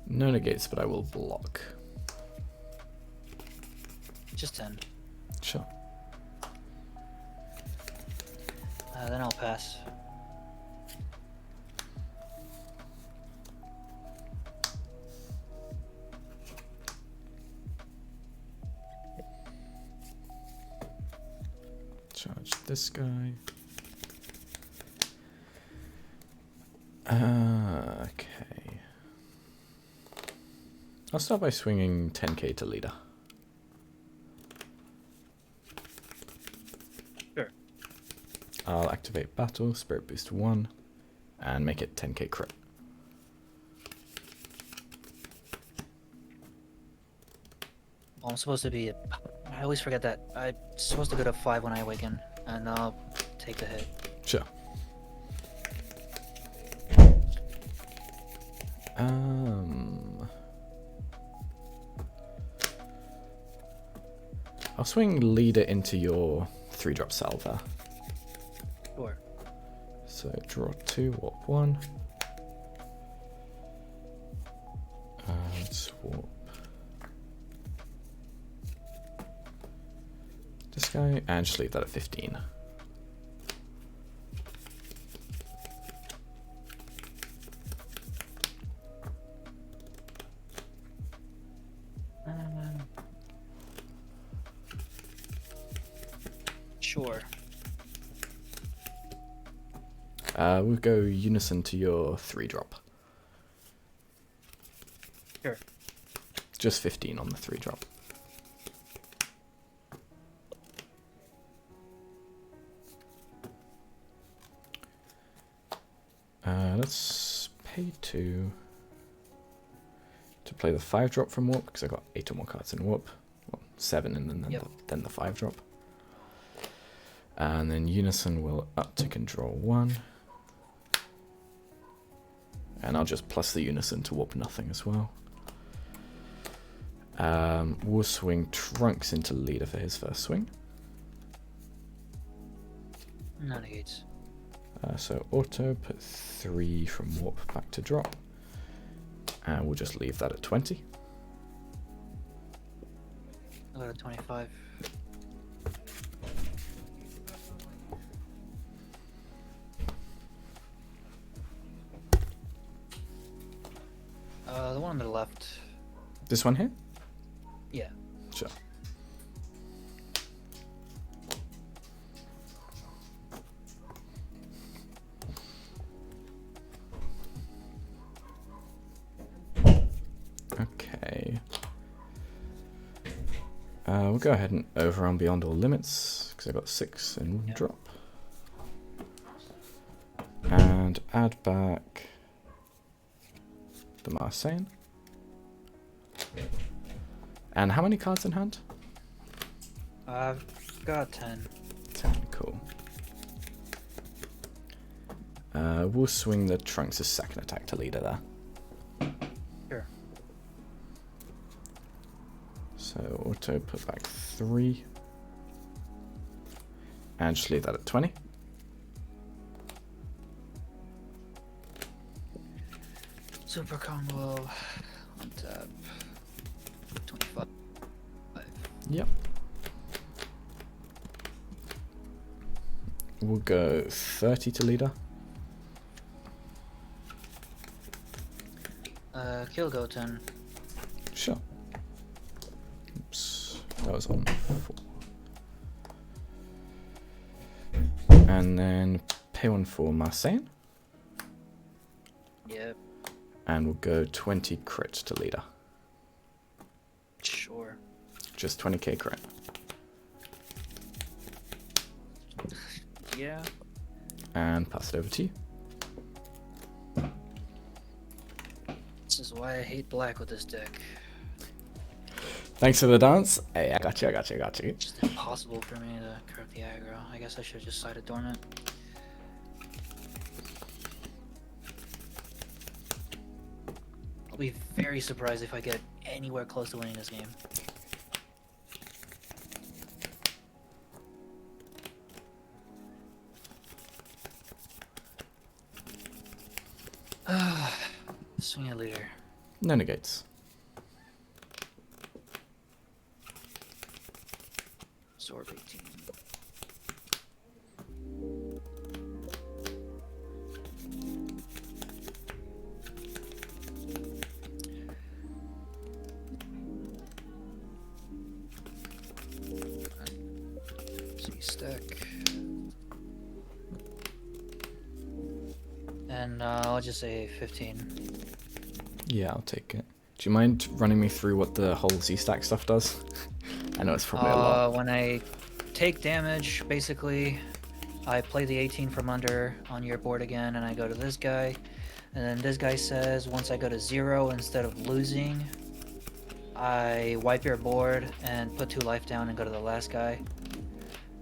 No negates, but I will block. Just 10. Sure. Then I'll pass. Charge this guy. Okay. I'll start by swinging 10k to leader. Sure. I'll activate battle, spirit boost 1, and make it 10k crit. Well, I'm supposed to be. I always forget that. I'm supposed to go to 5 when I awaken, and I'll take the hit. Sure. I'll swing leader into your 3-drop salver. Sure. So draw 2, warp 1. Swap this guy, and just leave that at 15. Sure. We'll go Unison to your 3-drop. Sure. Just 15 on the 3-drop. Let's pay 2 to play the 5-drop from warp, because I got 8 or more cards in warp. Well, 7 and then the 5-drop. And then Unison will uptick and draw 1. And I'll just plus the Unison to warp nothing as well. We'll swing Trunks into leader for his first swing. No negates. So auto, put 3 from warp back to drop. And we'll just leave that at 20. I got a 25. The one on the left. This one here? Yeah. Sure. Okay. We'll go ahead and overrun beyond all limits because I got 6 in one drop. And add back the Marseille. And how many cards in hand? I've got 10. 10, cool. We'll swing the Trunks' second attack to leader there. Sure. So auto put back 3. And just leave that at 20. Super combo. On tap. 25. Yep. We'll go 30 to leader. Kill Goten. Sure. Oops. That was on 4. And then pay 1 for Marseille. Yep. And we'll go 20 crit to leader. Sure. Just 20k crit. Yeah. And pass it over to you. This is why I hate black with this deck. Thanks for the dance. Hey, I got you. It's just impossible for me to curve the aggro. I guess I should have just sided dormant. I'll be very surprised if I get anywhere close to winning this game. Swing a leader. No negates. Absorb 18. C-stack. And I'll just say 15. Yeah, I'll take it. Do you mind running me through what the whole Z-stack stuff does? I know it's probably a lot. When I take damage, basically, I play the 18 from under on your board again, and I go to this guy. And then this guy says, once I go to 0, instead of losing, I wipe your board and put 2 life down and go to the last guy.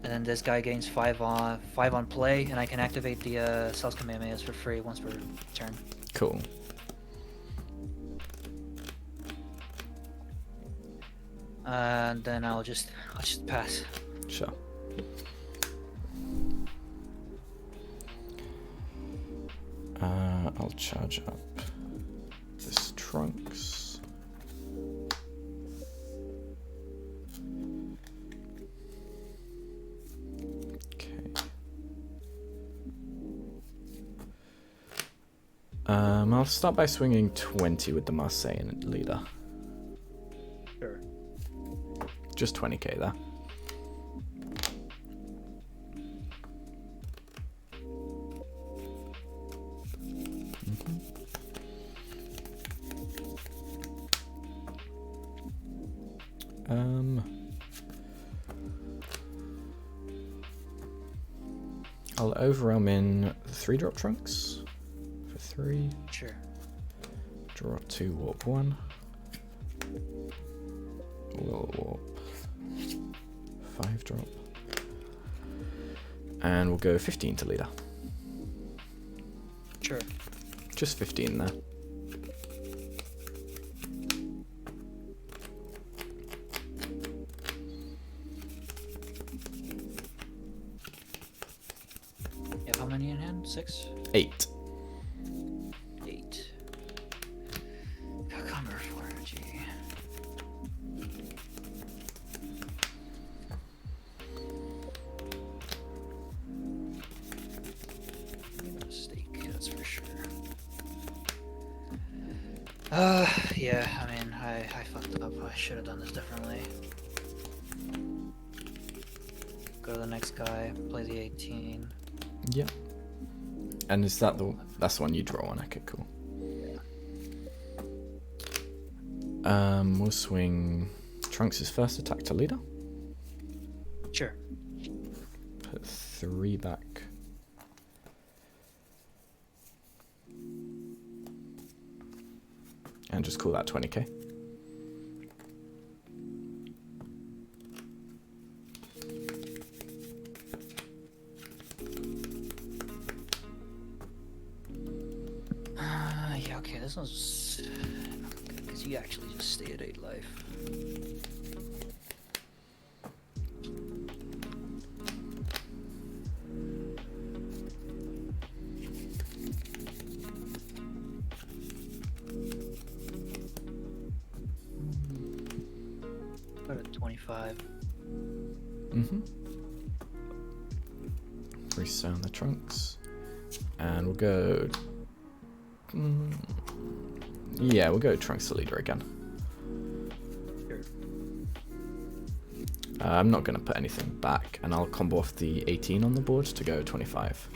And then this guy gains 5 on play, and I can activate the Cells Kamehamehas for free once per turn. Cool. And then I'll just pass. Sure. I'll charge up this Trunks. Okay. I'll start by swinging 20 with the Marseille leader. Sure. Just 20k there. I'll overwhelm in 3-drop Trunks for 3. Sure. Draw 2, warp 1. Will warp 5-drop. And we'll go 15 to leader. Sure. Just 15 there. You have how many in hand? 6? 8. 8. Cucumber 4G. Yeah, I mean, I fucked up. I should have done this differently. Go to the next guy, play the 18. Yeah. And is that that's the one you draw on? Okay, cool. We'll swing Trunks' first attack to leader. Sure. Put 3 back. And just call that 20k. Yeah, okay, this one's not good because you actually just stay at 8 life. Put it 25. Resound the Trunks. And we'll go... yeah, we'll go Trunks to leader again. Sure. I'm not going to put anything back, and I'll combo off the 18 on the board to go 25.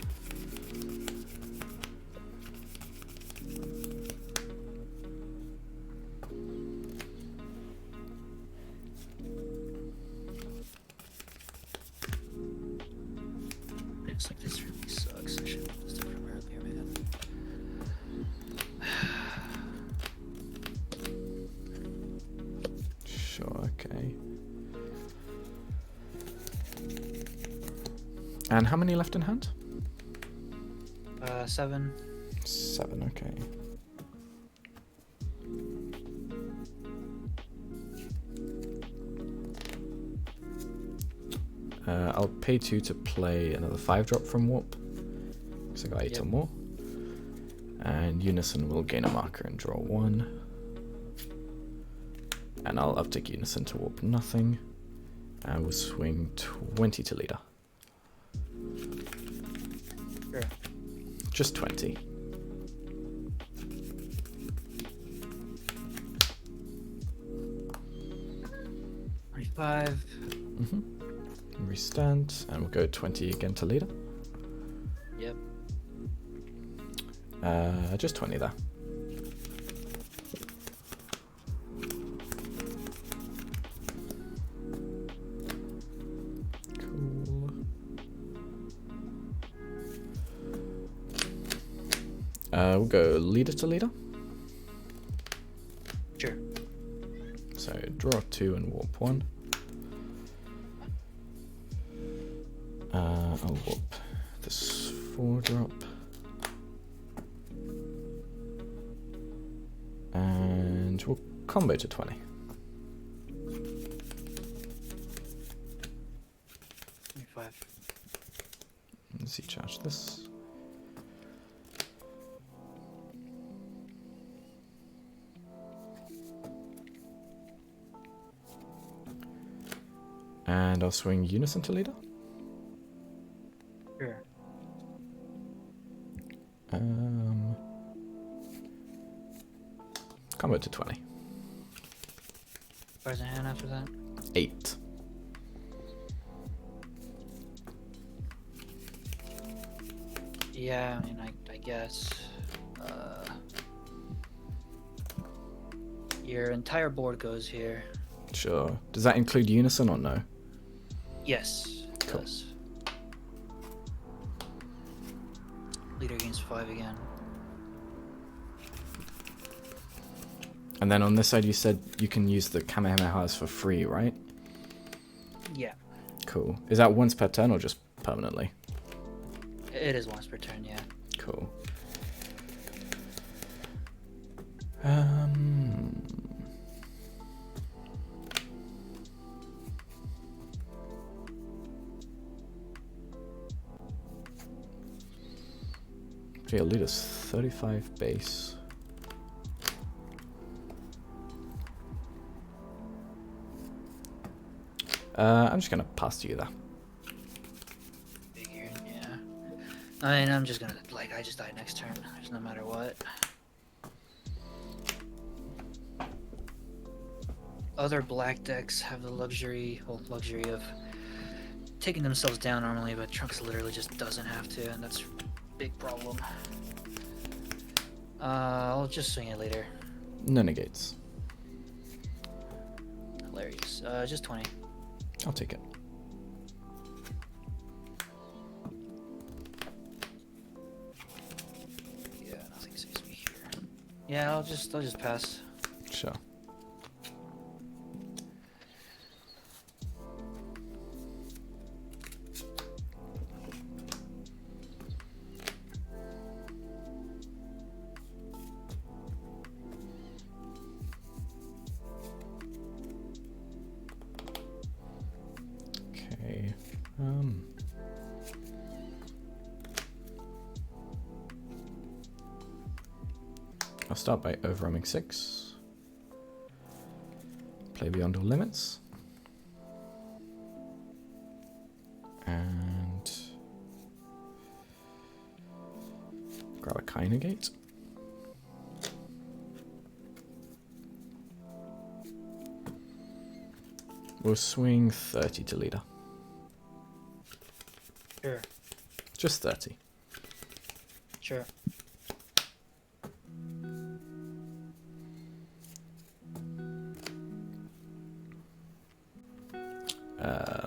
It's like this really sucks. I should have just done it earlier, man. Sure, okay. And how many left in hand? 7. 7, okay. I'll pay 2 to play another 5-drop from Warp, because I got 8 or more. And Unison will gain a marker and draw 1. And I'll uptick Unison to Warp nothing. And we'll swing 20 to leader. Sure. Just 20. Restand, and we'll go 20 again to leader. Yep. Just 20 there. Cool. We'll go leader to leader. Sure. So draw 2 and warp 1. I'll warp this 4-drop. And we'll combo to 20. 25. Let's see, charge this. And I'll swing Unison to leader. Sure. Combo to 20. Where's the hand after that? 8. Yeah, I mean, I guess. Your entire board goes here. Sure. Does that include Unison or no? Yes, it Cool. does. Leader gains 5 again. And then on this side you said you can use the Kamehamehas for free, right? Yeah, Cool. Is that once per turn or just permanently? it is once per turn, yeah. Cool. So your lead is 35 base. I'm just gonna pass to you there. Figured, yeah. I mean, I'm just gonna, like, I just die next turn, just no matter what. other black decks have the luxury of taking themselves down normally, but Trunks literally just doesn't have to, and that's a big problem. I'll just swing it later. No negates. Hilarious. Just 20. I'll take it. Yeah, nothing saves me here. Yeah, I'll just pass. Sure. Okay. I'll start by overwhelming 6. Play Beyond All Limits. And grab a Kai negate. We'll swing 30 to leader. Sure. Just 30. Sure.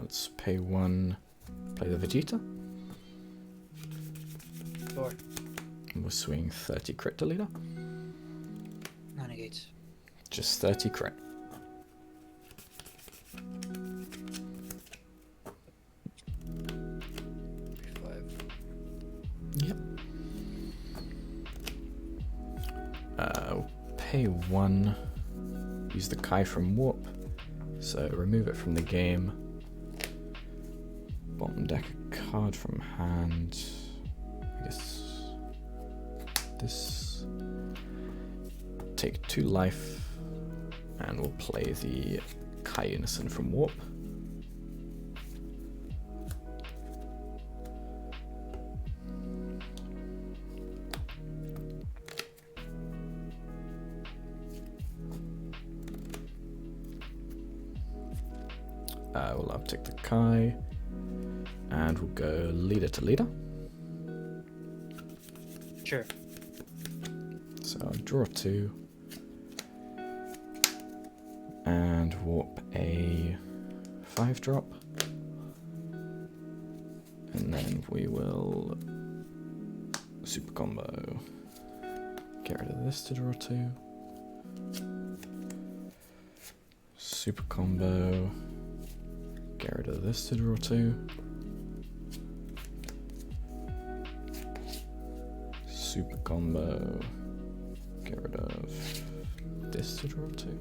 Let's pay 1, play the Vegeta. Sure. And we'll swing 30 crit to leader. No negates. Just 30 crit. Yep. Pay 1. Use the Kai from Warp. So remove it from the game. Bottom deck a card from hand. I guess this. Take 2 life. And we'll play the Kai Unison from Warp. We'll uptick the Kai, and we'll go leader to leader. Sure. So I'll draw 2, and warp a 5-drop, and then we will super combo. Get rid of this to draw 2. Super combo. Get rid of this to draw 2. Super combo. Get rid of this to draw 2.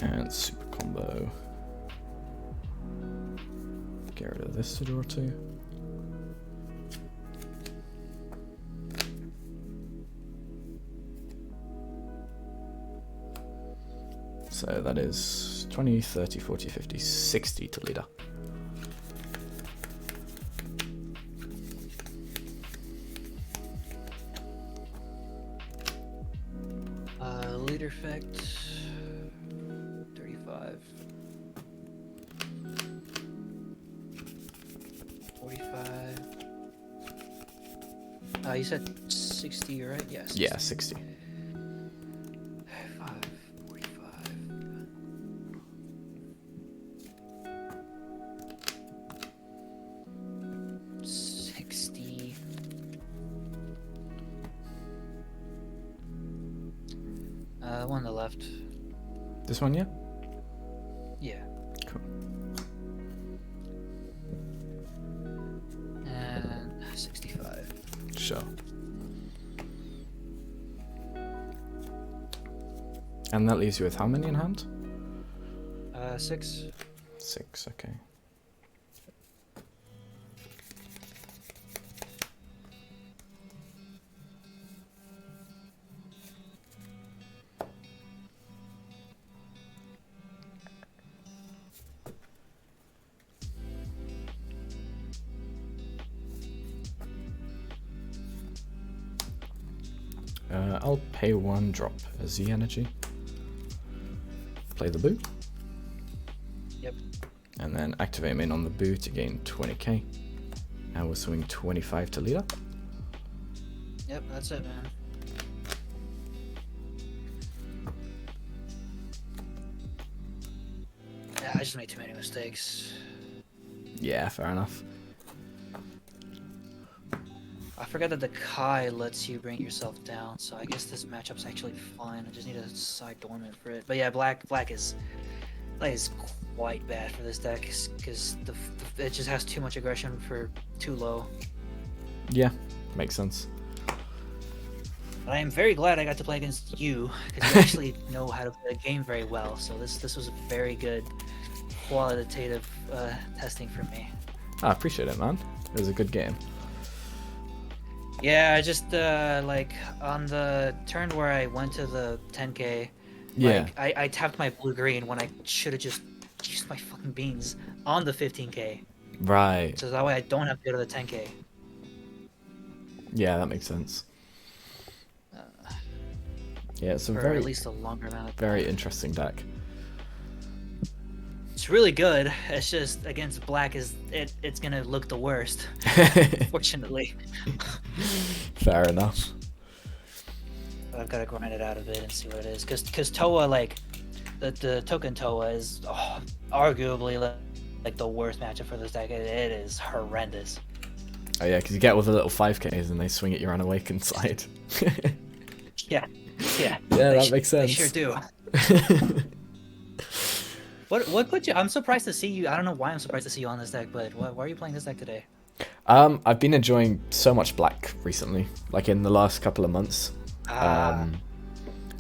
And super combo. Get rid of this to draw 2. So that is 20, 30, 40, 50, 60 to leader. Leader effect. 35. 45. You said 60, right? Yes. Yeah, 60. 5, 45. 60. One on the left. This one, yeah? Yeah. Cool. And 65. Sure. And that leaves you with how many in hand? 6. 6, okay. I'll pay 1, drop a Z energy. Play the boo. Yep. And then activate main on the boo to gain 20k. And we'll swing 25 to leader. Yep, that's it, man. Yeah, I just made too many mistakes. Yeah, fair enough. I forgot that the Kai lets you bring yourself down, so I guess this matchup's actually fine. I just need a side dormant for it. But yeah, black is quite bad for this deck because it just has too much aggression for too low. Yeah, makes sense. But I am very glad I got to play against you because you actually know how to play the game very well. So this was a very good qualitative testing for me. I appreciate it, man. It was a good game. Yeah, I just like on the turn where I went to the 10k, Yeah. like, I tapped my blue green when I should have just used my fucking beans on the 15k. Right. So that way I don't have to go to the 10k. Yeah, that makes sense. Yeah, it's a For very at least a longer amount of time. very interesting deck. It's really good. It's just against black it's gonna look the worst. Fortunately. Fair enough. But I've got to grind it out a bit and see what it is. Because Toa, like, the token Toa is arguably like the worst matchup for this deck. It is horrendous. Oh yeah, because you get with the little 5ks and they swing at your unawakened side. Yeah. Yeah. Yeah, that makes sense. They sure do. What put you? I'm surprised to see you. I don't know why I'm surprised to see you on this deck, but why are you playing this deck today? I've been enjoying so much black recently, like in the last couple of months.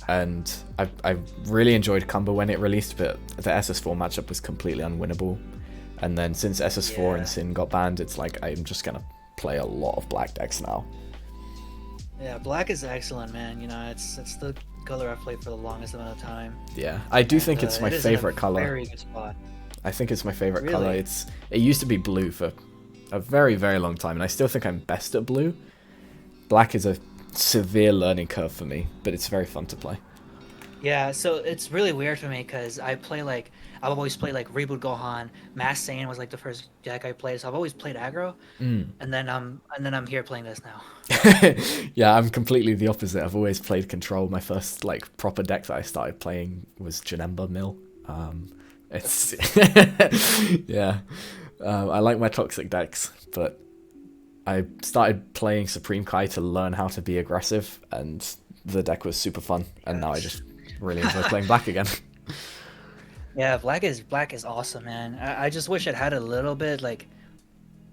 And I really enjoyed Cumber when it released, but the SS4 matchup was completely unwinnable. And then since SS4 and Sin got banned, it's like I'm just gonna play a lot of black decks now. Yeah, black is excellent, man. You know, it's the color I've played for the longest amount of time. Yeah, I do think it's my favorite color. Very good spot. I think it's my favorite Really? color. It used to be blue for a very, very long time, and I still think I'm best at blue. Black is a severe learning curve for me, but it's very fun to play. Yeah, so it's really weird for me because I've always played like Reboot Gohan, Mass Saiyan was like the first deck I played, so I've always played aggro, and then I'm here playing this now. Yeah, I'm completely the opposite. I've always played control. My first like proper deck that I started playing was Janemba Mill. It's yeah, I like my toxic decks, but I started playing Supreme Kai to learn how to be aggressive, and the deck was super fun, and now I just really enjoy playing black again. Yeah, black is awesome, man. I just wish it had a little bit like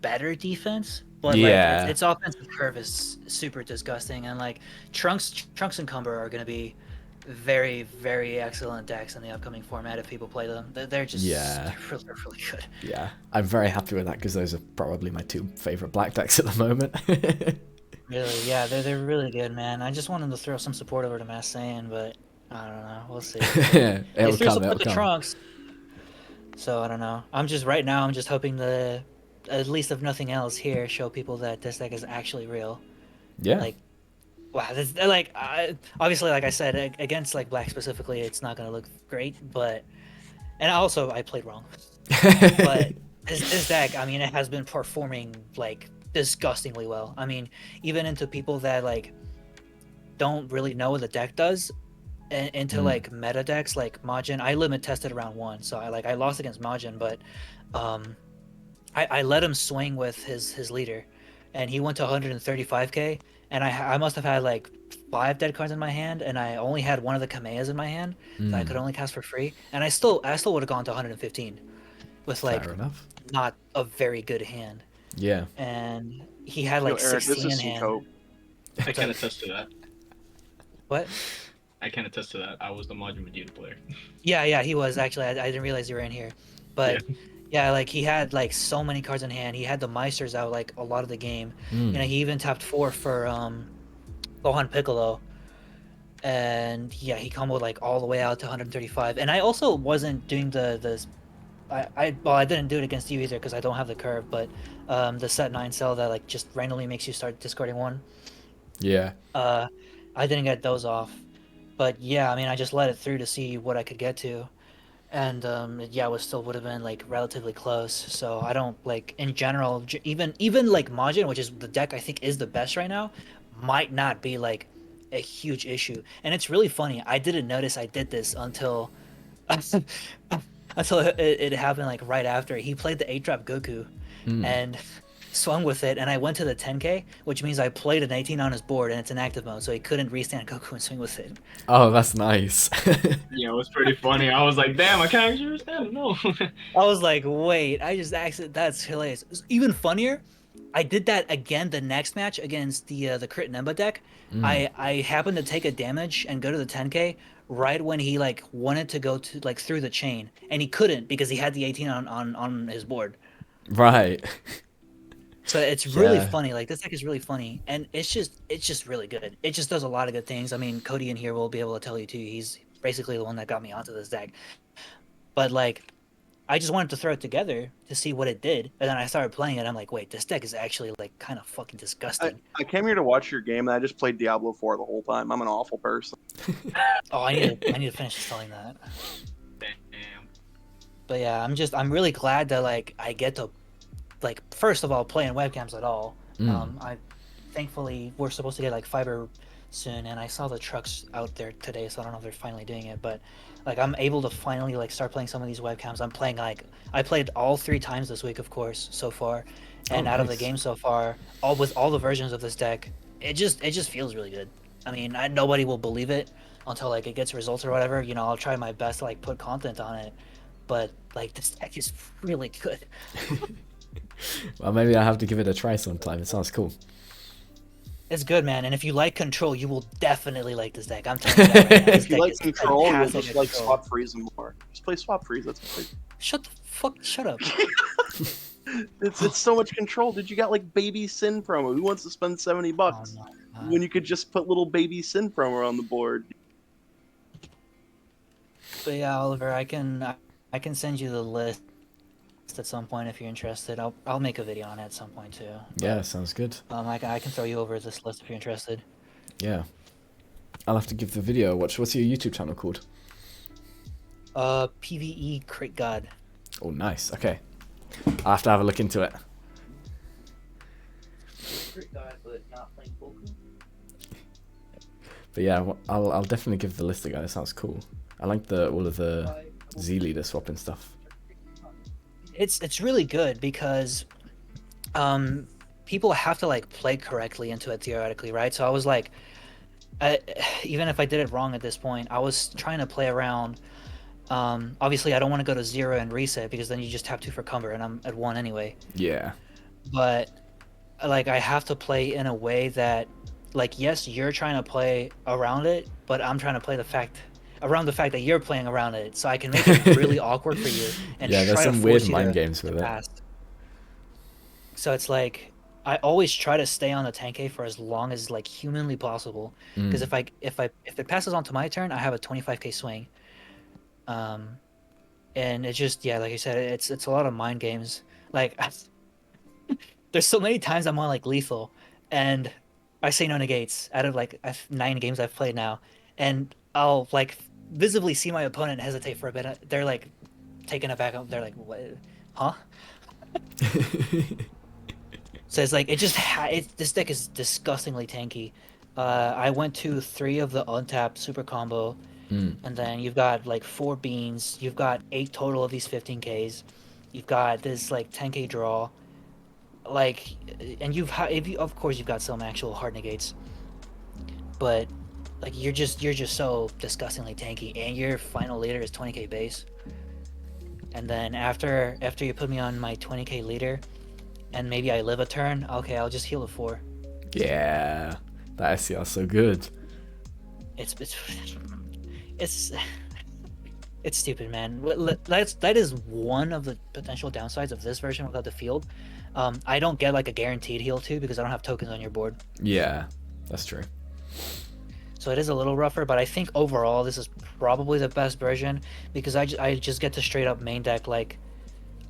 better defense, but Yeah. like its offensive curve is super disgusting, and like Trunks and Cumber are gonna be very, very excellent decks in the upcoming format if people play them. They're just Yeah. they're really good. Yeah, I'm very happy with that because those are probably my 2 favorite black decks at the moment. Really, yeah, they're really good, man. I just want them to throw some support over to Mass Saiyan, but I don't know. We'll see. They It'll threw come, support it'll to come. Trunks, so I don't know. I'm just hoping to, at least if nothing else, here show people that this deck is actually real. Yeah. Like, wow, this, like obviously, like I said, against like black specifically, it's not gonna look great, but and also I played wrong. But this deck, I mean, it has been performing like disgustingly well. I mean, even into people that like don't really know what the deck does, and into like meta decks like Majin. I limit tested around 1, so I lost against Majin, but I let him swing with his leader, and he went to 135k, and I must have had like 5 dead cards in my hand, and I only had one of the Kamehas in my hand that I could only cast for free, and I still would have gone to 115 with like Fair enough. not a very good hand. Yeah. And he had like Eric, 16 this in is some hand. cope. I can attest to that. What? I can attest to that. I was the Majin Vegeta player. Yeah, he was actually. I didn't realize you were in here, but yeah, like he had like so many cards in hand. He had the Meisters out like a lot of the game. You know, he even tapped 4 for Gohan Piccolo, and yeah, he comboed like all the way out to 135. And I also wasn't doing I didn't do it against you either because I don't have the curve, but the set 9 cell that like just randomly makes you start discarding 1. Yeah. I didn't get those off. But yeah, I mean, I just let it through to see what I could get to. And yeah, it was still would have been like relatively close. So I don't like in general, even like Majin, which is the deck I think is the best right now, might not be like a huge issue. And it's really funny. I didn't notice I did this until until it happened like right after he played the 8-drop Goku, Mm. and swung with it, and I went to the 10k, which means I played an 18 on his board, and it's in active mode, so he couldn't restand Goku and swing with it. Oh, that's nice. Yeah, it was pretty funny. I was like, damn, I can't actually understand. No. I was like, wait, I just accident. That's hilarious. Even funnier, I did that again the next match against the Crit Nemba deck. I happened to take a damage and go to the 10k right when he like wanted to go to like through the chain, and he couldn't because he had the 18 on his board. Right. So it's really Yeah. funny. Like this deck is really funny, and it's just really good. It just does a lot of good things. I mean, Cody in here will be able to tell you too. He's basically the one that got me onto this deck. But like, I just wanted to throw it together to see what it did, and then I started playing it. I'm like, wait, this deck is actually like kind of fucking disgusting. I came here to watch your game, and I just played Diablo 4 the whole time. I'm an awful person. Oh, I need to finish installing that. Damn. But yeah, I'm really glad that like I get to, like, first of all, play in webcams at all. I thankfully we're supposed to get like fiber soon, and I saw the trucks out there today, so I don't know if they're finally doing it, but like I'm able to finally like start playing some of these webcams. I'm playing like I played all 3 times this week, of course, so far, and out of the nice. game so far, all with all the versions of this deck, it just feels really good. I mean, nobody will believe it until like it gets results or whatever. You know, I'll try my best to like put content on it, but like this deck is really good. Well, maybe I have to give it a try sometime. It sounds cool. It's good, man, and if you like control, you will definitely like this deck. I'm telling you that right now. This If you deck like is control, you'll fantastic just at like control. swap freeze more. Just play swap freeze. That's Shut up. it's so much control. Dude, you got like baby Sin promo. Who wants to spend $70 Oh, no. when you could just put little baby Sin promo on the board? But yeah, Oliver, I can send you the list at some point if you're interested. I'll make a video on it at some point too. Yeah, sounds good. I can throw you over this list if you're interested. Yeah. I'll have to give the video a watch. What's your YouTube channel called? PVE Crit God. Oh, nice. Okay. I'll have to have a look into it. Crit God, but not playing Goku. But yeah, I'll definitely give the list a go. It sounds cool. I like all of the Z leader swapping stuff. It's really good because people have to like play correctly into it theoretically, right? So I was like, even if I did it wrong at this point, I was trying to play around. Obviously I don't want to go to 0 and reset because then you just have 2 for Cumber, and I'm at 1 anyway. Yeah. But like I have to play in a way that, like, yes, you're trying to play around it, but I'm trying to play around the fact that you're playing around it, so I can make it really awkward for you. And Yeah, there's try to some force weird you mind to games with it. pass. So it's like I always try to stay on the 10k for as long as like humanly possible, because if it passes on to my turn, I have a 25k swing. And it's just, yeah, like I said, it's a lot of mind games. Like there's so many times I'm on like lethal, and I say no negates out of like 9 games I've played now, and I'll like visibly see my opponent hesitate for a bit. They're like taken aback. They're like, "What? Huh?" So it's like this deck is disgustingly tanky. I went to 3 of the untapped super combo, and then you've got like 4 beans. You've got 8 total of these 15ks. You've got this like 10k draw. Like, and of course you've got some actual hard negates, but like you're just so disgustingly tanky, and your final leader is 20k base. And then after you put me on my 20k leader, and maybe I live a turn, okay, I'll just heal a 4. Yeah. That SCR is so good. It's stupid, man. That is one of the potential downsides of this version without the field. I don't get like a guaranteed heal too because I don't have tokens on your board. Yeah, that's true. So it is a little rougher, but I think overall this is probably the best version because I just get to straight up main deck, like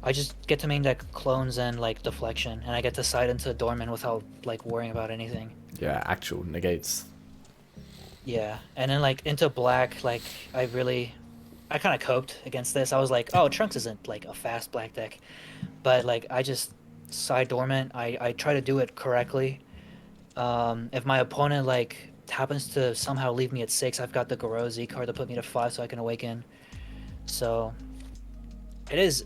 I just get to main deck clones and like deflection, and I get to side into Dorman without like worrying about anything. Yeah, actual negates. Yeah, and then like into black, like I kind of coped against this. I was like, oh, Trunks isn't like a fast black deck, but like I just side dormant. I try to do it correctly. If my opponent like happens to somehow leave me at 6, I've got the Gorozi card to put me to 5, so I can awaken. So it is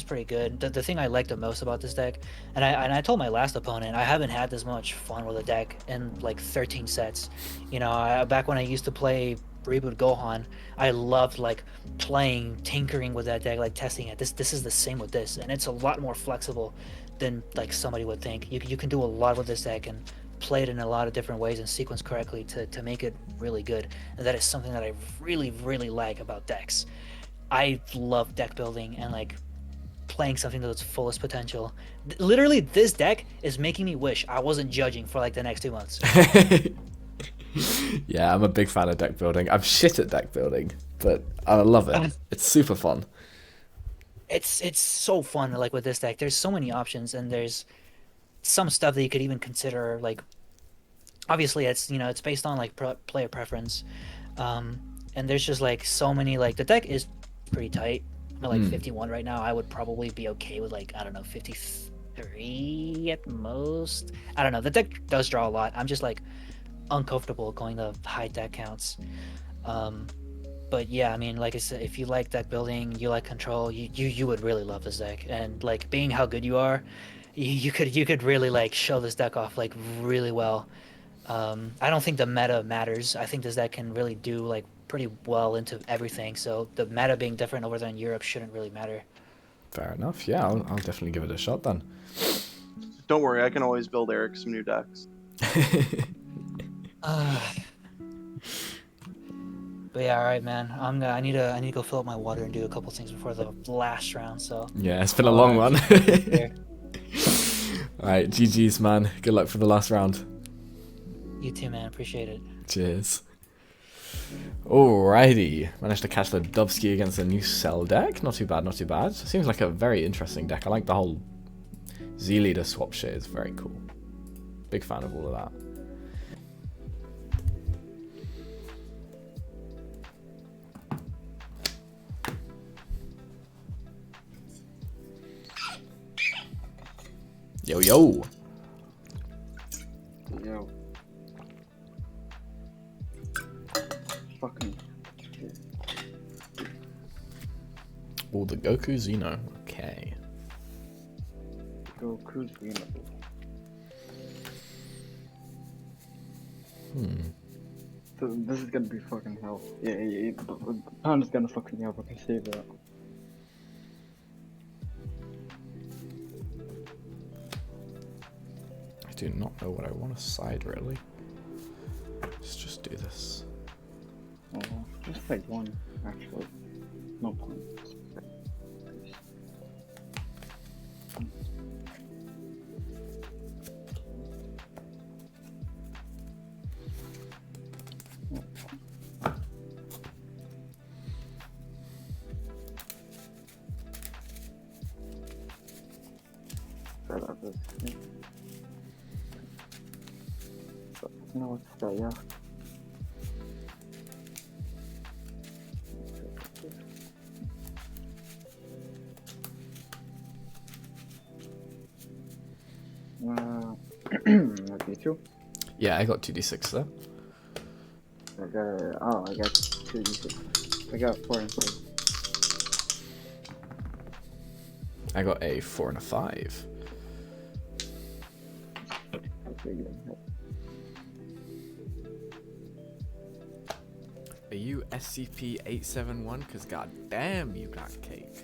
pretty good. The thing I like the most about this deck, and I told my last opponent, I haven't had this much fun with a deck in like 13 sets. You know, back when I used to play Reboot Gohan, I loved like playing, tinkering with that deck, like testing it. This is the same with this, and it's a lot more flexible than like somebody would think. You can do a lot with this deck and play it in a lot of different ways and sequence correctly to make it really good. And that is something that I really like about decks. I love deck building and like playing something to its fullest potential. Literally, this deck is making me wish I wasn't judging for like the next 2 months. Yeah, I'm a big fan of deck building. I'm shit at deck building, but I love it. It's super fun. It's so fun. Like with this deck, there's so many options, and there's some stuff that you could even consider. Like, obviously, it's based on like player preference, and there's just like so many. Like the deck is pretty tight. I'm at like 51 right now. I would probably be okay with like, I don't know, 53 at most. I don't know. The deck does draw a lot. I'm just like uncomfortable going to high deck counts. But yeah, I mean, like I said, if you like deck building, you like control, you would really love this deck. And like being how good you are, you could really like show this deck off like really well. I don't think the meta matters. I think this deck can really do like pretty well into everything. So the meta being different over there in Europe shouldn't really matter. Fair enough. Yeah, I'll definitely give it a shot then. Don't worry, I can always build Eric some new decks. But yeah, all right, man. I need to go fill up my water and do a couple things before the last round. So Yeah, it's been a long one. Alright, GG's, man. Good luck for the last round. You too, man. Appreciate it. Cheers. Alrighty. Managed to catch the Dubsky against a new Cell deck. Not too bad, not too bad. Seems like a very interesting deck. I like the whole Z-Leader swap shit. It's very cool. Big fan of all of that. Yo, yo. Yo. Fucking. Oh, the Goku XENO. Okay. Goku XENO. So this is gonna be fucking hell. Yeah, the pound is gonna fucking me up. I can say that. I do not know what I want to side, really. Let's just do this. Oh, just like one, actually. No point. No, it's that, yeah. D2? Yeah, I got 2d6 there. I got 2d6. I got 4 and 5. I got a 4 and a 5. Okay, good. Are you SCP-871? Because goddamn, you got cake.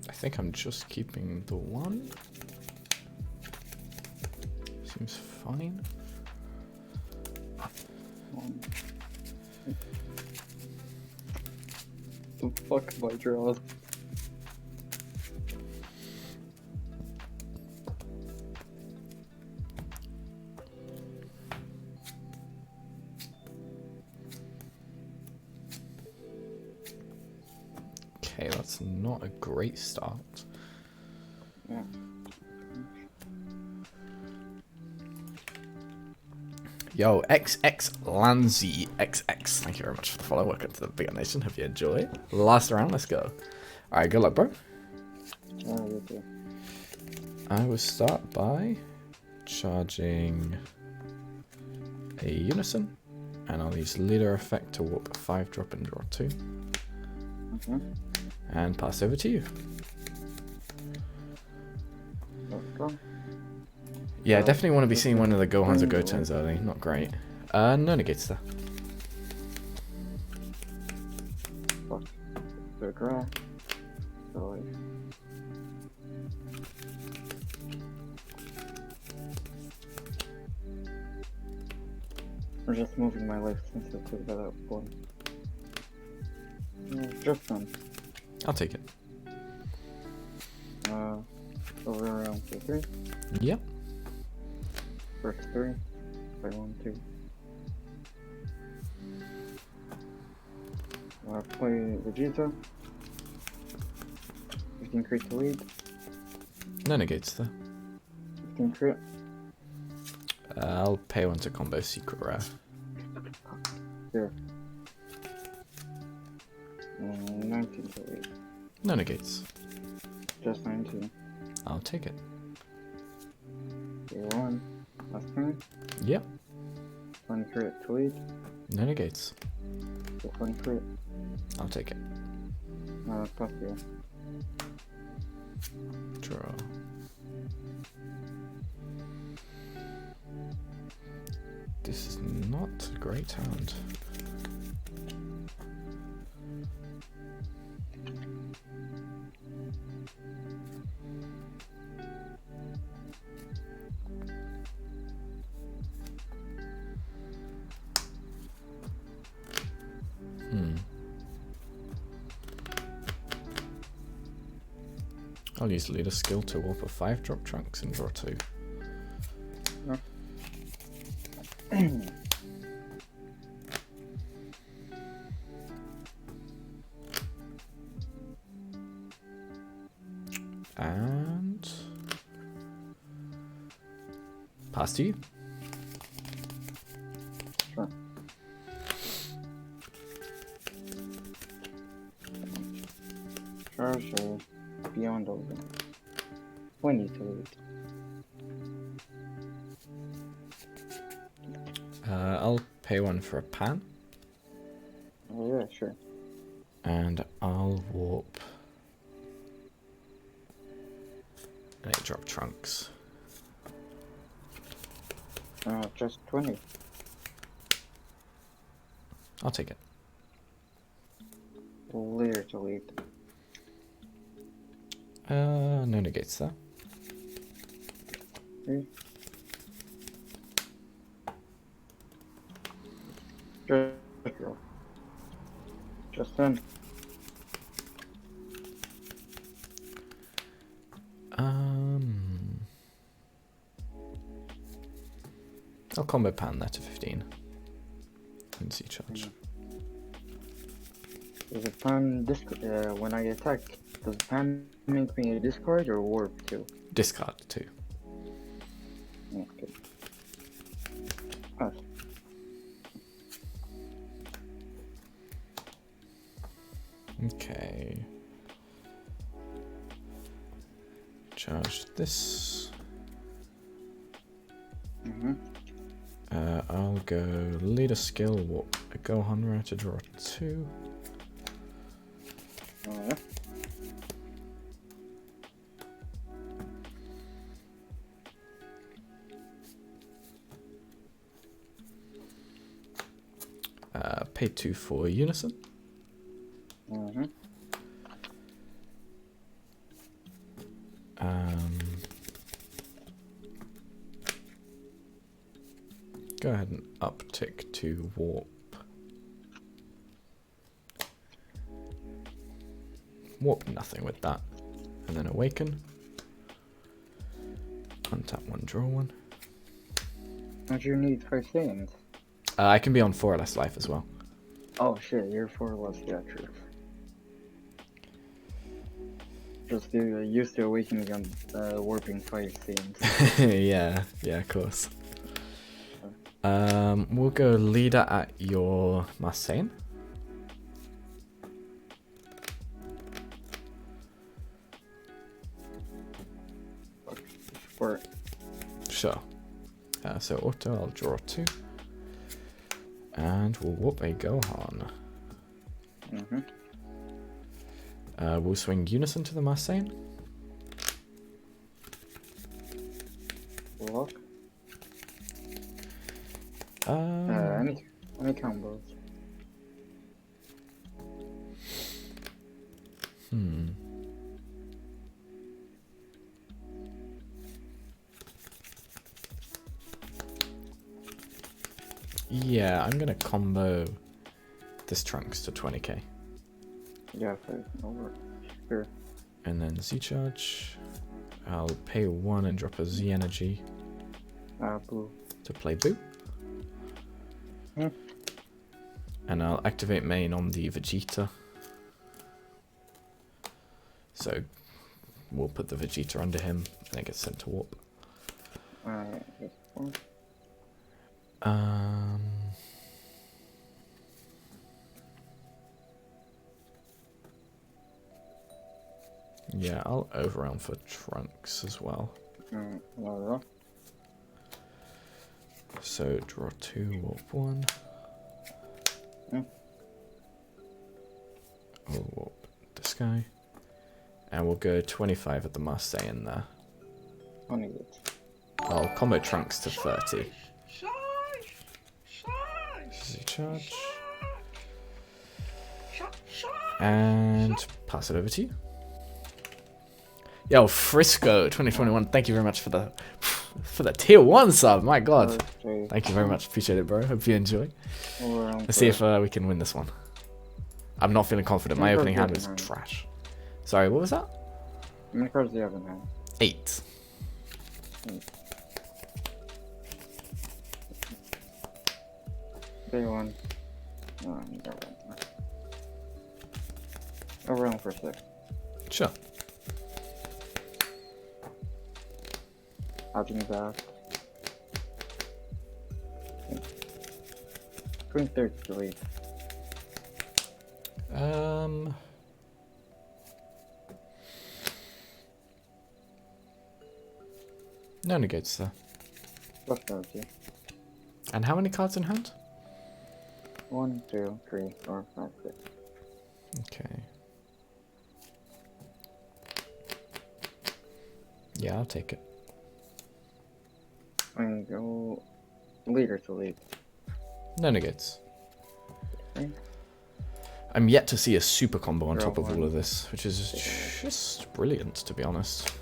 I think I'm just keeping the 1. Seems fine. The fuck my draws. Okay, that's not a great start. Yeah. Yo, XX Lanzy XX. Thank you very much for the follow. Welcome to the Bigger Nation. Hope you enjoy. Last round, let's go. Alright, good luck, bro. You too. I will start by charging a Unison, and I'll use leader effect to warp a 5-drop and draw 2. And pass over to you. Let's go. Yeah, definitely want to be seeing one of the Gohans or Goten's early. Not great. No negates there. Fuck. Good draw. So, I'm just moving my life since I took that out one. Just done. I'll take it. Over around 3. Yep. First 3. Play 1, 2. Play Vegeta. 15 crit to lead. No negates there. 15 crit. I'll pay 1 to combo secret rare. Here. 19 to lead. No negates. Just 19. I'll take it. 1. Last turn. Yep. 1 crit to lead. No negates. Just 1 crit. I'll take it. Pass here. Draw. This is not a great hand. I'll use leader skill to warp a 5-drop Trunks and draw 2. And pass to you. Sure. Charge beyond over. 20 to lead. I'll pay 1 for a pan. Oh yeah, sure. And I'll warp an 8-drop Trunks. Just 20. I'll take it. Leader to lead. No negates there. 3. Just roll. Just 10. I'll combo pan that to 15. And see charge. Does the pan when I attack, does the pan make me a discard or warp too? Discard 2. Okay. Pass. Okay. Charge this. I'll go leader skill, warp a Gohan rare to draw 2. Pay 2 for Unison. Go ahead and uptick to warp. Warp nothing with that. And then awaken. Untap 1, draw 1. Don't you need 5 things? I can be on 4 less life as well. Oh shit, you're 4 less, yeah, true. Just used to awakening on warping 5 things. Yeah, of course. We'll go leader at your Marseille. For Sure. So auto, I'll draw 2. And we'll whoop a Gohan. We'll swing Unison to the Marseille. block. Any combos. Yeah, I'm gonna combo this Trunks to 20k. Yeah, over. Sure. And then Z charge. I'll pay 1 and drop a Z energy Blue. to play Boo. Hmm. And I'll activate main on the Vegeta. So we'll put the Vegeta under him and it gets sent to warp. This one. Yeah, I'll overwhelm for Trunks as well. Another. So draw 2, warp 1. We'll warp this guy. And we'll go 25 at the Marseille in there. 28. I'll combo Trunks to 30. Z charge. And pass it over to you. Yo, Frisco 2021, thank you very much for the tier 1 sub. My god. Thank you very much. Appreciate it, bro. Hope you enjoy. Let's see if we can win this one. I'm not feeling confident. My opening hand was trash. Sorry, what was that? How many cards do you have in hand? 8. Day 1. Overrun for 6. Sure. Outing back. 23. No negates there. Plus 30. And how many cards in hand? 1, 2, 3, 4, 5, 6. Okay. Yeah, I'll take it. I'm gonna go leader to lead. No negates. Okay. I'm yet to see a super combo on Draw top of 1. all of this, which is just brilliant, to be honest.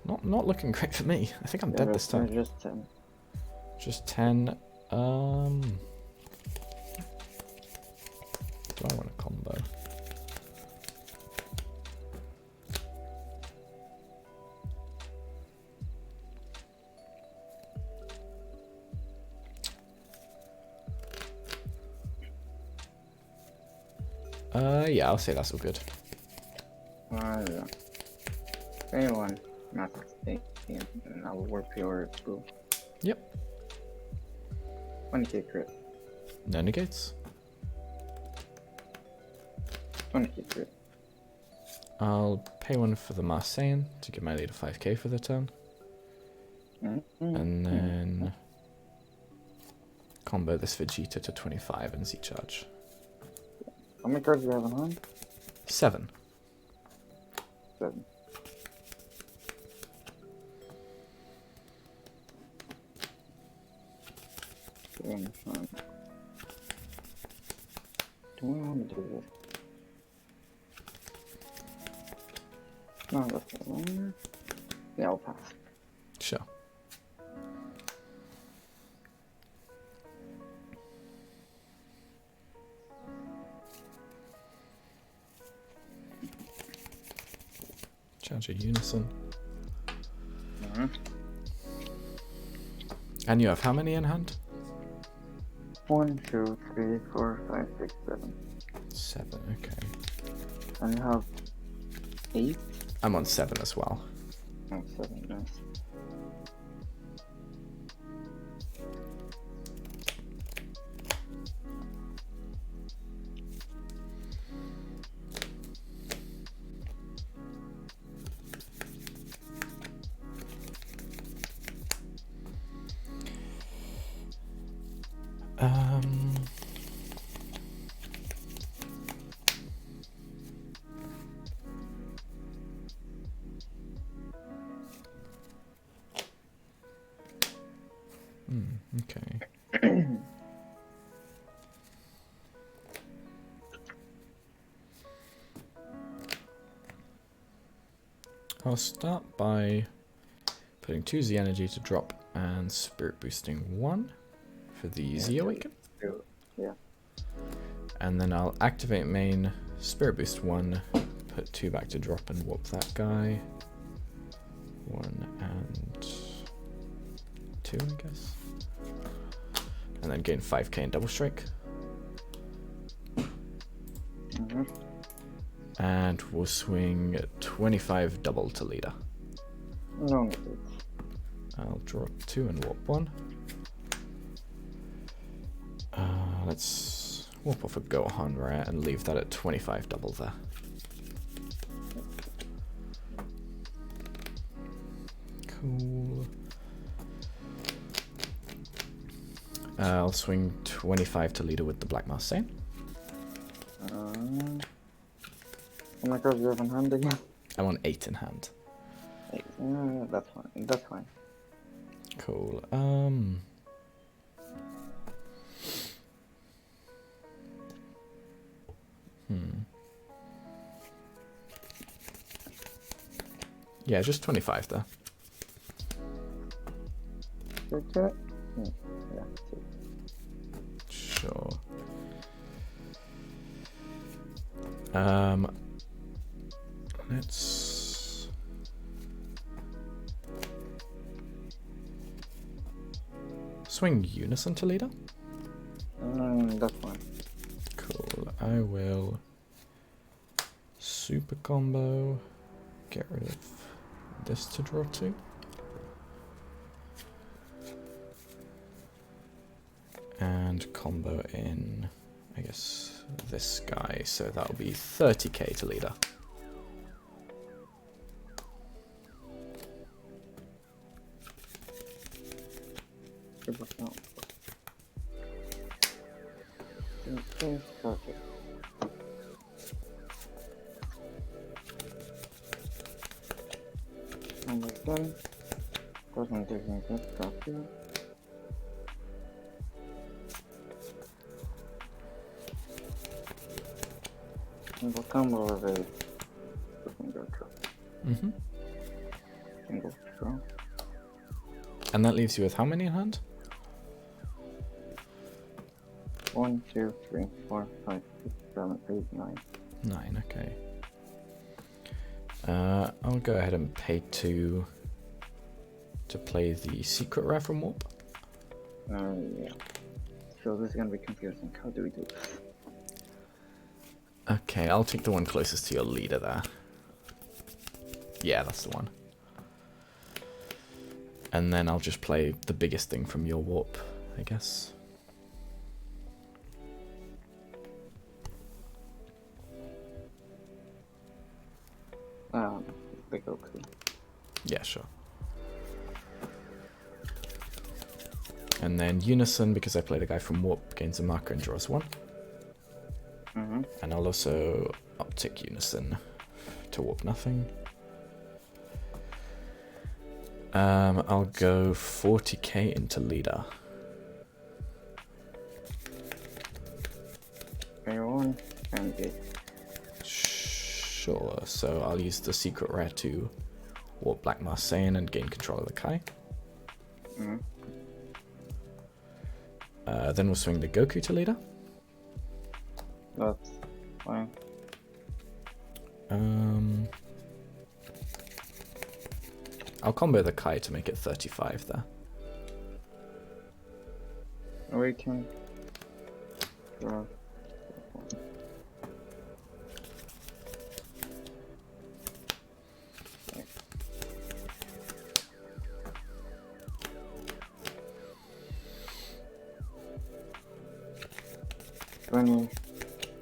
Not looking great for me. I think I'm dead this time. Just 10. Just 10. Do I want a combo? Yeah, I'll say that's all good. Yeah. Anyone, not and I will work your blue. Yep. 20k crit. No negates. 20k crit. I'll pay 1 for the Marseille to give my leader 5k for the turn. And then combo this Vegeta to 25 and Z charge. How many cards do you have in hand? 7. 7. Do we want to do this? No, that's not longer. Yeah, I'll pass. Sure. Charge a Unison. And you have how many in hand? 1, 2, 3, 4, 5, 6, 7. 7, okay. And you have 8? I'm on 7 as well. Oh, 7, nice. Okay. I'll start by putting 2 Z energy to drop and spirit boosting 1 for the Z awaken. Yeah. And then I'll activate main, spirit boost 1, put 2 back to drop and warp that guy. 1 and 2, I guess. And then gain 5k in double strike. And we'll swing 25 double to leader. No. I'll draw 2 and warp 1. Let's warp off a Gohan rare and leave that at 25 double there. Cool. I'll swing 25 to leader with the Black Marseille. Oh my god, you have in hand again? I want 8 in hand. 8. That's fine. That's fine. Cool. Yeah, just 25 there. Okay. Yeah. Sure. Let's swing Unison to leader. That's fine. Cool. I will super combo, get rid of this to draw 2. And combo in, I guess, this guy, so that'll be 30k to leader. Okay. And again, doesn't give me that copy. Single combo of a single draw. Single draw. And that leaves you with how many in hand? 1, 2, 3, 4, 5, 6, 7, 8, 9. 9, okay. I'll go ahead and pay 2 to play the secret rare from Warp. Yeah. So this is gonna be confusing. How do we do this? Okay, I'll take the one closest to your leader there. Yeah, that's the one. And then I'll just play the biggest thing from your Warp, I guess. The Goku. Yeah, sure. And then Unison, because I played a guy from Warp, gains a marker and draws 1. And I'll also uptick Unison to Warp nothing. I'll go 40k into leader. Pay 1 and get. Sure, so I'll use the secret rare to Warp Black Marseille and gain control of the Kai. Then we'll swing the Goku to leader. That's fine. I'll combo the Kai to make it 35 there. Awaken. Draw. $20,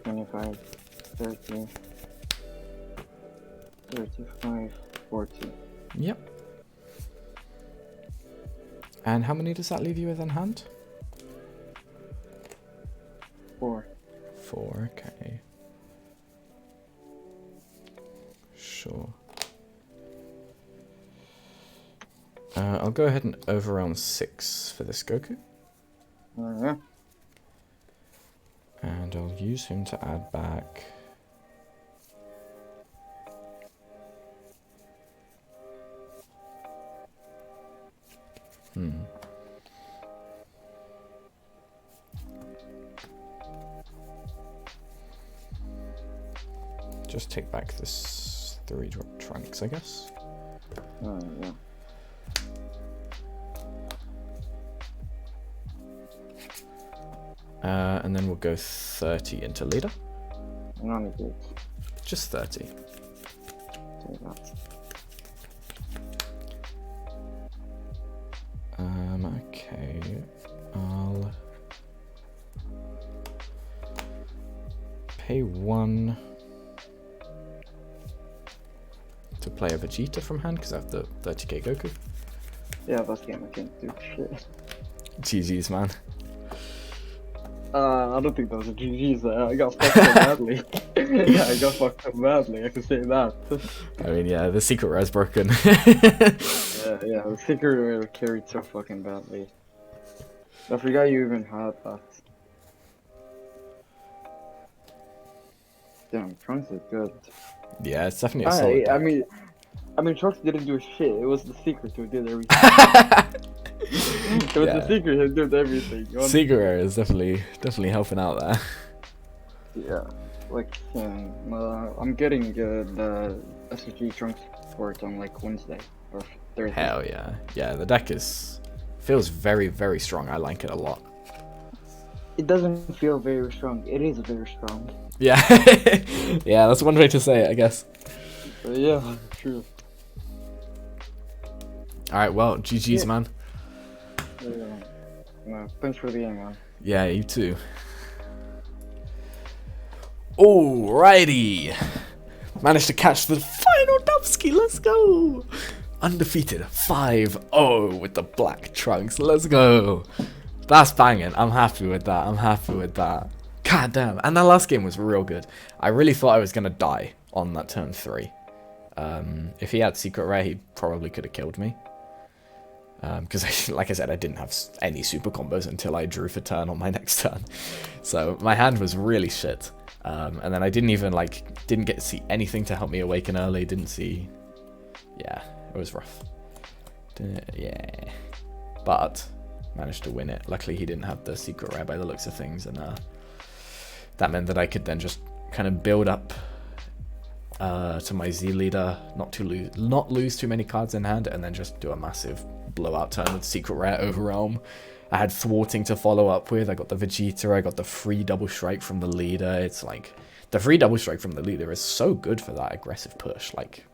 $25, $30, $35, $40. Yep. And how many does that leave you with in hand? 4. 4, okay. Sure. I'll go ahead and overwhelm 6 for this Goku. Yeah. And I'll use him to add back. Just take back this 3-drop trunks, I guess. Yeah. And then we'll go 30 into leader. None of it. Just 30. Take that. Okay. I'll pay 1 to play a Vegeta from hand because I have the 30k Goku. Yeah, last game I can't do shit. GG's, man. I don't think that was a GG's. I got fucked up badly. Yeah, I got fucked up badly. I can say that. I mean, yeah, the secret rare's broken. Yeah, the secret rare carried so fucking badly. I forgot you even had that. Damn, Trunks is good. Yeah, it's definitely a solid deck. I mean, Trunks didn't do shit. It was the secret who did everything. It was the secret who did everything. Secret rare is definitely helping out there. Yeah, like I'm getting the SSG Trunks port on like Wednesday or Thursday. Hell yeah, yeah. The deck feels very, very strong. I like it a lot. It doesn't feel very strong. It is very strong. Yeah, yeah. That's one way to say it, I guess. Yeah, true. All right, well, GG's, man. Yeah. No, thanks for the game, man. Yeah, you too. Alrighty. Managed to catch the final Dubsky. Let's go. Undefeated 5-0 with the black trunks. Let's go. That's banging. I'm happy with that. God damn. And that last game was real good. I really thought I was going to die on that turn 3. If he had secret rare, he probably could have killed me. Because, like I said, I didn't have any super combos until I drew for turn on my next turn. So my hand was really shit. And then I didn't even, didn't get to see anything to help me awaken early. Didn't see... Yeah, it was rough. Yeah. But managed to win it. Luckily, he didn't have the secret rare by the looks of things. And that meant that I could then just kind of build up to my Z leader, not lose too many cards in hand, and then just do a massive blowout turn with secret rare overwhelm. I had thwarting to follow up with. I got the Vegeta, I got the free double strike from the leader. It's like the free double strike from the leader is so good for that aggressive push, like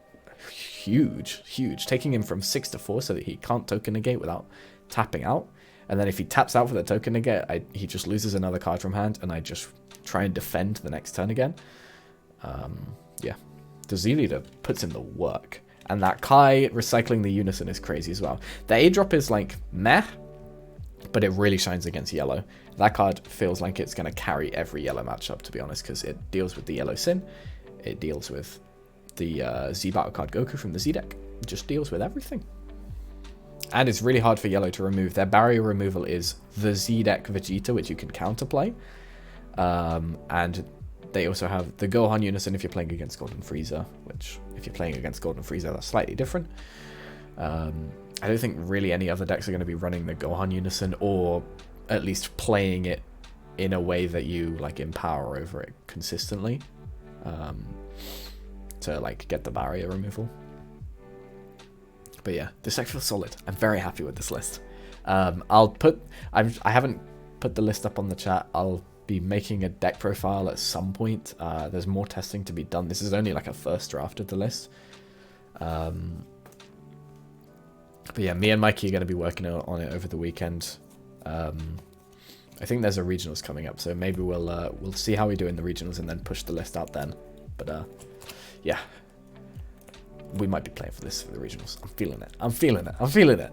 huge, taking him from 6 to 4 so that he can't token negate without tapping out. And then if he taps out for the token negate, he just loses another card from hand, and I just try and defend the next turn again. Yeah. The Z leader puts in the work. And that Kai recycling the Unison is crazy as well. The A drop is like meh, but it really shines against yellow. That card feels like it's going to carry every yellow matchup, to be honest, because it deals with the yellow Sin. It deals with the Z battle card Goku from the Z deck. It just deals with everything. And it's really hard for yellow to remove. Their barrier removal is the Z deck Vegeta, which you can counterplay. And they also have the Gohan Unison if you're playing against Golden Frieza, which if you're playing against Golden Frieza, that's slightly different. I don't think really any other decks are going to be running the Gohan Unison, or at least playing it in a way that you empower over it consistently to get the barrier removal. But yeah, this deck feels solid. I'm very happy with this list. I haven't put the list up on the chat. I'll be making a deck profile at some point. There's more testing to be done. This is only a first draft of the list. But yeah, me and Mikey are going to be working on it over the weekend. I think there's a regionals coming up, so maybe we'll see how we do in the regionals and then push the list out then. But yeah, we might be playing for this for the regionals. I'm feeling it.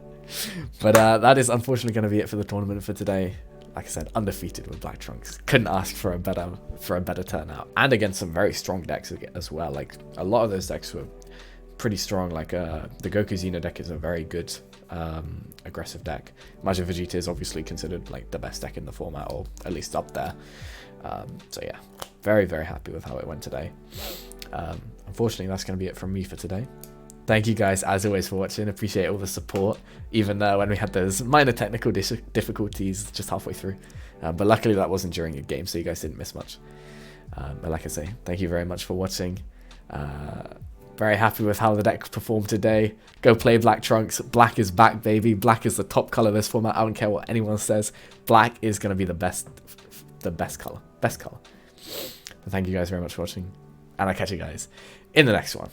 But that is unfortunately going to be it for the tournament for today. Like I said, undefeated with Black Trunks. Couldn't ask for a better turnout, and against some very strong decks as well. A lot of those decks were pretty strong. The Goku Xeno deck is a very good aggressive deck. Magic Vegeta is obviously considered like the best deck in the format, or at least up there. So yeah, very, very happy with how it went today. Unfortunately, that's going to be it from me for today. Thank you guys, as always, for watching. Appreciate all the support, even when we had those minor technical difficulties just halfway through. But luckily, that wasn't during a game, so you guys didn't miss much. But like I say, thank you very much for watching. Very happy with how the deck performed today. Go play Black Trunks. Black is back, baby. Black is the top color of this format. I don't care what anyone says. Black is going to be the best color. Best color. But thank you guys very much for watching, and I'll catch you guys in the next one.